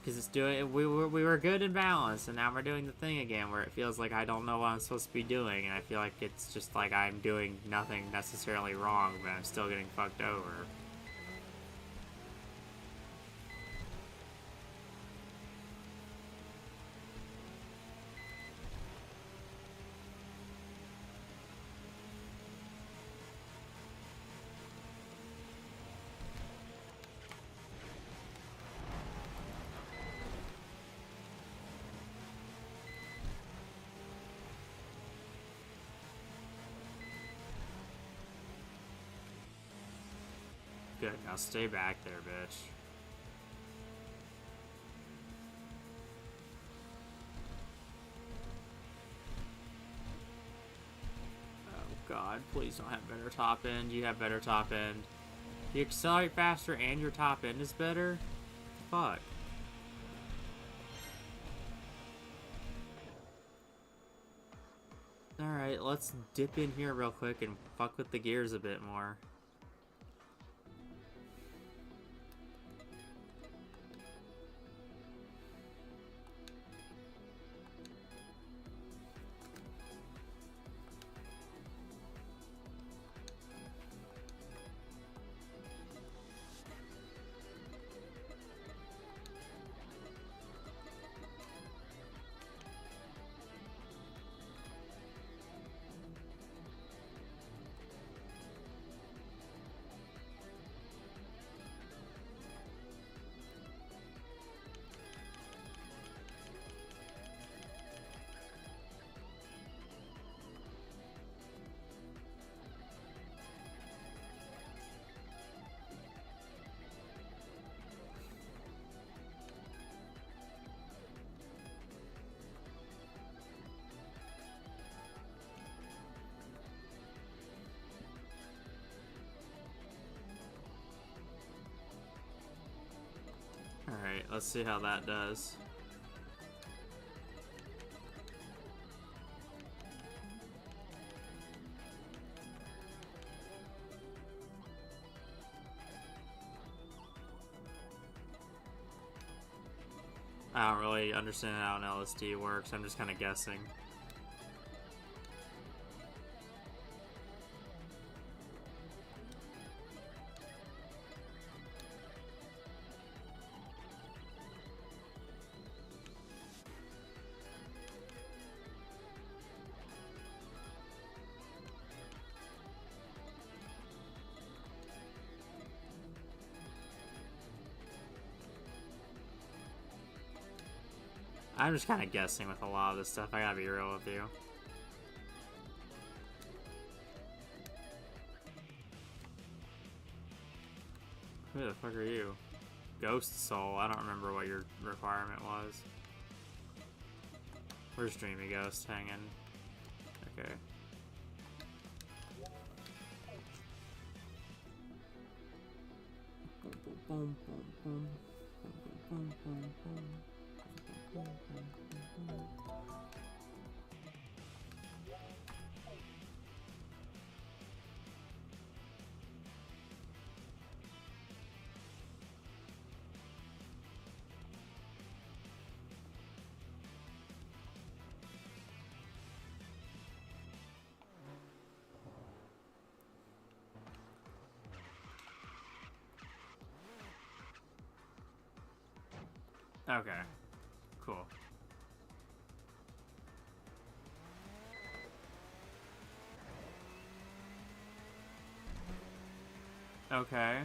Because it's doing, we were good and balanced, and now we're doing the thing again where it feels like I don't know what I'm supposed to be doing, and I feel like it's just like I'm doing nothing necessarily wrong, but I'm still getting fucked over. Good, now stay back there, bitch. Oh god, please don't have better top end. You have better top end. You accelerate faster and your top end is better? Fuck. Alright, let's dip in here real quick and fuck with the gears a bit more. let's see how that does. I don't really understand how an LSD works. I'm just kind of guessing. I'm just kind of guessing with a lot of this stuff. I gotta be real with you. Who the fuck are you? Ghost Soul. I don't remember what your requirement was. Where's Dreamy Ghost hanging? Okay. Boom, boom, boom, boom, boom, boom, boom. Okay. Cool. Okay.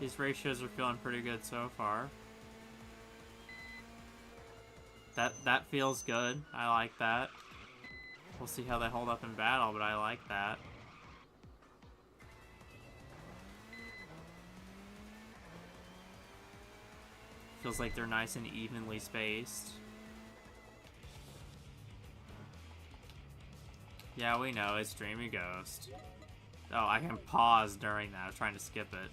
These ratios are feeling pretty good so far. That feels good. I like that. We'll see how they hold up in battle, but I like that. Feels like they're nice and evenly spaced. Yeah, we know, it's Dreamy Ghost. Oh, I can pause during that. I was trying to skip it.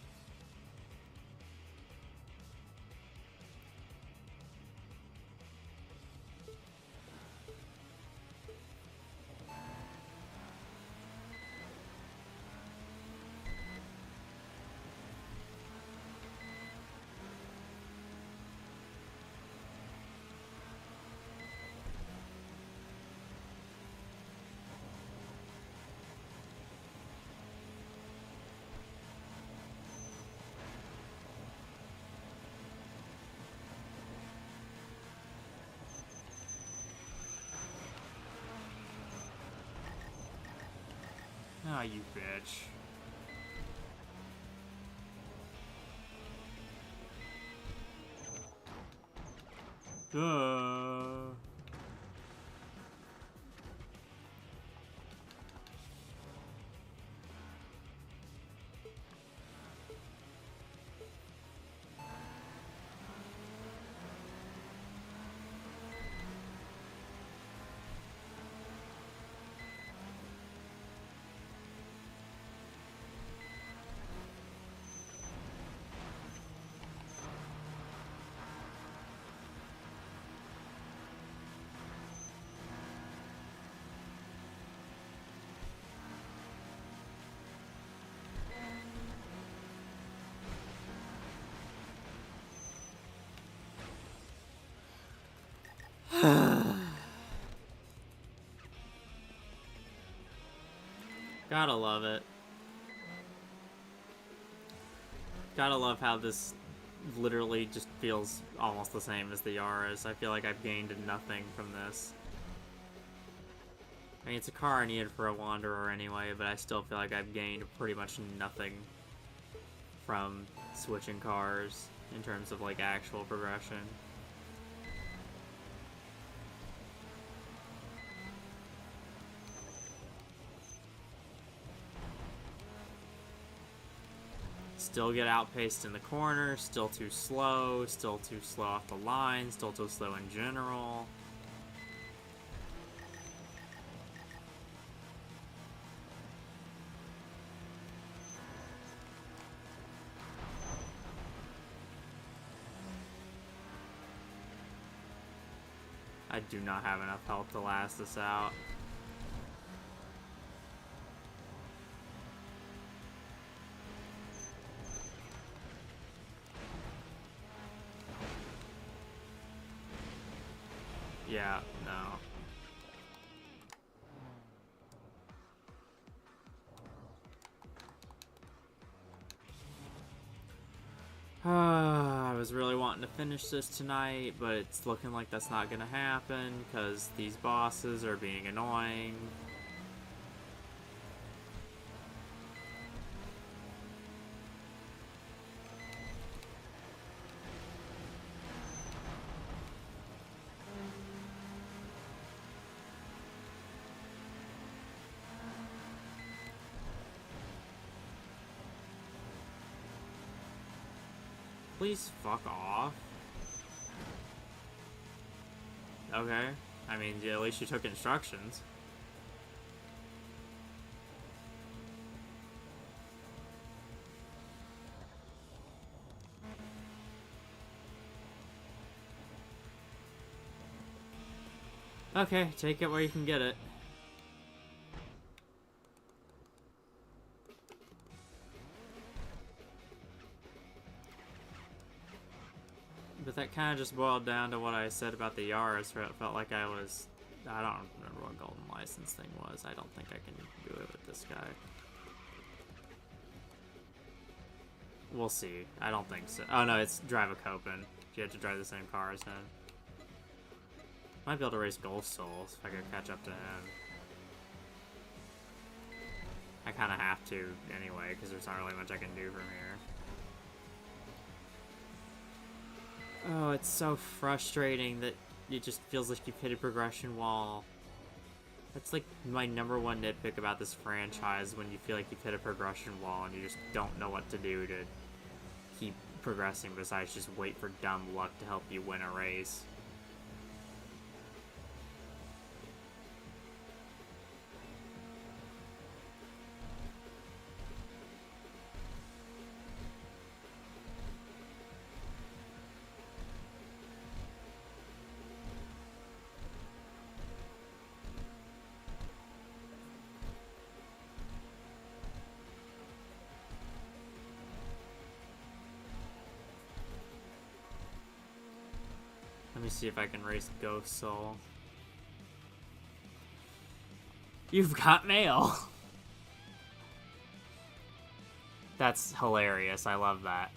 Oh, you bitch. Duh. Gotta love it. Gotta love how this literally just feels almost the same as the Yaris. I feel like I've gained nothing from this. I mean, it's a car I needed for a Wanderer anyway, but I still feel like I've gained pretty much nothing from switching cars in terms of, like, actual progression. Still get outpaced in the corner, still too slow off the line, still too slow in general. I do not have enough health to last this out. Yeah, no. I was really wanting to finish this tonight, but it's looking like that's not gonna happen because these bosses are being annoying. Please fuck off. Okay. I mean, at least you took instructions. Okay, take it where you can get it. But that kind of just boiled down to what I said about the Yaris, where it felt like I don't remember what golden license thing was. I don't think I can do it with this guy. We'll see. I don't think so. Oh no, it's drive a Copen. You have to drive the same car as him. Might be able to race Ghost Souls if I could catch up to him. I kind of have to anyway, because there's not really much I can do from here. Oh, it's so frustrating that it just feels like you've hit a progression wall. That's like my #1 nitpick about this franchise, when you feel like you've hit a progression wall and you just don't know what to do to keep progressing besides just wait for dumb luck to help you win a race. Let me see if I can race Ghost Soul. You've got mail! That's hilarious. I love that.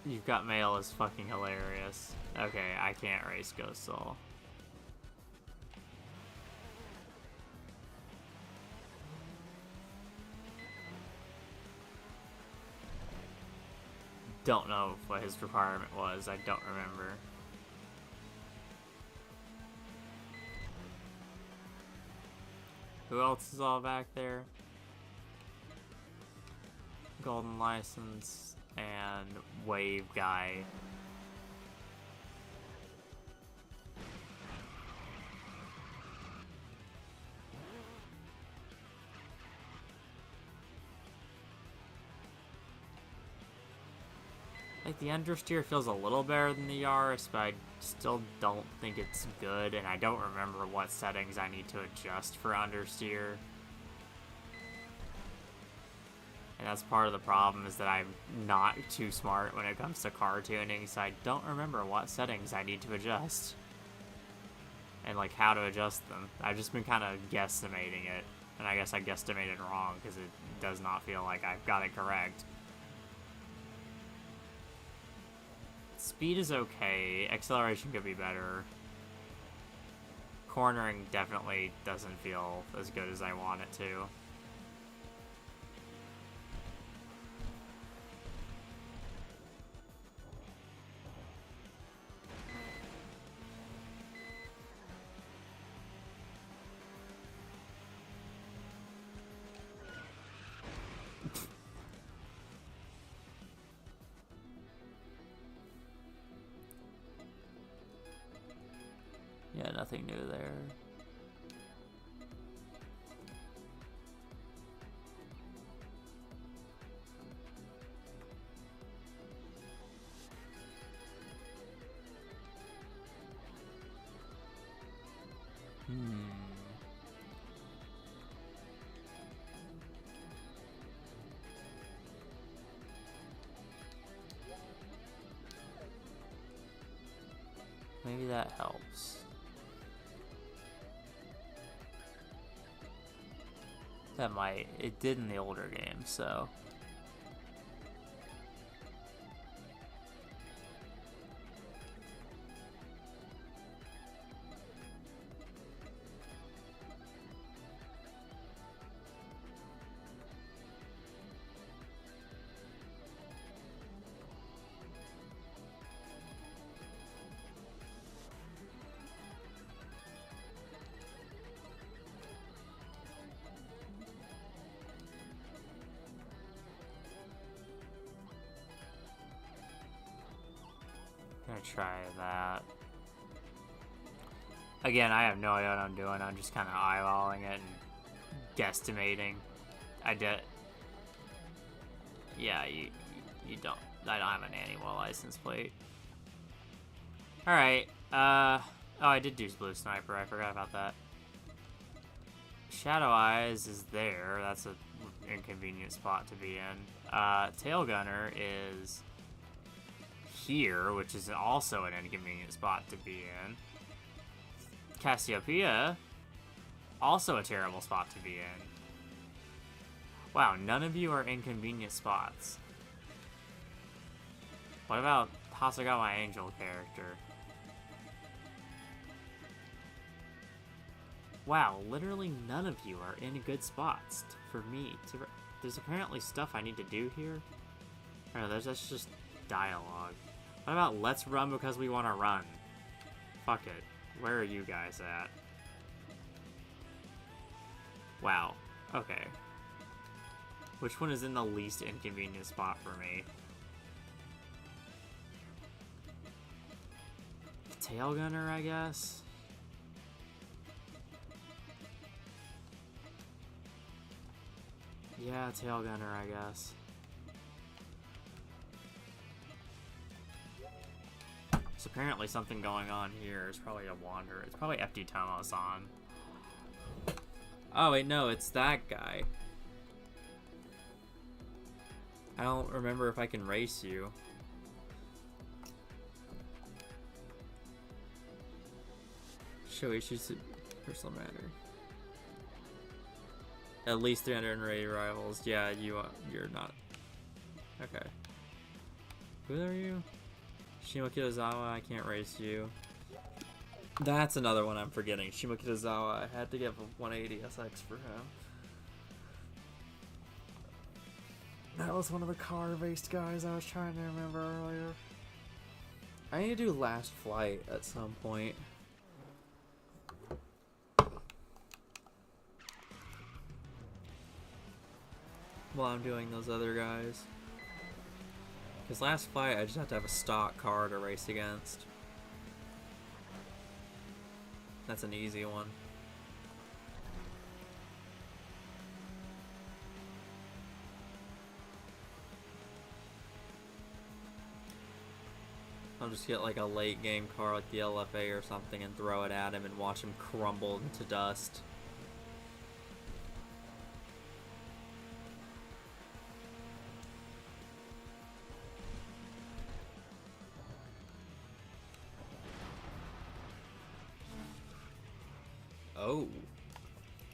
You've got mail is fucking hilarious. Okay, I can't race Ghost Soul. Don't know what his requirement was. I don't remember. Who else is all back there? Golden License and Wave Guy. Like, the understeer feels a little better than the Yaris, but I still don't think it's good, and I don't remember what settings I need to adjust for understeer. And that's part of the problem, is that I'm not too smart when it comes to car tuning, so I don't remember what settings I need to adjust. And, like, how to adjust them. I've just been kind of guesstimating it, and I guess I guesstimated wrong, because it does not feel like I've got it correct. Speed is okay. Acceleration could be better. Cornering definitely doesn't feel as good as I want it to. Yeah, nothing new there. Maybe that helps. That might. It did in the older game, so. Gonna try that. Again, I have no idea what I'm doing. I'm just kind of eyeballing it and guesstimating. I did. Yeah, you don't. I don't have an annual license plate. All right. Oh, I did do Blue Sniper. I forgot about that. Shadow Eyes is there. That's an inconvenient spot to be in. Tail Gunner is here, which is also an inconvenient spot to be in. Cassiopeia, also a terrible spot to be in. Wow, none of you are inconvenient spots. What about Hasagawa Angel character? Wow, literally none of you are in good spots for me. There's apparently stuff I need to do here. I don't know, that's just dialogue. What about let's run because we want to run? Fuck it. Where are you guys at? Wow. Okay. Which one is in the least inconvenient spot for me? Tail Gunner, I guess? Yeah, Tail Gunner, I guess. There's apparently something going on here. It's probably a wander. It's probably FD Tomo-san. Oh, wait, no, it's that guy. I don't remember if I can race you. Show issues personal matter. At least 380 rivals. Yeah, you're not. Okay. Who are you? Shimo Kitazawa, I can't race you. That's another one I'm forgetting. Shimo Kitazawa, I had to give a 180 SX for him. That was one of the car-based guys I was trying to remember earlier. I need to do Last Flight at some point. While I'm doing those other guys. Because Last Flight, I just have to have a stock car to race against. That's an easy one. I'll just get like a late game car like the LFA or something and throw it at him and watch him crumble into dust. Oh.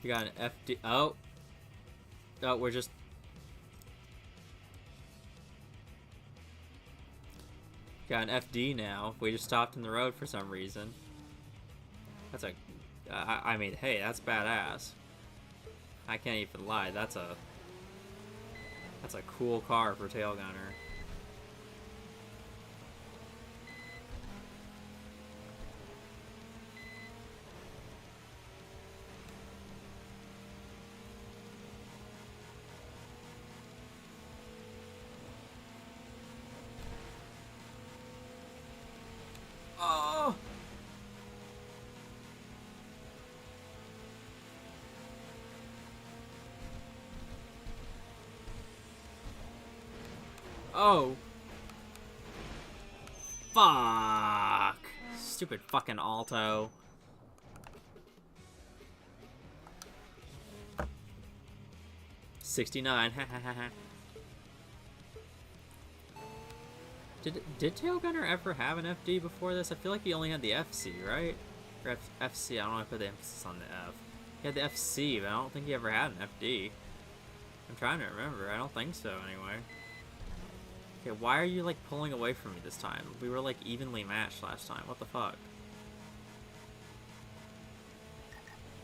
You got an FD. Oh. Oh, we're just. Got an FD now. We just stopped in the road for some reason. That's a. I mean, hey, that's badass. I can't even lie. That's a cool car for Tail Gunner. Oh. Fuck. Stupid fucking Alto. $69. Did Tail Gunner ever have an FD before this? I feel like he only had the FC, right? Or FC, I don't want to put the emphasis on the F. He had the FC, but I don't think he ever had an FD. I'm trying to remember. I don't think so, anyway. Okay, why are you, like, pulling away from me this time? We were, like, evenly matched last time. What the fuck?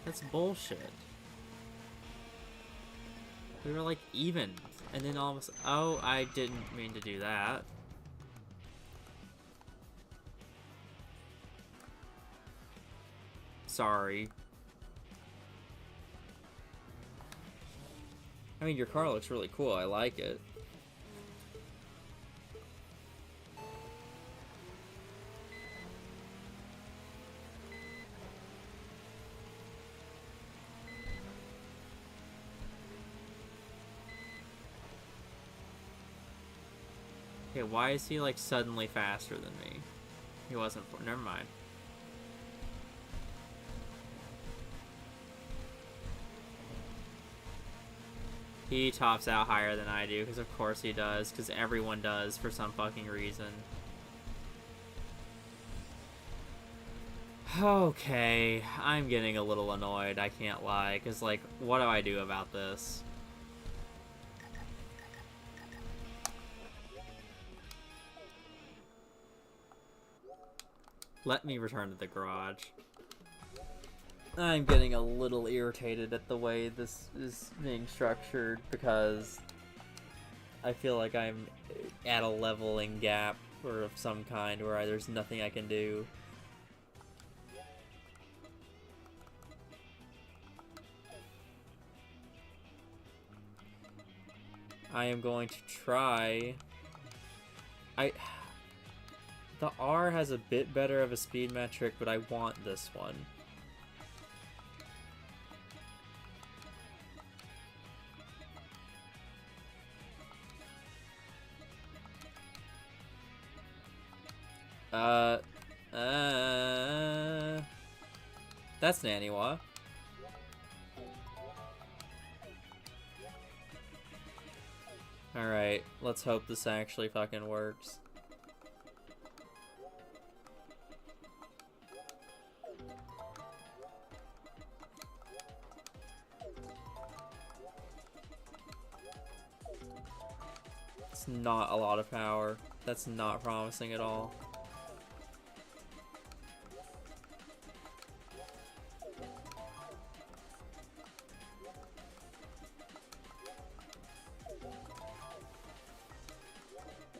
That's bullshit. We were, like, even. And then all of a sudden... Oh, I didn't mean to do that. Sorry. I mean, your car looks really cool. I like it. Okay, why is he, like, suddenly faster than me? He wasn't... Never mind. He tops out higher than I do, because of course he does, because everyone does for some fucking reason. Okay, I'm getting a little annoyed, I can't lie, because, like, what do I do about this? Let me return to the garage. I'm getting a little irritated at the way this is being structured because I feel like I'm at a leveling gap or of some kind where there's nothing I can do. I am going to try... The R has a bit better of a speed metric, but I want this one. That's Naniwa. Alright, let's hope this actually fucking works. It's not a lot of power. That's not promising at all.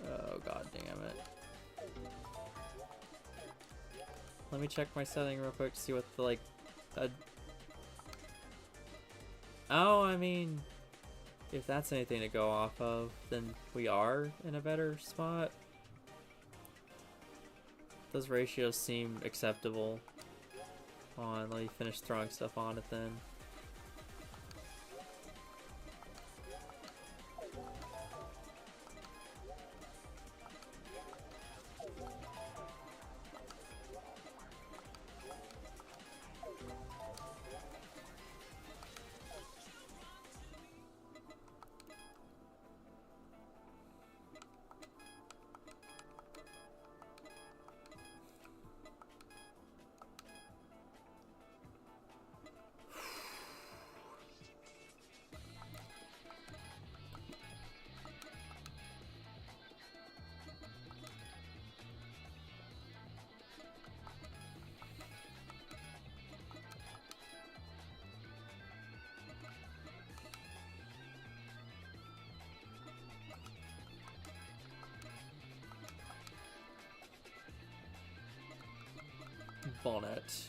Oh, god damn it. Let me check my setting real quick to see what the, like... Oh, I mean... If that's anything to go off of, then we are in a better spot. Those ratios seem acceptable. Hold on, let me finish throwing stuff on it then. Bonnet.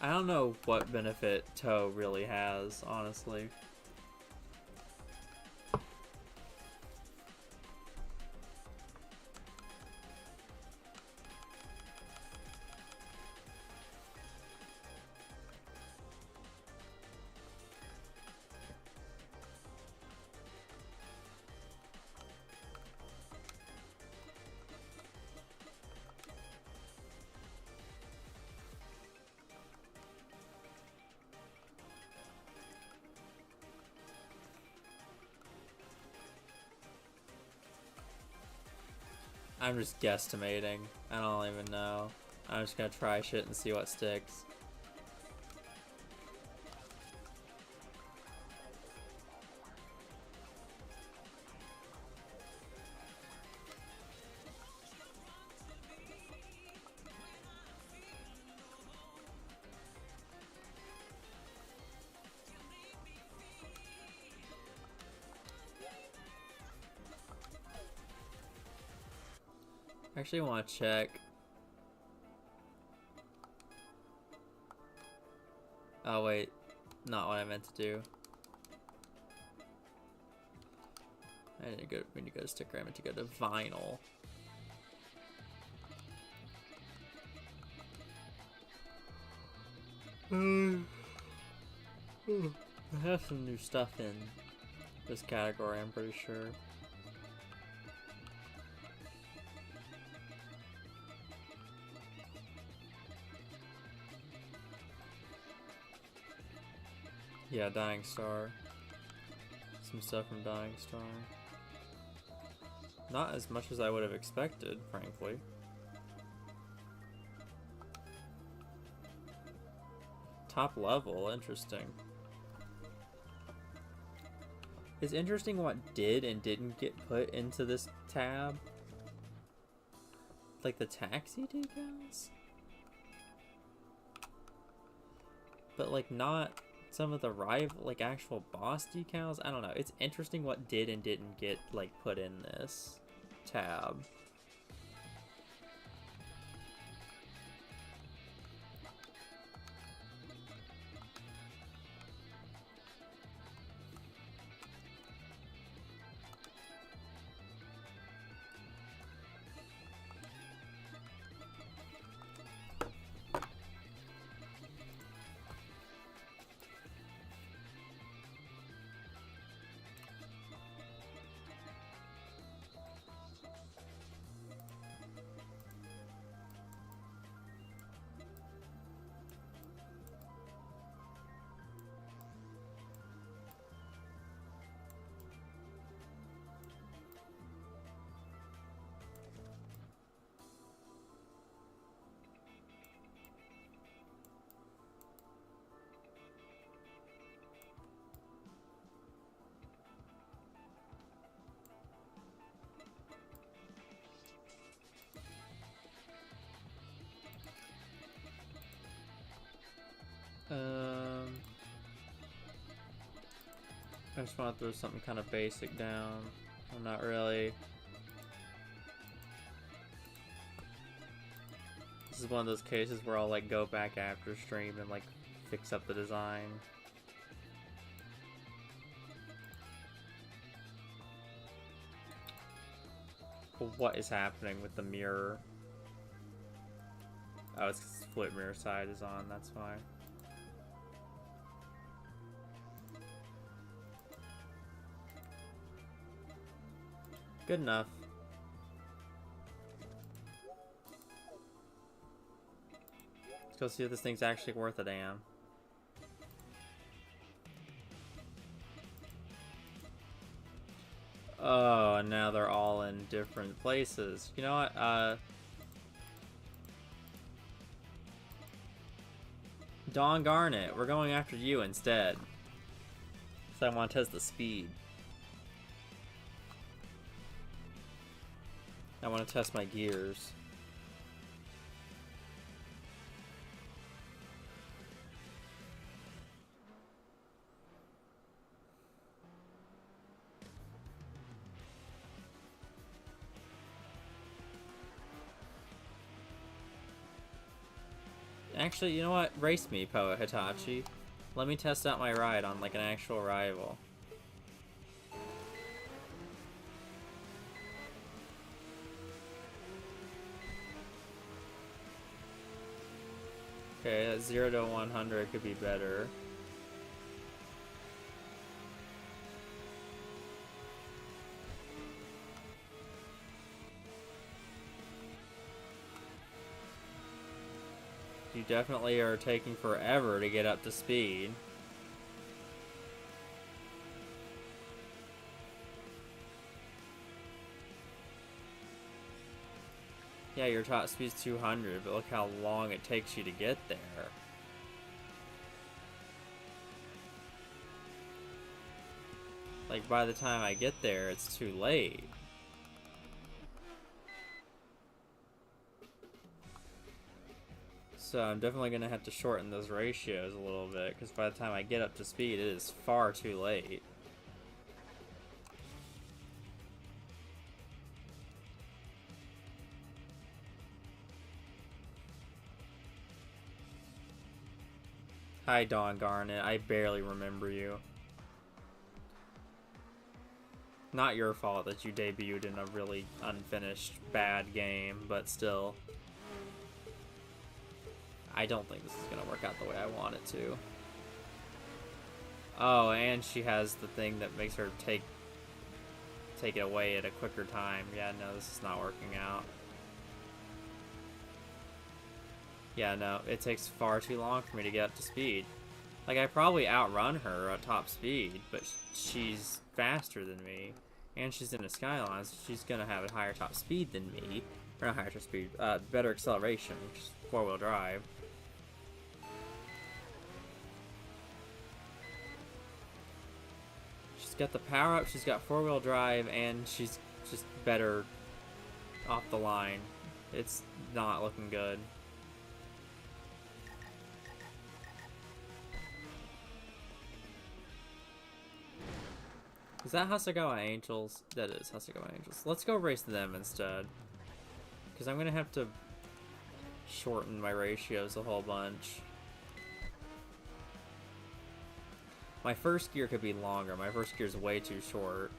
I don't know what benefit toe really has, honestly. I'm just guesstimating. I don't even know. I'm just gonna try shit and see what sticks. I actually want to check. Oh wait, not what I meant to do. I need to go. We need to go to sticker. I meant to go to vinyl. I have some new stuff in this category. I'm pretty sure. Yeah, Dying Star. Some stuff from Dying Star. Not as much as I would have expected, frankly. Top level, interesting. It's interesting what did and didn't get put into this tab. Like the taxi decals? But like not some of the rival, like actual boss decals. I don't know. It's interesting what did and didn't get like put in this tab. I just want to throw something kind of basic down. I'm not really. This is one of those cases where I'll like go back after stream and like fix up the design. But what is happening with the mirror? Oh, it's 'cause the split mirror side is on, that's why. Good enough. Let's go see if this thing's actually worth a damn. Oh, and now they're all in different places. You know what? Dawn Garnet, we're going after you instead. So I want to test the speed. I want to test my gears. Actually, you know what? Race me, Poa Hitachi. Let me test out my ride on, like, an actual rival. Okay, that 0 to 100 could be better. You definitely are taking forever to get up to speed. Yeah, your top speed's 200, but look how long it takes you to get there. Like, by the time I get there, it's too late. So I'm definitely going to have to shorten those ratios a little bit, because by the time I get up to speed, it is far too late. Hi, Dawn Garnet. I barely remember you. Not your fault that you debuted in a really unfinished, bad game, but still. I don't think this is going to work out the way I want it to. Oh, and she has the thing that makes her take it away at a quicker time. Yeah, no, this is not working out. Yeah, no, it takes far too long for me to get up to speed. Like, I probably outrun her at top speed, but she's faster than me. And she's in a Skyline, so she's gonna have a higher top speed than me. Or not higher top speed, better acceleration, which is 4-wheel drive. She's got the power up, she's got 4-wheel drive, and she's just better off the line. It's not looking good. Is that Hasegawa Angels? That is Hasegawa Angels. Let's go race them instead. Because I'm going to have to shorten my ratios a whole bunch. My first gear could be longer. My first gear is way too short.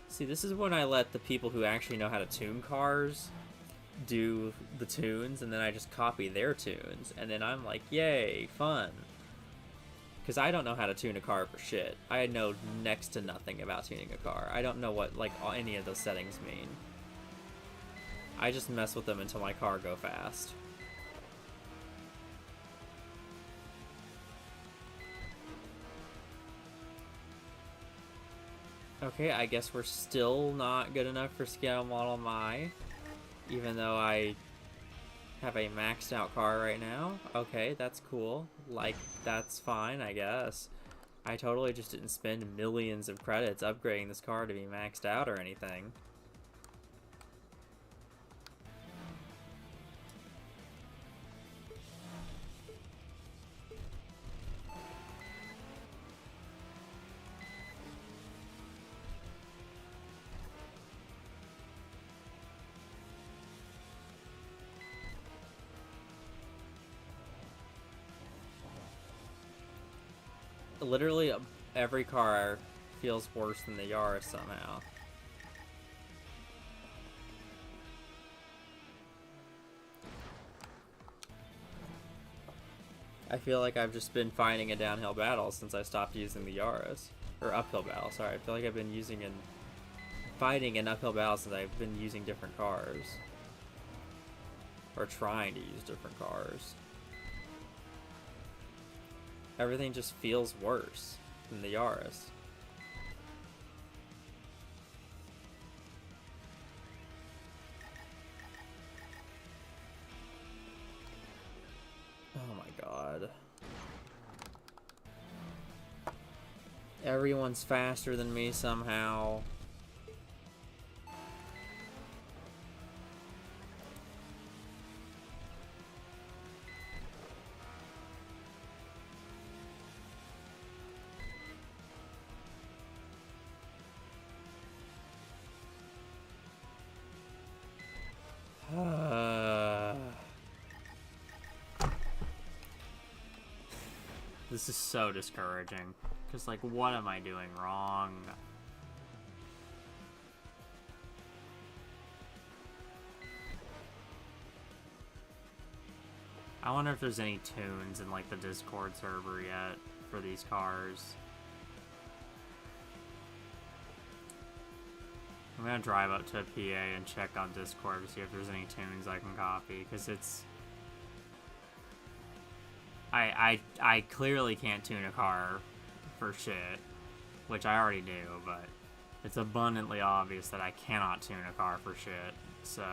See, this is when I let the people who actually know how to tune cars do the tunes, and then I just copy their tunes. And then I'm like, yay, fun. Because I don't know how to tune a car for shit. I know next to nothing about tuning a car. I don't know what, like, any of those settings mean. I just mess with them until my car go fast. Okay, I guess we're still not good enough for Scale Model My. Even though I have a maxed out car right now. Okay, that's cool. Like, that's fine, I guess. I totally just didn't spend millions of credits upgrading this car to be maxed out or anything. Literally every car feels worse than the Yaris somehow. I feel like I've just been fighting a downhill battle since I stopped using the Yaris. Or uphill battle, sorry. I feel like I've been fighting an uphill battle since I've been using different cars. Or trying to use different cars. Everything just feels worse than the Yaris. Oh my god. Everyone's faster than me somehow. This is so discouraging. Because, like, what am I doing wrong? I wonder if there's any tunes in, like, the Discord server yet for these cars. I'm gonna drive up to a PA and check on Discord to see if there's any tunes I can copy, because it's... I clearly can't tune a car for shit, which I already do, but it's abundantly obvious that I cannot tune a car for shit, so...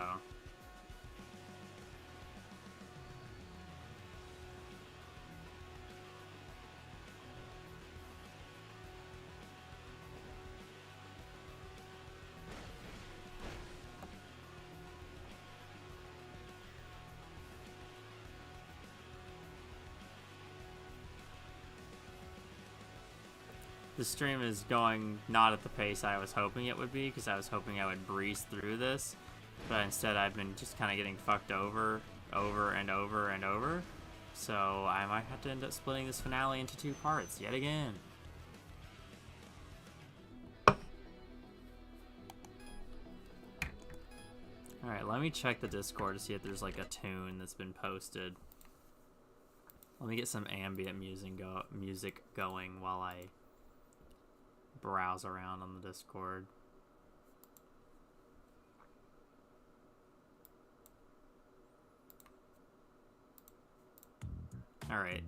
The stream is going not at the pace I was hoping it would be, because I was hoping I would breeze through this, but instead I've been just kind of getting fucked over and over and over, so I might have to end up splitting this finale into 2 parts yet again. Alright, let me check the Discord to see if there's like a tune that's been posted. Let me get some ambient music going while I browse around on the Discord. Alright.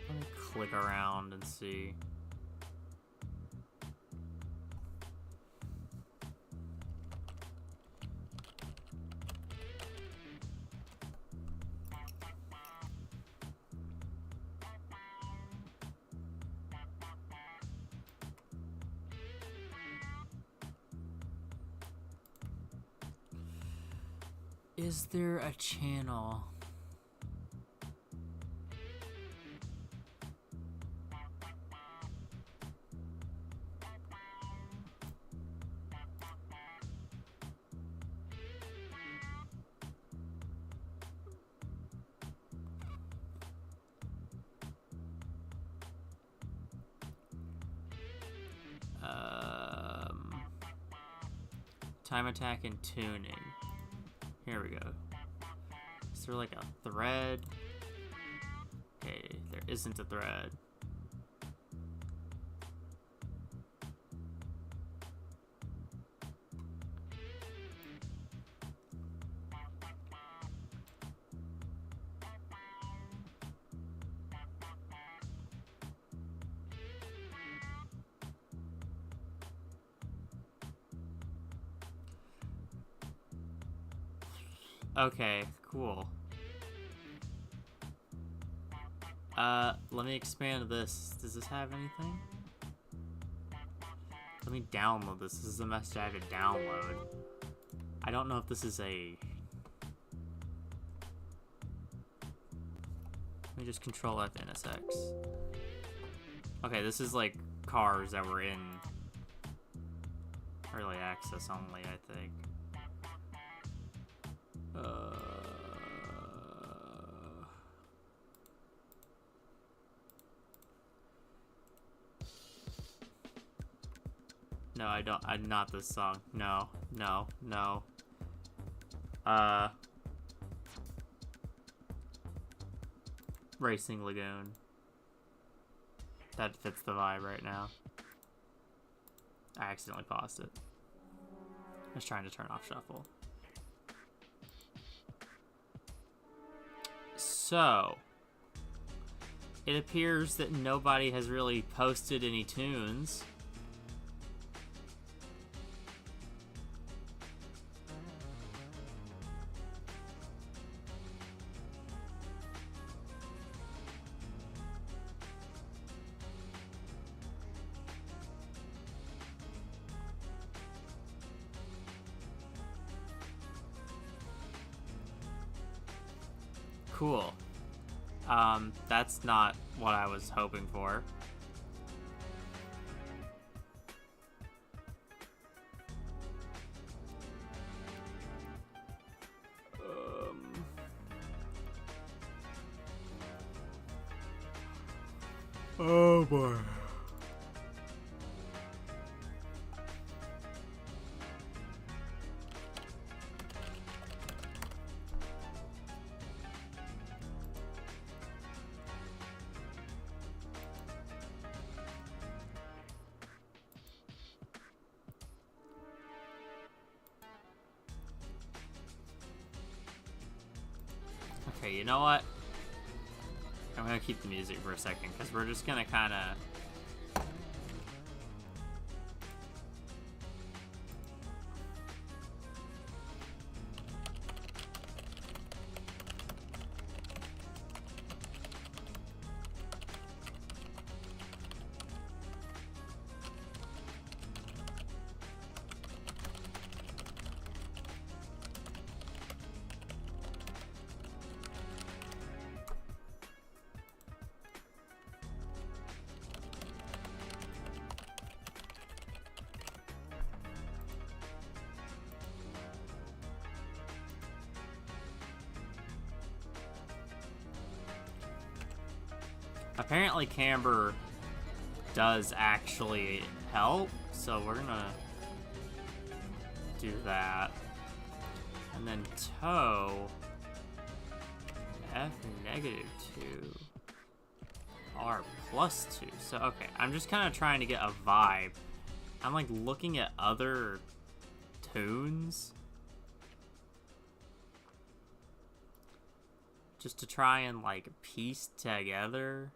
Let me click around and see. Is there a channel? Time attack and tuning. Here we go. Is there like a thread? Okay, there isn't a thread. Okay, cool. Let me expand this. Does this have anything? Let me download this. This is the message I have to download. I don't know if this is a... Let me just control F NSX. Okay, this is like cars that were in early access only, I think. No, I don't. I'm not this song. No, no, no. Racing Lagoon. That fits the vibe right now. I accidentally paused it. I was trying to turn off shuffle. So, it appears that nobody has really posted any tunes. Cool. That's not what I was hoping for. Oh boy. Okay, you know what? I'm gonna keep the music for a second because we're just gonna kind of. Apparently camber does actually help, so we're gonna do that. And then toe, F -2, R +2. So, okay, I'm just kind of trying to get a vibe. I'm like looking at other tunes just to try and like piece together.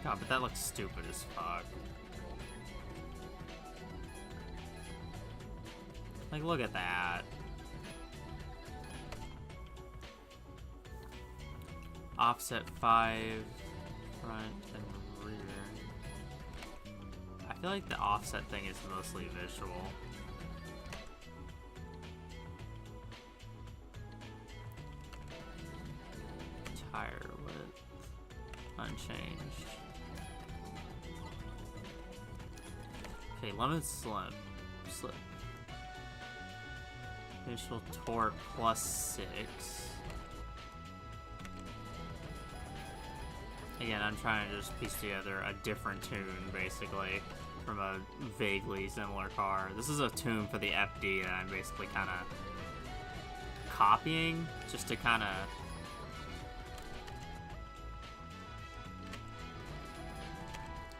God, but that looks stupid as fuck. Like, look at that. Offset 5, front and rear. I feel like the offset thing is mostly visual. Tire width, unchanged. Okay, limit slip. Initial torque +6. Again, I'm trying to just piece together a different tune, basically, from a vaguely similar car. This is a tune for the FD that I'm basically kind of copying, just to kind of...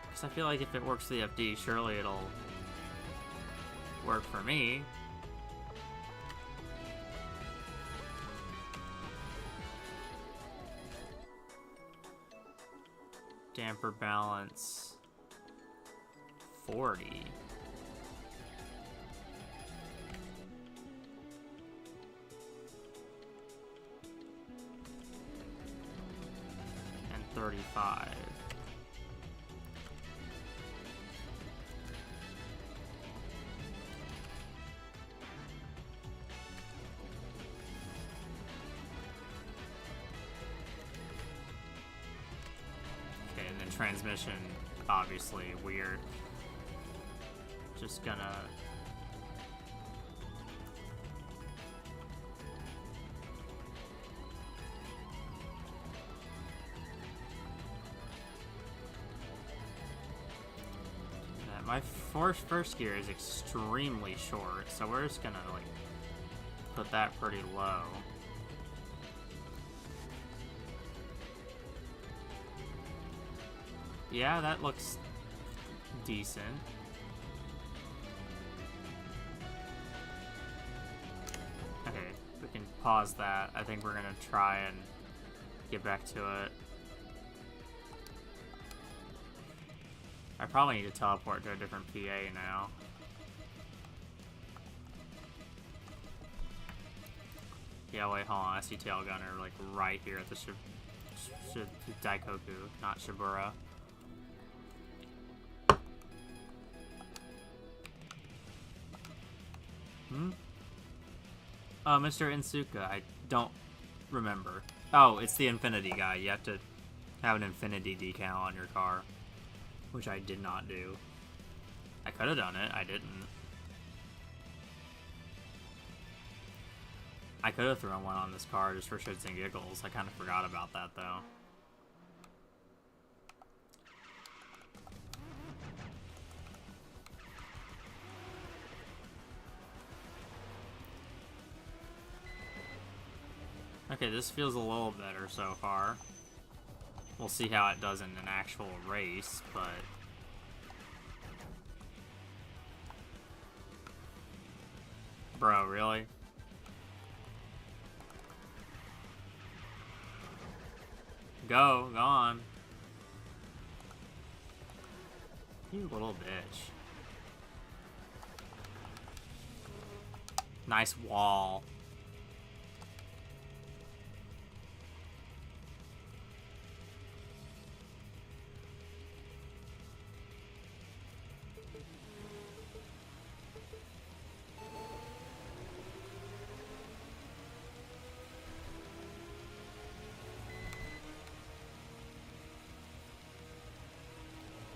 Because I feel like if it works for the FD, surely it'll work for me. Damper balance 40. And 35. Transmission, obviously weird. Just gonna my first gear is extremely short, so we're just gonna like put that pretty low. Yeah, that looks decent. Okay, we can pause that. I think we're gonna try and get back to it. I probably need to teleport to a different PA now. Yeah, wait, hold on. I see Tail Gunner like right here at the Daikoku, not Shibura. Hmm? Oh, Mr. Insuka, I don't remember. Oh, it's the Infinity guy. You have to have an Infinity decal on your car, which I did not do. I could have done it. I didn't. I could have thrown one on this car just for shits and giggles. I kind of forgot about that, though. Okay, this feels a little better so far. We'll see how it does in an actual race, but... Bro, really? Go on. You little bitch. Nice wall.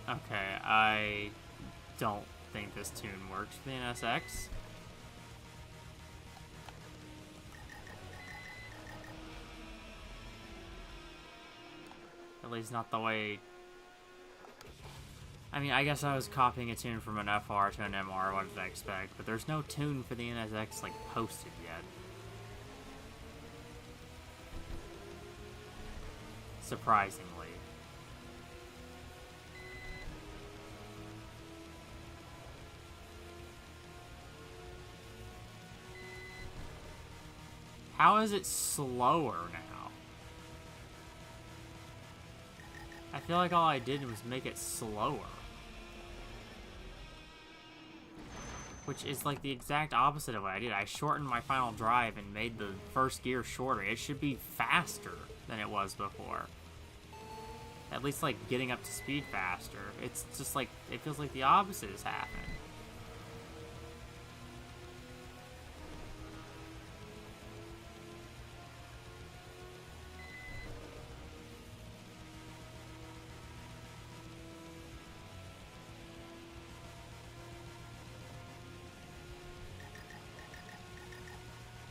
Okay, I don't think this tune works for the NSX. At least not the way... I mean, I guess I was copying a tune from an FR to an MR, what did I expect? But there's no tune for the NSX, like, posted yet. Surprisingly. How is it slower now? I feel like all I did was make it slower. Which is like the exact opposite of what I did. I shortened my final drive and made the first gear shorter. It should be faster than it was before. At least like getting up to speed faster. It's just like, it feels like the opposite has happened.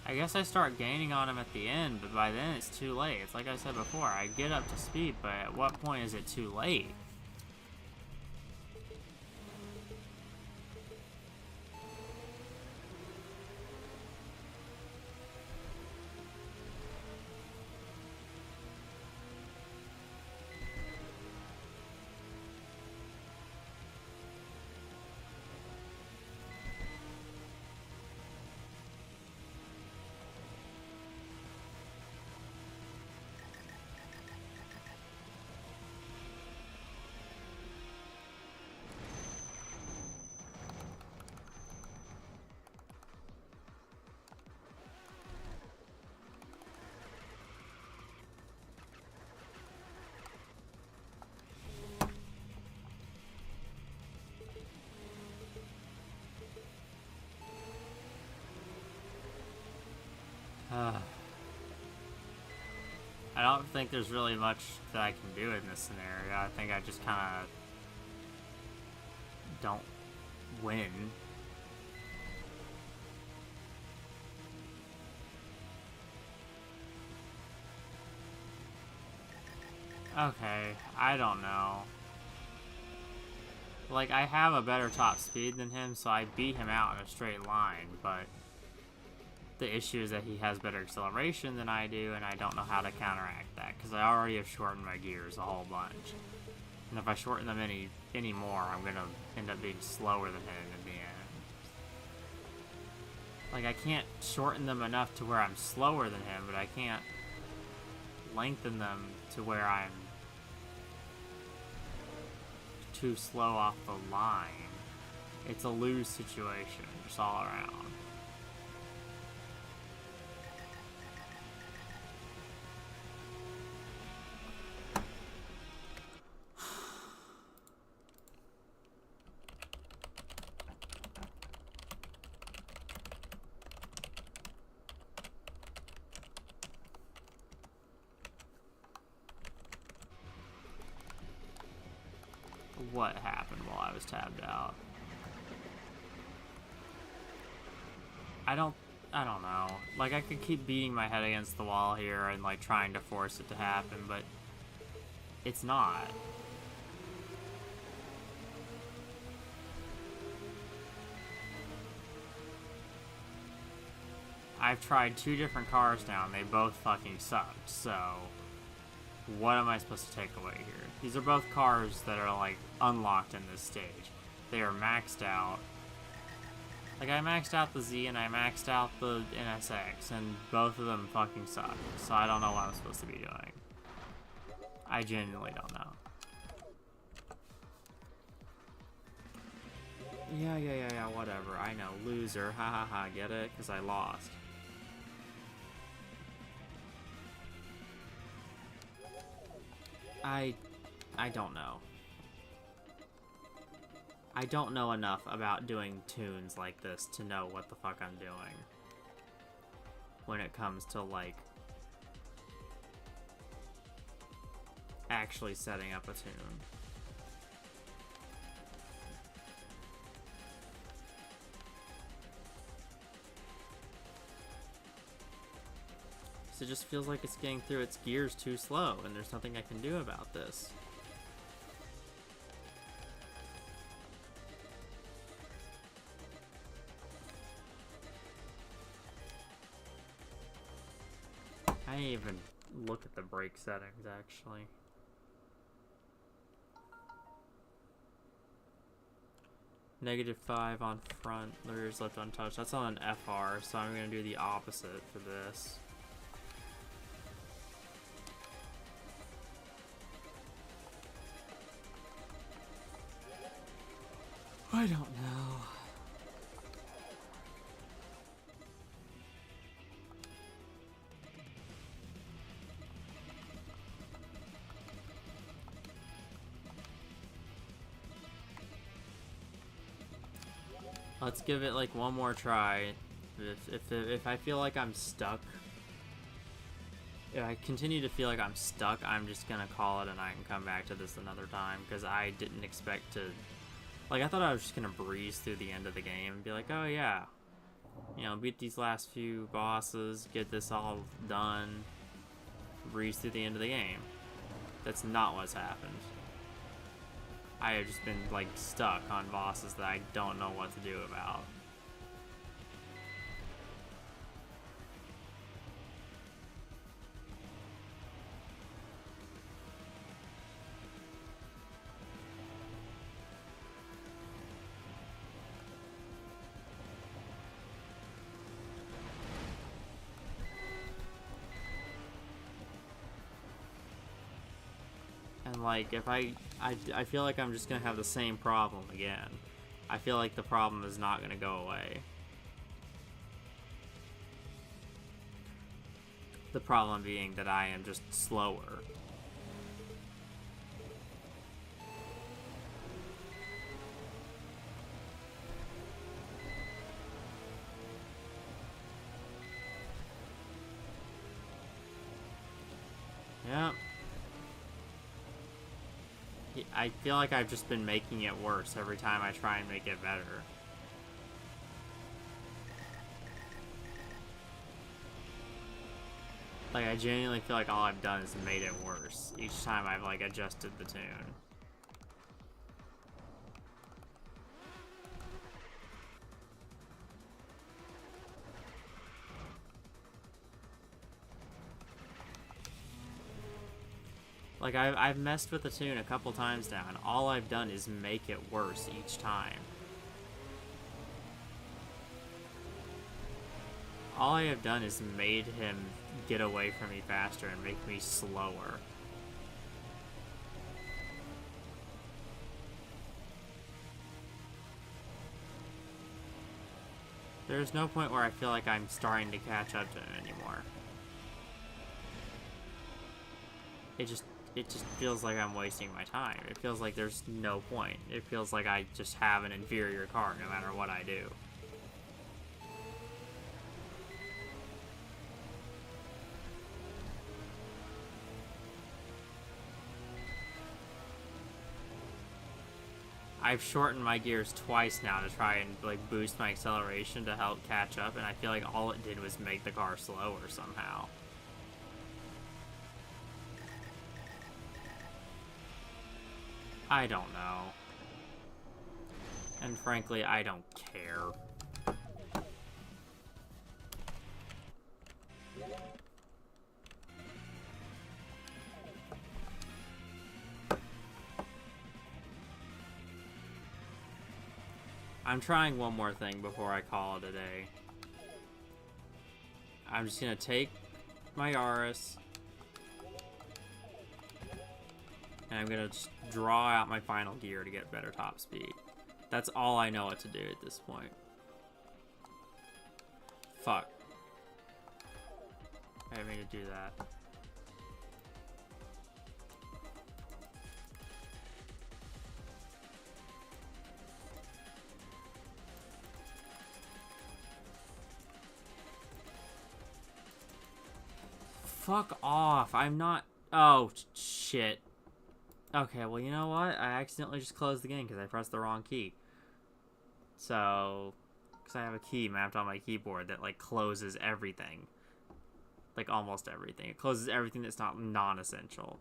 I guess I start gaining on him at the end, but by then it's too late. It's like I said before, I get up to speed, but at what point is it too late? I don't think there's really much that I can do in this scenario. I think I just kind of don't win. Okay, I don't know. Like, I have a better top speed than him, so I beat him out in a straight line, but the issue is that he has better acceleration than I do, and I don't know how to counteract that, because I already have shortened my gears a whole bunch. And if I shorten them any more, I'm going to end up being slower than him in the end. Like, I can't shorten them enough to where I'm slower than him, but I can't lengthen them to where I'm too slow off the line. It's a lose situation, just all around. What happened while I was tabbed out? I don't know. Like, I could keep beating my head against the wall here and, like, trying to force it to happen, but it's not. I've tried 2 different cars now, and they both fucking sucked, so what am I supposed to take away here? These are both cars that are, like, unlocked in this stage. They are maxed out. Like, I maxed out the Z and I maxed out the NSX, and both of them fucking suck. So I don't know what I'm supposed to be doing. I genuinely don't know. Yeah, whatever. I know. Loser. Ha ha ha. Get it? Because I lost. I don't know. I don't know enough about doing tunes like this to know what the fuck I'm doing when it comes to, like, actually setting up a tune. So it just feels like it's getting through its gears too slow, and there's nothing I can do about this. I didn't even look at the brake settings, actually. -5 on front, the rear's left untouched. That's on an FR, so I'm going to do the opposite for this. I don't know. Let's give it like one more try. If I feel like I'm stuck, if I continue to feel like I'm stuck, I'm just gonna call it and I can come back to this another time, because I didn't expect to. Like, I thought I was just gonna breeze through the end of the game and be like, oh yeah, you know, beat these last few bosses, get this all done, breeze through the end of the game. That's not what's happened. I have just been, like, stuck on bosses that I don't know what to do about. And, like, if I feel like I'm just gonna have the same problem again. I feel like the problem is not gonna go away. The problem being that I am just slower. Yep. I feel like I've just been making it worse every time I try and make it better. Like, I genuinely feel like all I've done is made it worse each time I've, like, adjusted the tune. Like, I've messed with the tune a couple times now, and all I've done is make it worse each time. All I have done is made him get away from me faster and make me slower. There's no point where I feel like I'm starting to catch up to him anymore. It just feels like I'm wasting my time. It feels like there's no point. It feels like I just have an inferior car no matter what I do. I've shortened my gears twice now to try and like boost my acceleration to help catch up, and I feel like all it did was make the car slower somehow. I don't know. And frankly, I don't care. I'm trying one more thing before I call it a day. I'm just gonna take my Yaris, and I'm gonna just draw out my final gear to get better top speed. That's all I know what to do at this point. Fuck. I didn't mean to do that. Fuck off. I'm not... Oh, shit. Okay, well, you know what? I accidentally just closed the game because I pressed the wrong key. So... Because I have a key mapped on my keyboard that, like, closes everything. Like, almost everything. It closes everything that's not non-essential.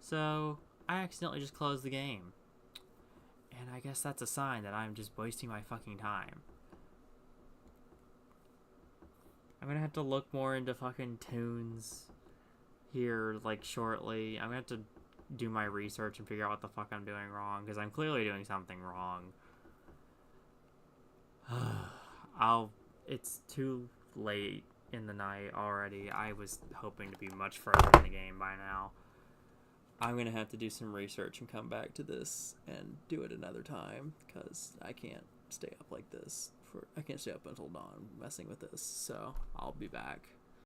So, I accidentally just closed the game. And I guess that's a sign that I'm just wasting my fucking time. I'm gonna have to look more into fucking tunes here, like, shortly. I'm gonna have to do my research and figure out what the fuck I'm doing wrong, because I'm clearly doing something wrong. It's too late in the night already. I was hoping to be much further in the game by now. I'm gonna have to do some research and come back to this and do it another time, because I can't stay up like this. I can't stay up until dawn messing with this, so I'll be back.